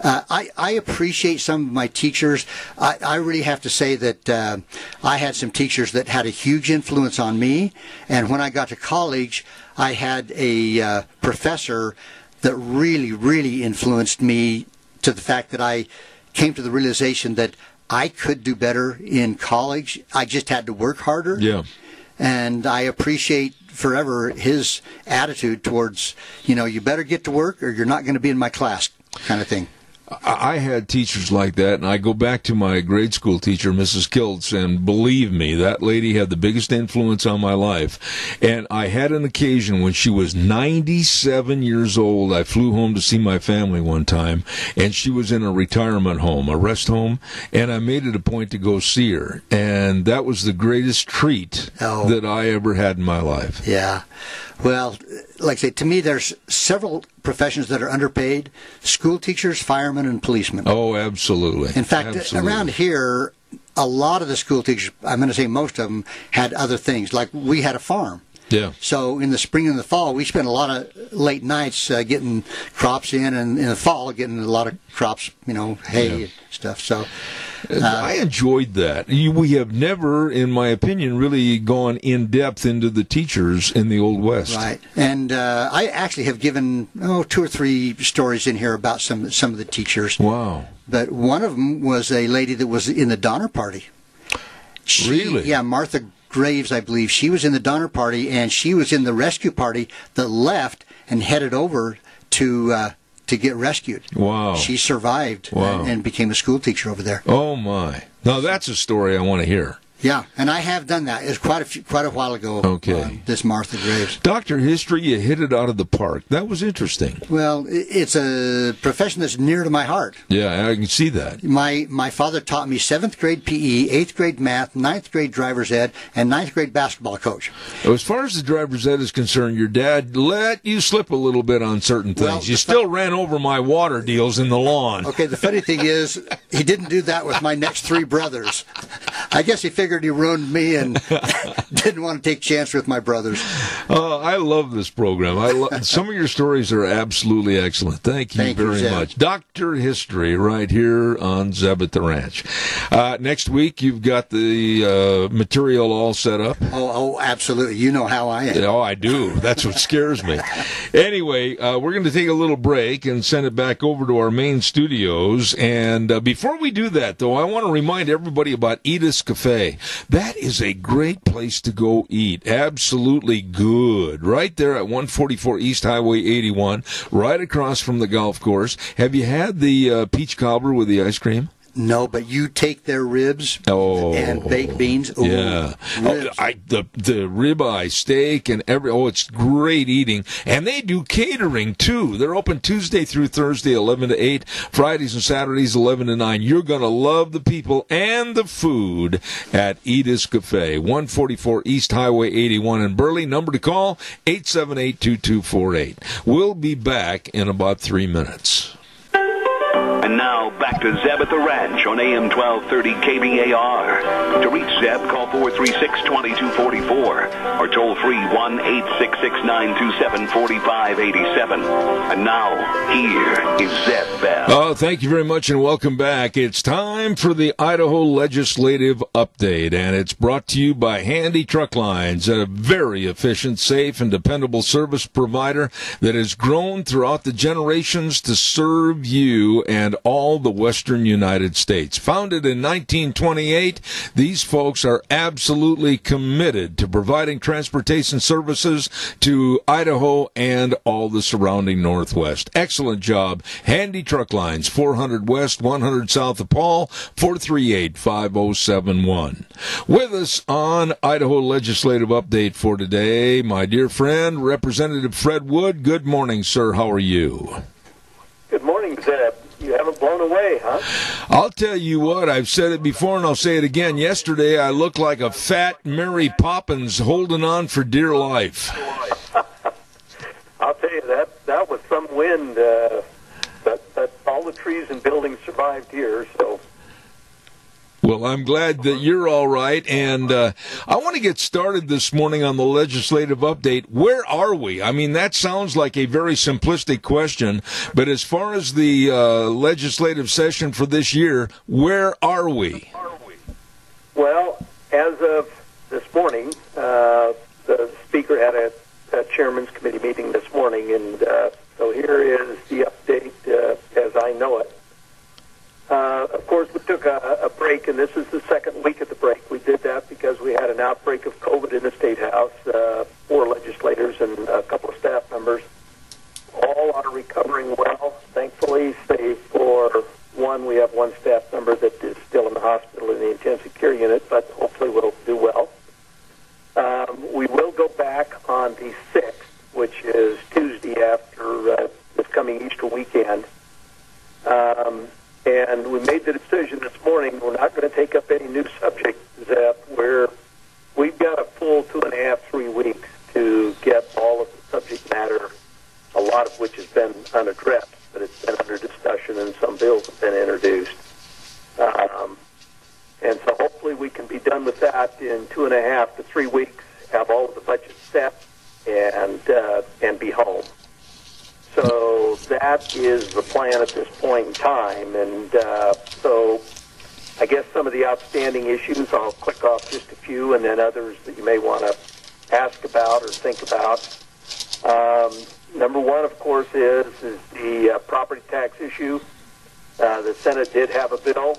I appreciate some of my teachers. I really have to say that I had some teachers that had a huge influence on me, and when I got to college I had a professor that really, really influenced me to the fact that I came to the realization that I could do better in college. I just had to work harder. Yeah. And I appreciate forever his attitude towards, you better get to work or you're not going to be in my class kind of thing. I had teachers like that, and I go back to my grade school teacher, Mrs. Kiltz, and believe me, that lady had the biggest influence on my life. And I had an occasion when she was 97 years old. I flew home to see my family one time, and she was in a retirement home, a rest home, and I made it a point to go see her. And that was the greatest treat that I ever had in my life. Yeah. Well, like I say, to me, there's several professions that are underpaid: school teachers, firemen, and policemen. Oh, absolutely. In fact, around here, a lot of the school teachers, I'm going to say most of them, had other things. Like, we had a farm. Yeah. So in the spring and the fall, we spent a lot of late nights getting crops in, and in the fall, getting a lot of crops, hay and stuff. So I enjoyed that. We have never, in my opinion, really gone in depth into the teachers in the Old West. Right. And I actually have given 2 or 3 stories in here about some of the teachers. Wow. But one of them was a lady that was in the Donner Party. Really? Yeah, Martha Graves, I believe. She was in the Donner Party, and she was in the rescue party that left and headed over to get rescued. Wow. She survived and became a school teacher over there. Oh, my. Now, that's a story I want to hear. Yeah, and I have done that. It's quite a while ago. Okay. This Martha Graves. Dr. History, you hit it out of the park. That was interesting. Well, it's a profession that's near to my heart. Yeah, I can see that. My father taught me 7th grade PE, 8th grade math, 9th grade driver's ed, and 9th grade basketball coach. As far as the driver's ed is concerned, your dad let you slip a little bit on certain things. Well, you still ran over my water deals in the lawn. Okay, the funny thing is, he didn't do that with my next 3 brothers. I guess he figured he ruined me and didn't want to take a chance with my brothers. I love this program. Some of your stories are absolutely excellent. Thank you very much. Dr. History right here on Zeb at the Ranch. Next week, you've got the material all set up. Oh, absolutely. You know how I am. Oh, I do. That's what scares me. Anyway, we're going to take a little break and send it back over to our main studios. And before we do that, though, I want to remind everybody about Edith's Cafe. That is a great place to go eat. Absolutely good. Right there at 144 East Highway 81, right across from the golf course. Have you had the peach cobbler with the ice cream? No, but you take their ribs and baked beans. Ooh, yeah. The ribeye steak and it's great eating. And they do catering, too. They're open Tuesday through Thursday, 11 to 8, Fridays and Saturdays, 11 to 9. You're going to love the people and the food at Edith's Cafe, 144 East Highway 81 in Burley. Number to call, 878-2248. We'll be back in about 3 minutes. And now, Now back to Zeb at the Ranch on AM 1230 KBAR. To reach Zeb, call 436-2244 or toll free 1-866-927-4587. And now, here is Zeb Bell. Oh, thank you very much and welcome back. It's time for the Idaho Legislative Update, and it's brought to you by Handy Truck Lines, a very efficient, safe, and dependable service provider that has grown throughout the generations to serve you and all the western United States. Founded in 1928, these folks are absolutely committed to providing transportation services to Idaho and all the surrounding Northwest. Excellent job. Handy Truck Lines, 400 West, 100 South of Paul, 438-5071. With us on Idaho Legislative Update for today, my dear friend, Representative Fred Wood. Good morning, sir. How are you? Good morning, Zeb. You haven't blown away, huh? I'll tell you what, I've said it before and I'll say it again. Yesterday I looked like a fat Mary Poppins holding on for dear life. I'll tell you, that was some wind, but all the trees and buildings survived here, so... Well, I'm glad that you're all right, and I want to get started this morning on the legislative update. Where are we? I mean, that sounds like a very simplistic question, but as far as the legislative session for this year, where are we? Well, as of this morning, the Speaker had a Chairman's Committee meeting this morning, and so here is the update as I know it. Of course, we took a break, and this is the second week of the break. We did that because we had an outbreak of COVID in the State House, 4 legislators and a couple of staff members. All are recovering well, thankfully, save for one. We have one staff member that is still in the hospital in the intensive care unit, but hopefully will do well. We will go back on the 6th, which is Tuesday after this coming Easter weekend. And we made the decision this morning we're not going to take up any new subject, Zep, where we've got a full 2.5, 3 weeks to get all of the subject matter, a lot of which has been unaddressed, but it's been under discussion and some bills have been introduced. And so hopefully we can be done with that in 2.5 to 3 weeks, have all of the budget set, and be home. So that is the plan at this point in time, and so I guess some of the outstanding issues, I'll click off just a few, and then others that you may want to ask about or think about. Number one, of course, is the property tax issue. The Senate did have a bill.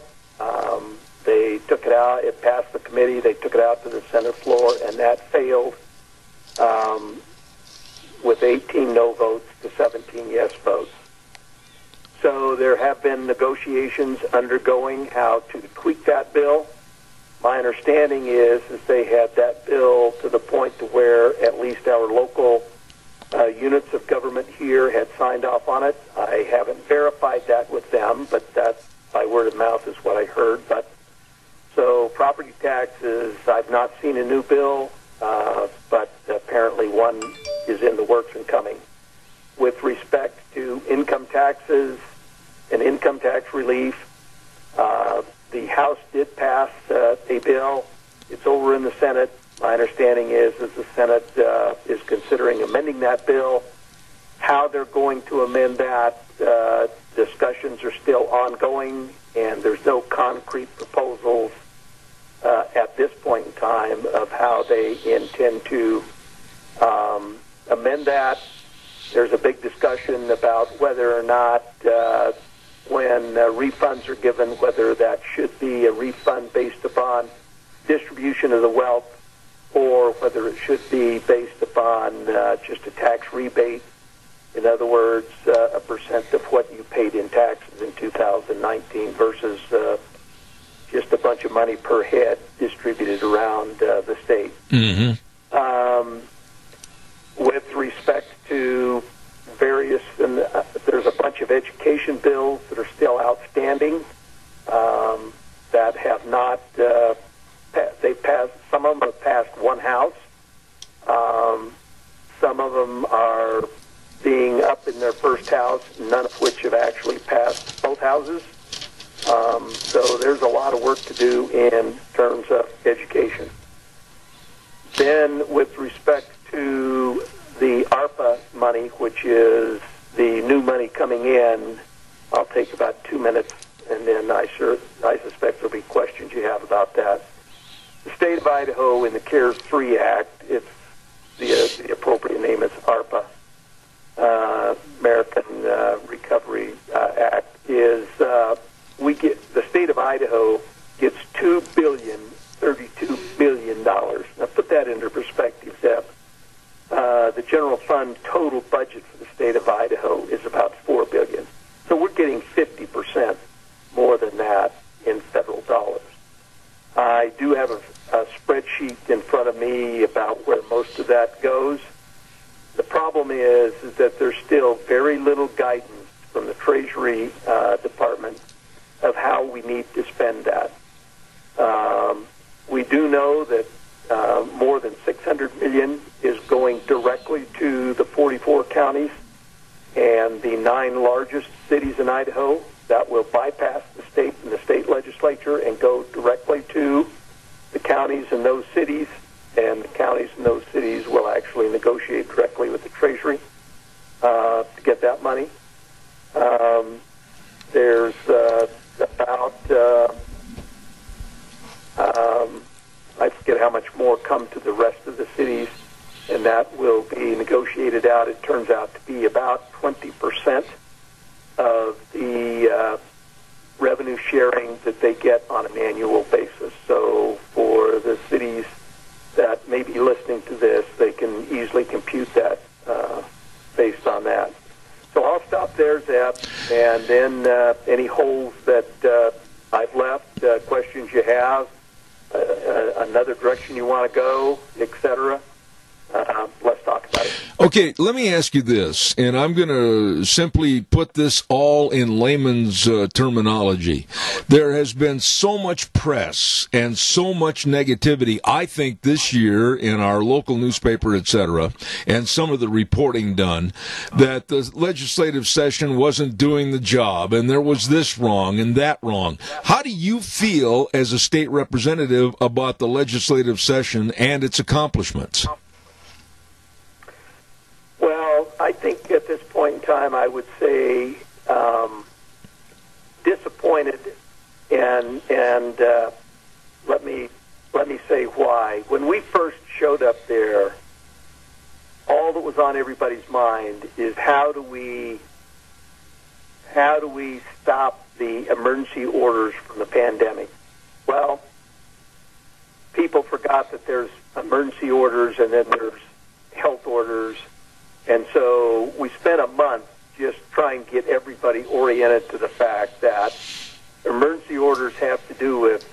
They took it out. It passed the committee. They took it out to the Senate floor, and that failed. With 18 no votes to 17 yes votes. So there have been negotiations undergoing how to tweak that bill. My understanding is they had that bill to the point to where at least our local units of government here had signed off on it. I haven't verified that with them, but that by word of mouth is what I heard. But so property taxes, I've not seen a new bill, but apparently one is in the works and coming. With respect to income taxes and income tax relief, the House did pass a bill. It's over in the Senate. My understanding is the Senate is considering amending that bill. How they're going to amend that, discussions are still ongoing, and there's no concrete proposals at this point in time of how they intend to amend that. There's a big discussion about whether or not when refunds are given, whether that should be a refund based upon distribution of the wealth or whether it should be based upon just a tax rebate. In other words, a percent of what you paid in taxes in 2019 versus just a bunch of money per head distributed around the state. Mm-hmm. With respect to various, there's a bunch of education bills that are still outstanding that have not, they passed, some of them have passed one house. Some of them are being up in their first house, none of which have actually passed both houses. So there's a lot of work to do in terms of education. Then with respect to the ARPA money, which is the new money coming in, I'll take about 2 minutes, and then I suspect there'll be questions you have about that. The state of Idaho in the CARES 3 Act, it's the appropriate name is ARPA, American Recovery Act, is the state of Idaho gets $32 billion. Now put that into perspective, Zeb. The general fund total budget for the state of Idaho is about $4 billion. So we're getting 50% more than that in federal dollars. I do have a spreadsheet in front of me about where most of that goes. The problem is that there's still very little guidance from the Treasury Department of how we need to spend that. We do know that more than $600 million is going directly to the 44 counties and the 9 largest cities in Idaho. That will bypass the state and the state legislature and go directly to the counties in those cities, and the counties in those cities will actually negotiate directly with the Treasury to get that money. There's about, I forget how much more come to the rest of the cities, and that will be negotiated out. It turns out to be about 20% of the revenue sharing that they get on an annual basis. So for the cities that may be listening to this, they can easily compute that based on that. So I'll stop there, Zeb, and then any holes that I've left, questions you have, another direction you want to go, etc., let's talk about it. Okay, let me ask you this, and I'm going to simply put this all in layman's terminology. There has been so much press and so much negativity, I think, this year in our local newspaper, etc., and some of the reporting done, that the legislative session wasn't doing the job, and there was this wrong and that wrong. How do you feel as a state representative about the legislative session and its accomplishments? Well, I think at this point in time, I would say disappointed, and let me say why. When we first showed up there, all that was on everybody's mind is how do we stop the emergency orders from the pandemic? Well, people forgot that there's emergency orders and then there's health orders. And so we spent a month just trying to get everybody oriented to the fact that emergency orders have to do with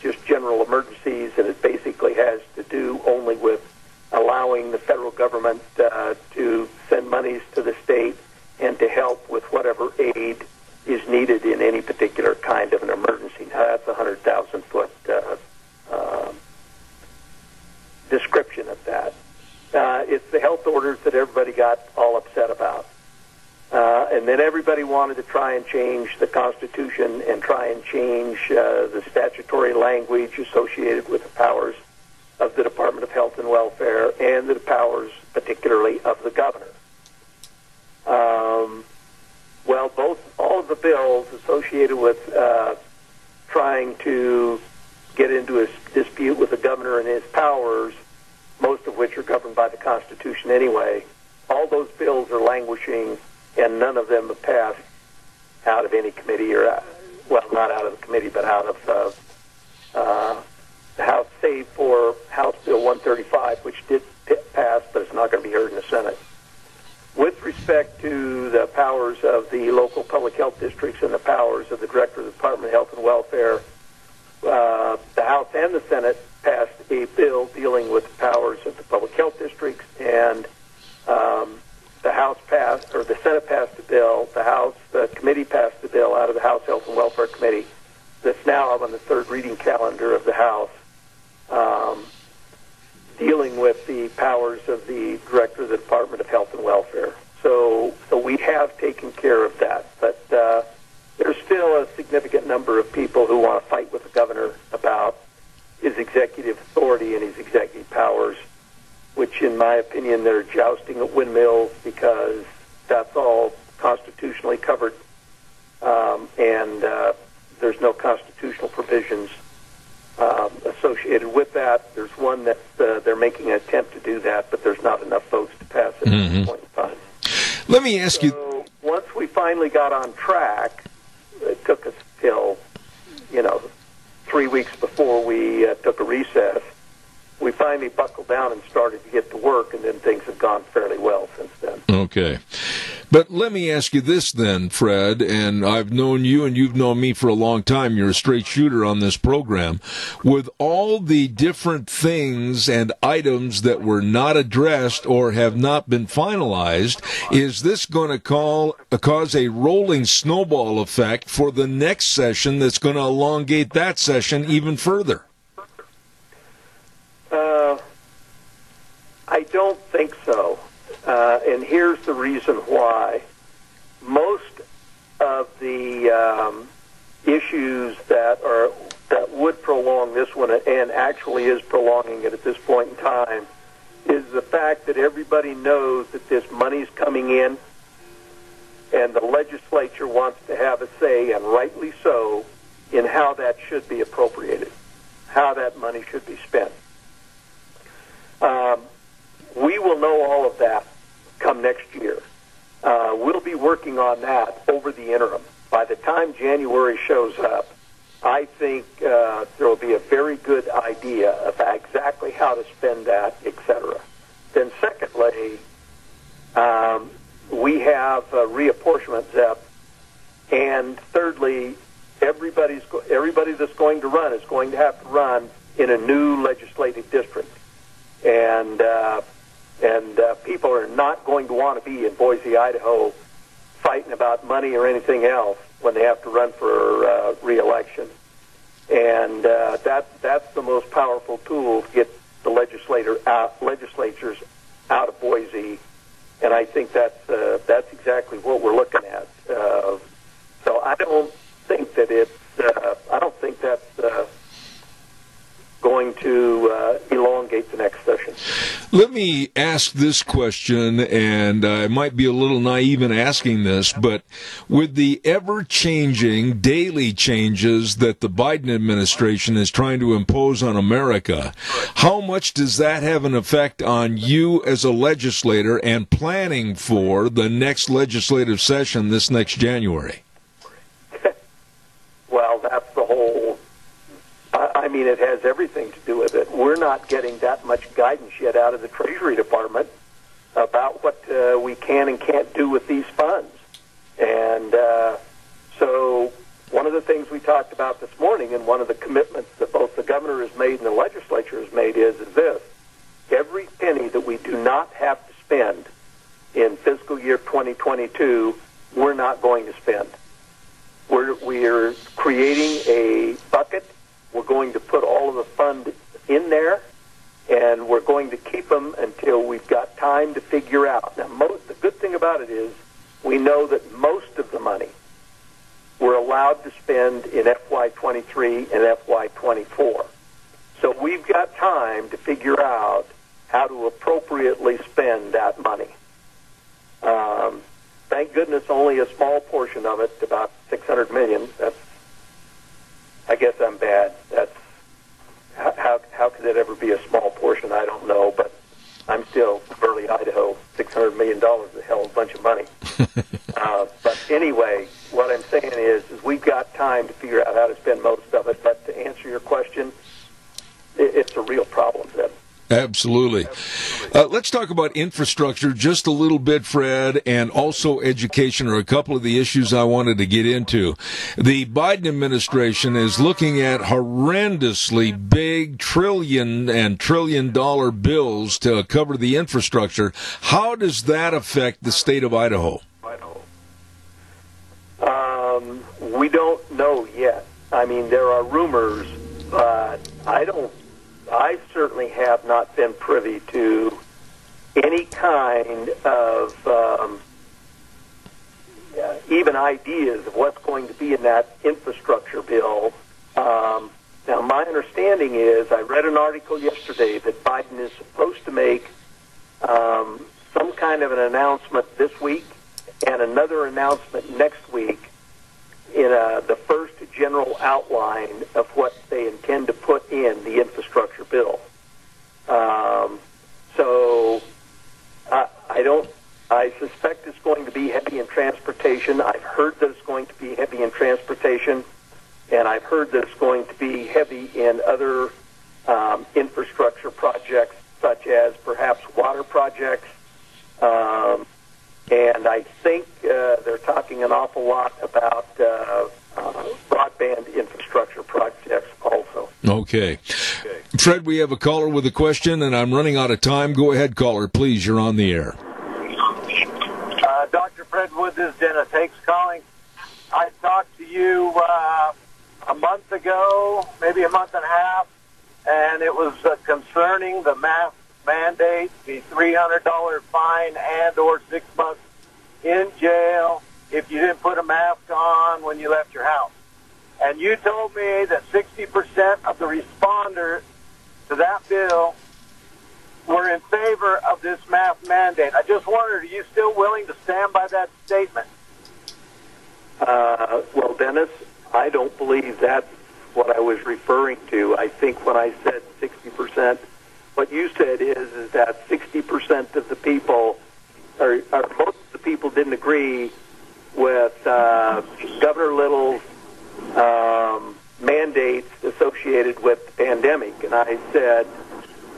just general emergencies, and it basically has to do only with allowing the federal government to send monies to the state and to help with whatever aid is needed in any particular kind of an emergency. Now, that's a 100,000-foot description of that. It's the health orders that everybody got all upset about. And then everybody wanted to try and change the Constitution and try and change the statutory language associated with the powers of the Department of Health and Welfare and the powers particularly of the governor. Well, all of the bills associated with trying to get into a dispute with the governor and his powers, most of which are governed by the Constitution anyway, all those bills are languishing, and none of them have passed out of any committee, or, well, not out of the committee, but out of the House, save for House Bill 135, which did pass, but it's not going to be heard in the Senate. With respect to the powers of the local public health districts and the powers of the Director of the Department of Health and Welfare, the House and the Senate passed a bill dealing with the powers of the public health districts, and the House passed, or the Senate passed a bill, the committee passed a bill out of the House Health and Welfare Committee that's now on the third reading calendar of the House, dealing with the powers of the Director of the Department of Health and Welfare. So we have taken care of that, but there's still a significant number of people who want to fight with the governor about his executive authority and his executive powers, which, in my opinion, they're jousting at windmills because that's all constitutionally covered, and there's no constitutional provisions associated with that. There's one that they're making an attempt to do that, but there's not enough votes to pass it at this point in time. Let me ask you. Once we finally got on track, it took us till, 3 weeks before we took a recess. We finally buckled down and started to get to work, and then things have gone fairly well since then. Okay. But let me ask you this then, Fred, and I've known you and you've known me for a long time. You're a straight shooter on this program. With all the different things and items that were not addressed or have not been finalized, is this going to cause a rolling snowball effect for the next session that's going to elongate that session even further? I don't think so. And here's the reason why. Most of the issues that would prolong this one, and actually is prolonging it at this point in time, is the fact that everybody knows that this money's coming in, and the legislature wants to have a say, and rightly so, in how that should be appropriated, how that money should be spent. We will know all of that come next year. We'll be working on that over the interim. By the time January shows up, I think there will be a very good idea of exactly how to spend that, etc. Then secondly, we have reapportionment, Zep. And thirdly, everybody that's going to run is going to have to run in a new legislative district. And people are not going to want to be in Boise, Idaho, fighting about money or anything else when they have to run for re-election. And that's the most powerful tool to get the legislatures out of Boise. And I think that's exactly what we're looking at. So I don't think that that's going to elongate the next session. Let me ask this question, and I might be a little naive in asking this, but with the ever-changing daily changes that the Biden administration is trying to impose on America, how much does that have an effect on you as a legislator and planning for the next legislative session this next January? Well, that's the whole... I mean, it has everything to do with it. We're not getting that much guidance yet out of the Treasury Department about what we can and can't do with these funds. And so one of the things we talked about this morning, and one of the commitments that both the governor has made and the legislature has made is this: every penny that we do not have to spend in fiscal year 2022, we're not going to spend. We're creating a bucket. We're going to put all of the fund in there, and we're going to keep them until we've got time to figure out. Now, the good thing about it is we know that most of the money we're allowed to spend in FY23 and FY24. So we've got time to figure out how to appropriately spend that money. Thank goodness only a small portion of it, about $600 million. I guess I'm bad. That's how could that ever be a small portion? I don't know, but I'm still Burley, Idaho. $600 million is a hell of a bunch of money. But anyway, what I'm saying is we've got time to figure out how to spend most of it. But to answer your question, it's a real problem, Zeb. Absolutely. Let's talk about infrastructure just a little bit, Fred, and also education are a couple of the issues I wanted to get into. The Biden administration is looking at horrendously big trillion-dollar bills to cover the infrastructure. How does that affect the state of Idaho? We don't know yet. I mean, there are rumors, but I certainly have not been privy to any kind of even ideas of what's going to be in that infrastructure bill. Now, my understanding is, I read an article yesterday that Biden is supposed to make some kind of an announcement this week and another announcement next week in the first general outline of what they intend to put in the infrastructure bill. So I suspect it's going to be heavy in transportation. I've heard that it's going to be heavy in transportation, and I've heard that it's going to be heavy in other infrastructure projects, such as perhaps water projects. And I think they're talking an awful lot about broadband infrastructure projects also. Okay. Fred, we have a caller with a question, and I'm running out of time. Go ahead, caller, please. You're on the air. Dr. Fred Woods, is Dennis Hakes calling. I talked to you a month ago, maybe a month and a half, and it was concerning the mask mandate, the $300 fine and or 6 months in jail if you didn't put a mask on when you left your house. And you told me that 60% of the responders to that bill were in favor of this mask mandate. I just wondered, are you still willing to stand by that statement? Well, Dennis, I don't believe that's what I was referring to. I think when I said 60%, what you said is that 60% of the people, or most of the people, didn't agree with Governor Little's mandates associated with the pandemic. And I said,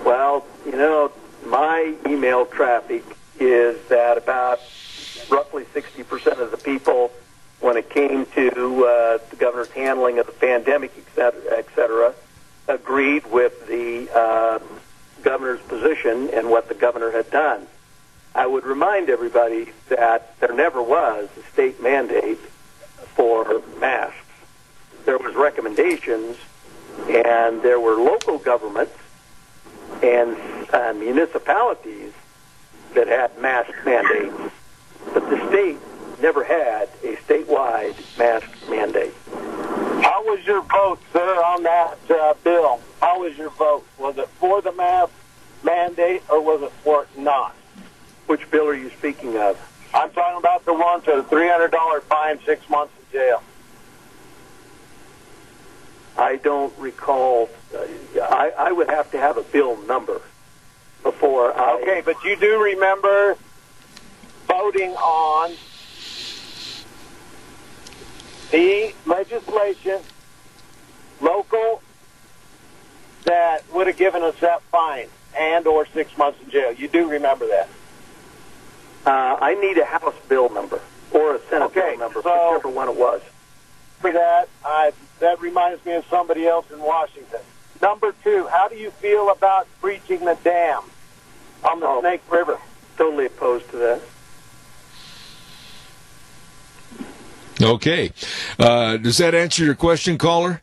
well, you know, my email traffic is that about roughly 60% of the people, when it came to the governor's handling of the pandemic, et cetera, agreed with the governor's position and what the governor had done. I would remind everybody that there never was a state mandate for masks. There was recommendations, and there were local governments and municipalities that had mask mandates, but the state never had a statewide mask mandate. How was your vote, sir, on that bill? How was your vote? Was it for the mask mandate or was it for not? Which bill are you speaking of? I'm talking about the one to the $300 fine, 6 months in jail. I don't recall. I would have to have a bill number before I... Okay, but you do remember voting on the legislation, local, that would have given us that fine and or 6 months in jail. You do remember that? I need a House bill number or a Senate bill number, whichever one it was. For that, that reminds me of somebody else in Washington. Number two, how do you feel about breaching the dam on the Snake River? Totally opposed to that. Okay. Does that answer your question, caller?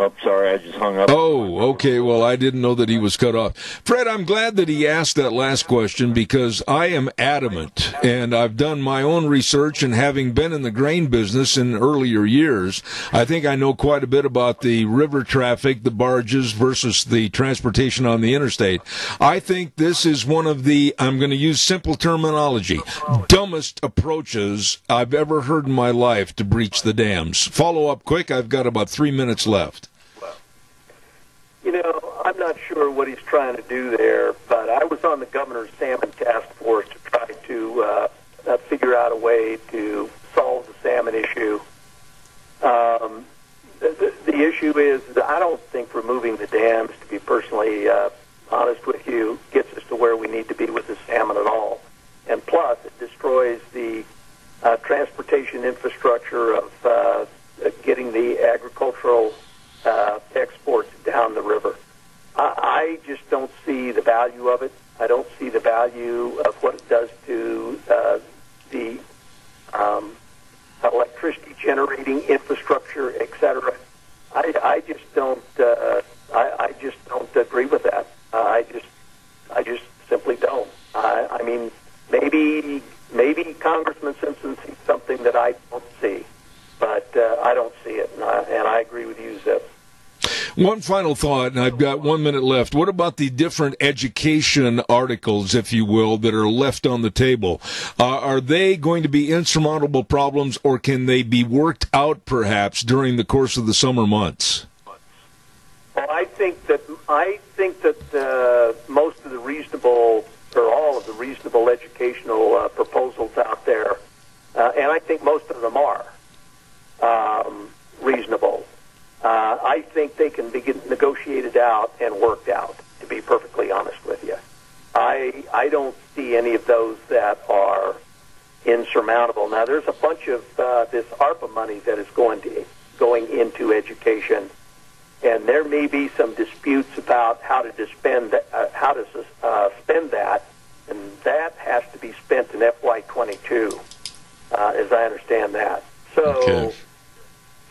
Oh, sorry, I just hung up. Oh, okay. Well, I didn't know that he was cut off. Fred, I'm glad that he asked that last question because I am adamant, and I've done my own research, and having been in the grain business in earlier years, I think I know quite a bit about the river traffic, the barges versus the transportation on the interstate. I think this is one of the, I'm going to use simple terminology, dumbest approaches I've ever heard in my life to breach the dams. Follow up quick. I've got about 3 minutes left. You know, I'm not sure what he's trying to do there, but I was on the governor's salmon task force to try to figure out a way to solve the salmon issue. The issue is that I don't think removing the dams, to be personally honest with you, gets us to where we need to be with the salmon at all. And plus, it destroys the transportation infrastructure of getting the agricultural exports down the river. I just don't see the value of it. I don't see the value of what it does to the electricity generating infrastructure, etc. I just don't. I just don't agree with that. I just simply don't. I mean, maybe I don't see it, and I agree with you, Zeb. One final thought, and I've got 1 minute left. What about the different education articles, if you will, that are left on the table? Are they going to be insurmountable problems, or can they be worked out, perhaps, during the course of the summer months? Well, I think that most of the reasonable, or all of the reasonable educational proposals out there, and I think most of them are reasonable. I think they can be negotiated out and worked out, to be perfectly honest with you. I don't see any of those that are insurmountable. Now, there's a bunch of this ARPA money that is going into education, and there may be some disputes about how to spend that, and that has to be spent in FY22, as I understand that.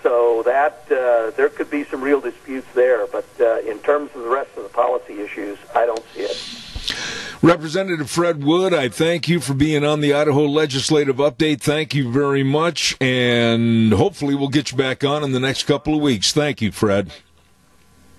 So that there could be some real disputes there, but in terms of the rest of the policy issues, I don't see it. Representative Fred Wood, I thank you for being on the Idaho Legislative Update. Thank you very much, and hopefully we'll get you back on in the next couple of weeks. Thank you, Fred.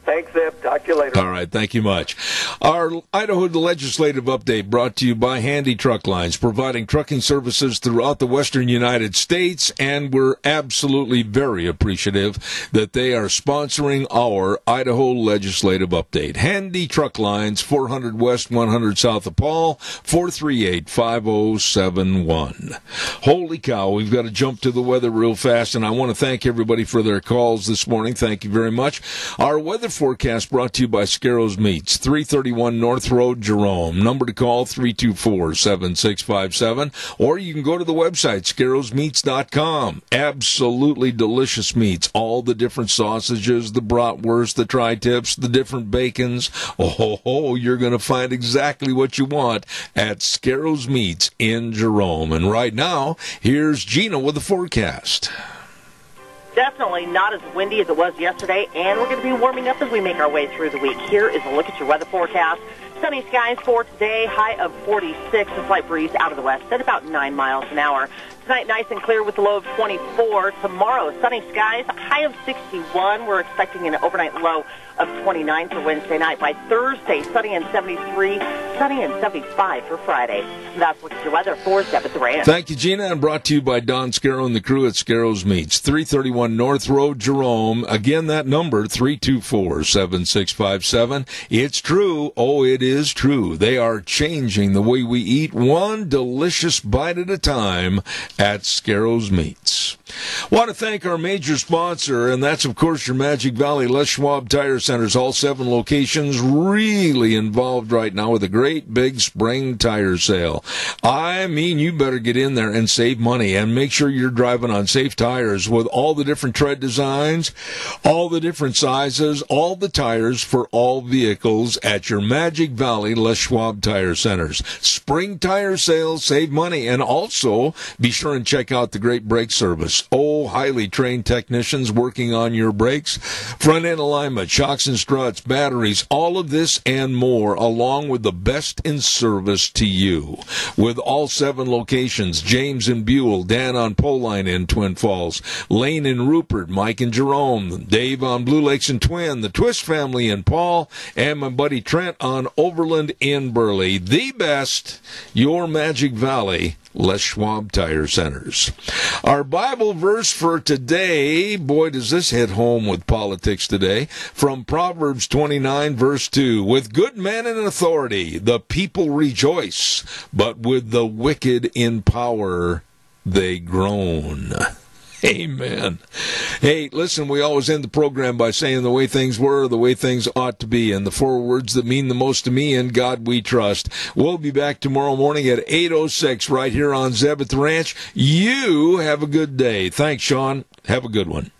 Thanks, Zeb. Talk to you later. All right. Thank you much. Our Idaho Legislative Update brought to you by Handy Truck Lines, providing trucking services throughout the western United States, and we're absolutely very appreciative that they are sponsoring our Idaho Legislative Update. Handy Truck Lines, 400 West, 100 South of Paul, 438-5071. Holy cow, we've got to jump to the weather real fast, and I want to thank everybody for their calls this morning. Thank you very much. Our weather forecast brought to you by Scarrows Meats, 331 North Road, Jerome. Number to call, 324-7657. Or you can go to the website, scarrowsmeats.com. Absolutely delicious meats. All the different sausages, the bratwurst, the tri-tips, the different bacons. Oh, you're going to find exactly what you want at Scarrows Meats in Jerome. And right now, here's Gina with the forecast. Definitely not as windy as it was yesterday, and we're going to be warming up as we make our way through the week. Here is a look at your weather forecast. Sunny skies for today, high of 46, a slight breeze out of the west at about 9 miles an hour. Tonight, nice and clear with a low of 24. Tomorrow, sunny skies, high of 61. We're expecting an overnight low of 29 for Wednesday night. By Thursday, sunny and 73, sunny and 75 for Friday. That's look at your weather for Zeb at the Ranch. Thank you, Gina, and brought to you by Don Scarrow and the crew at Scarrows Meats, 331 North Road, Jerome. Again, that number, 324-7657. It's true. Oh, it is true. They are changing the way we eat, one delicious bite at a time at Scarrows Meats. Want to thank our major sponsor, and that's, of course, your Magic Valley Les Schwab Tire Centers, all 7 locations, really involved right now with a great big spring tire sale. I mean, you better get in there and save money and make sure you're driving on safe tires with all the different tread designs, all the different sizes, all the tires for all vehicles at your Magic Valley Les Schwab Tire Centers. Spring tire sales, save money, and also be sure and check out the great brake service. Oh, highly trained technicians working on your brakes, front end alignment, shocks and struts, batteries, all of this and more, along with the best in service to you. With all 7 locations, James and Buell, Dan on Poline in Twin Falls, Lane and Rupert, Mike and Jerome, Dave on Blue Lakes and Twin, the Twist family in Paul, and my buddy Trent on Overland in Burley. The best, your Magic Valley Les Schwab Tire Centers. Our Bible verse for today, boy, does this hit home with politics today, from Proverbs 29, verse 2. With good men in authority, the people rejoice, but with the wicked in power, they groan. Amen. Hey, listen, we always end the program by saying the way things were, the way things ought to be, and the 4 words that mean the most to me, in God we trust. We'll be back tomorrow morning at 8:06 right here on Zeb at the Ranch. You have a good day. Thanks, Sean. Have a good one.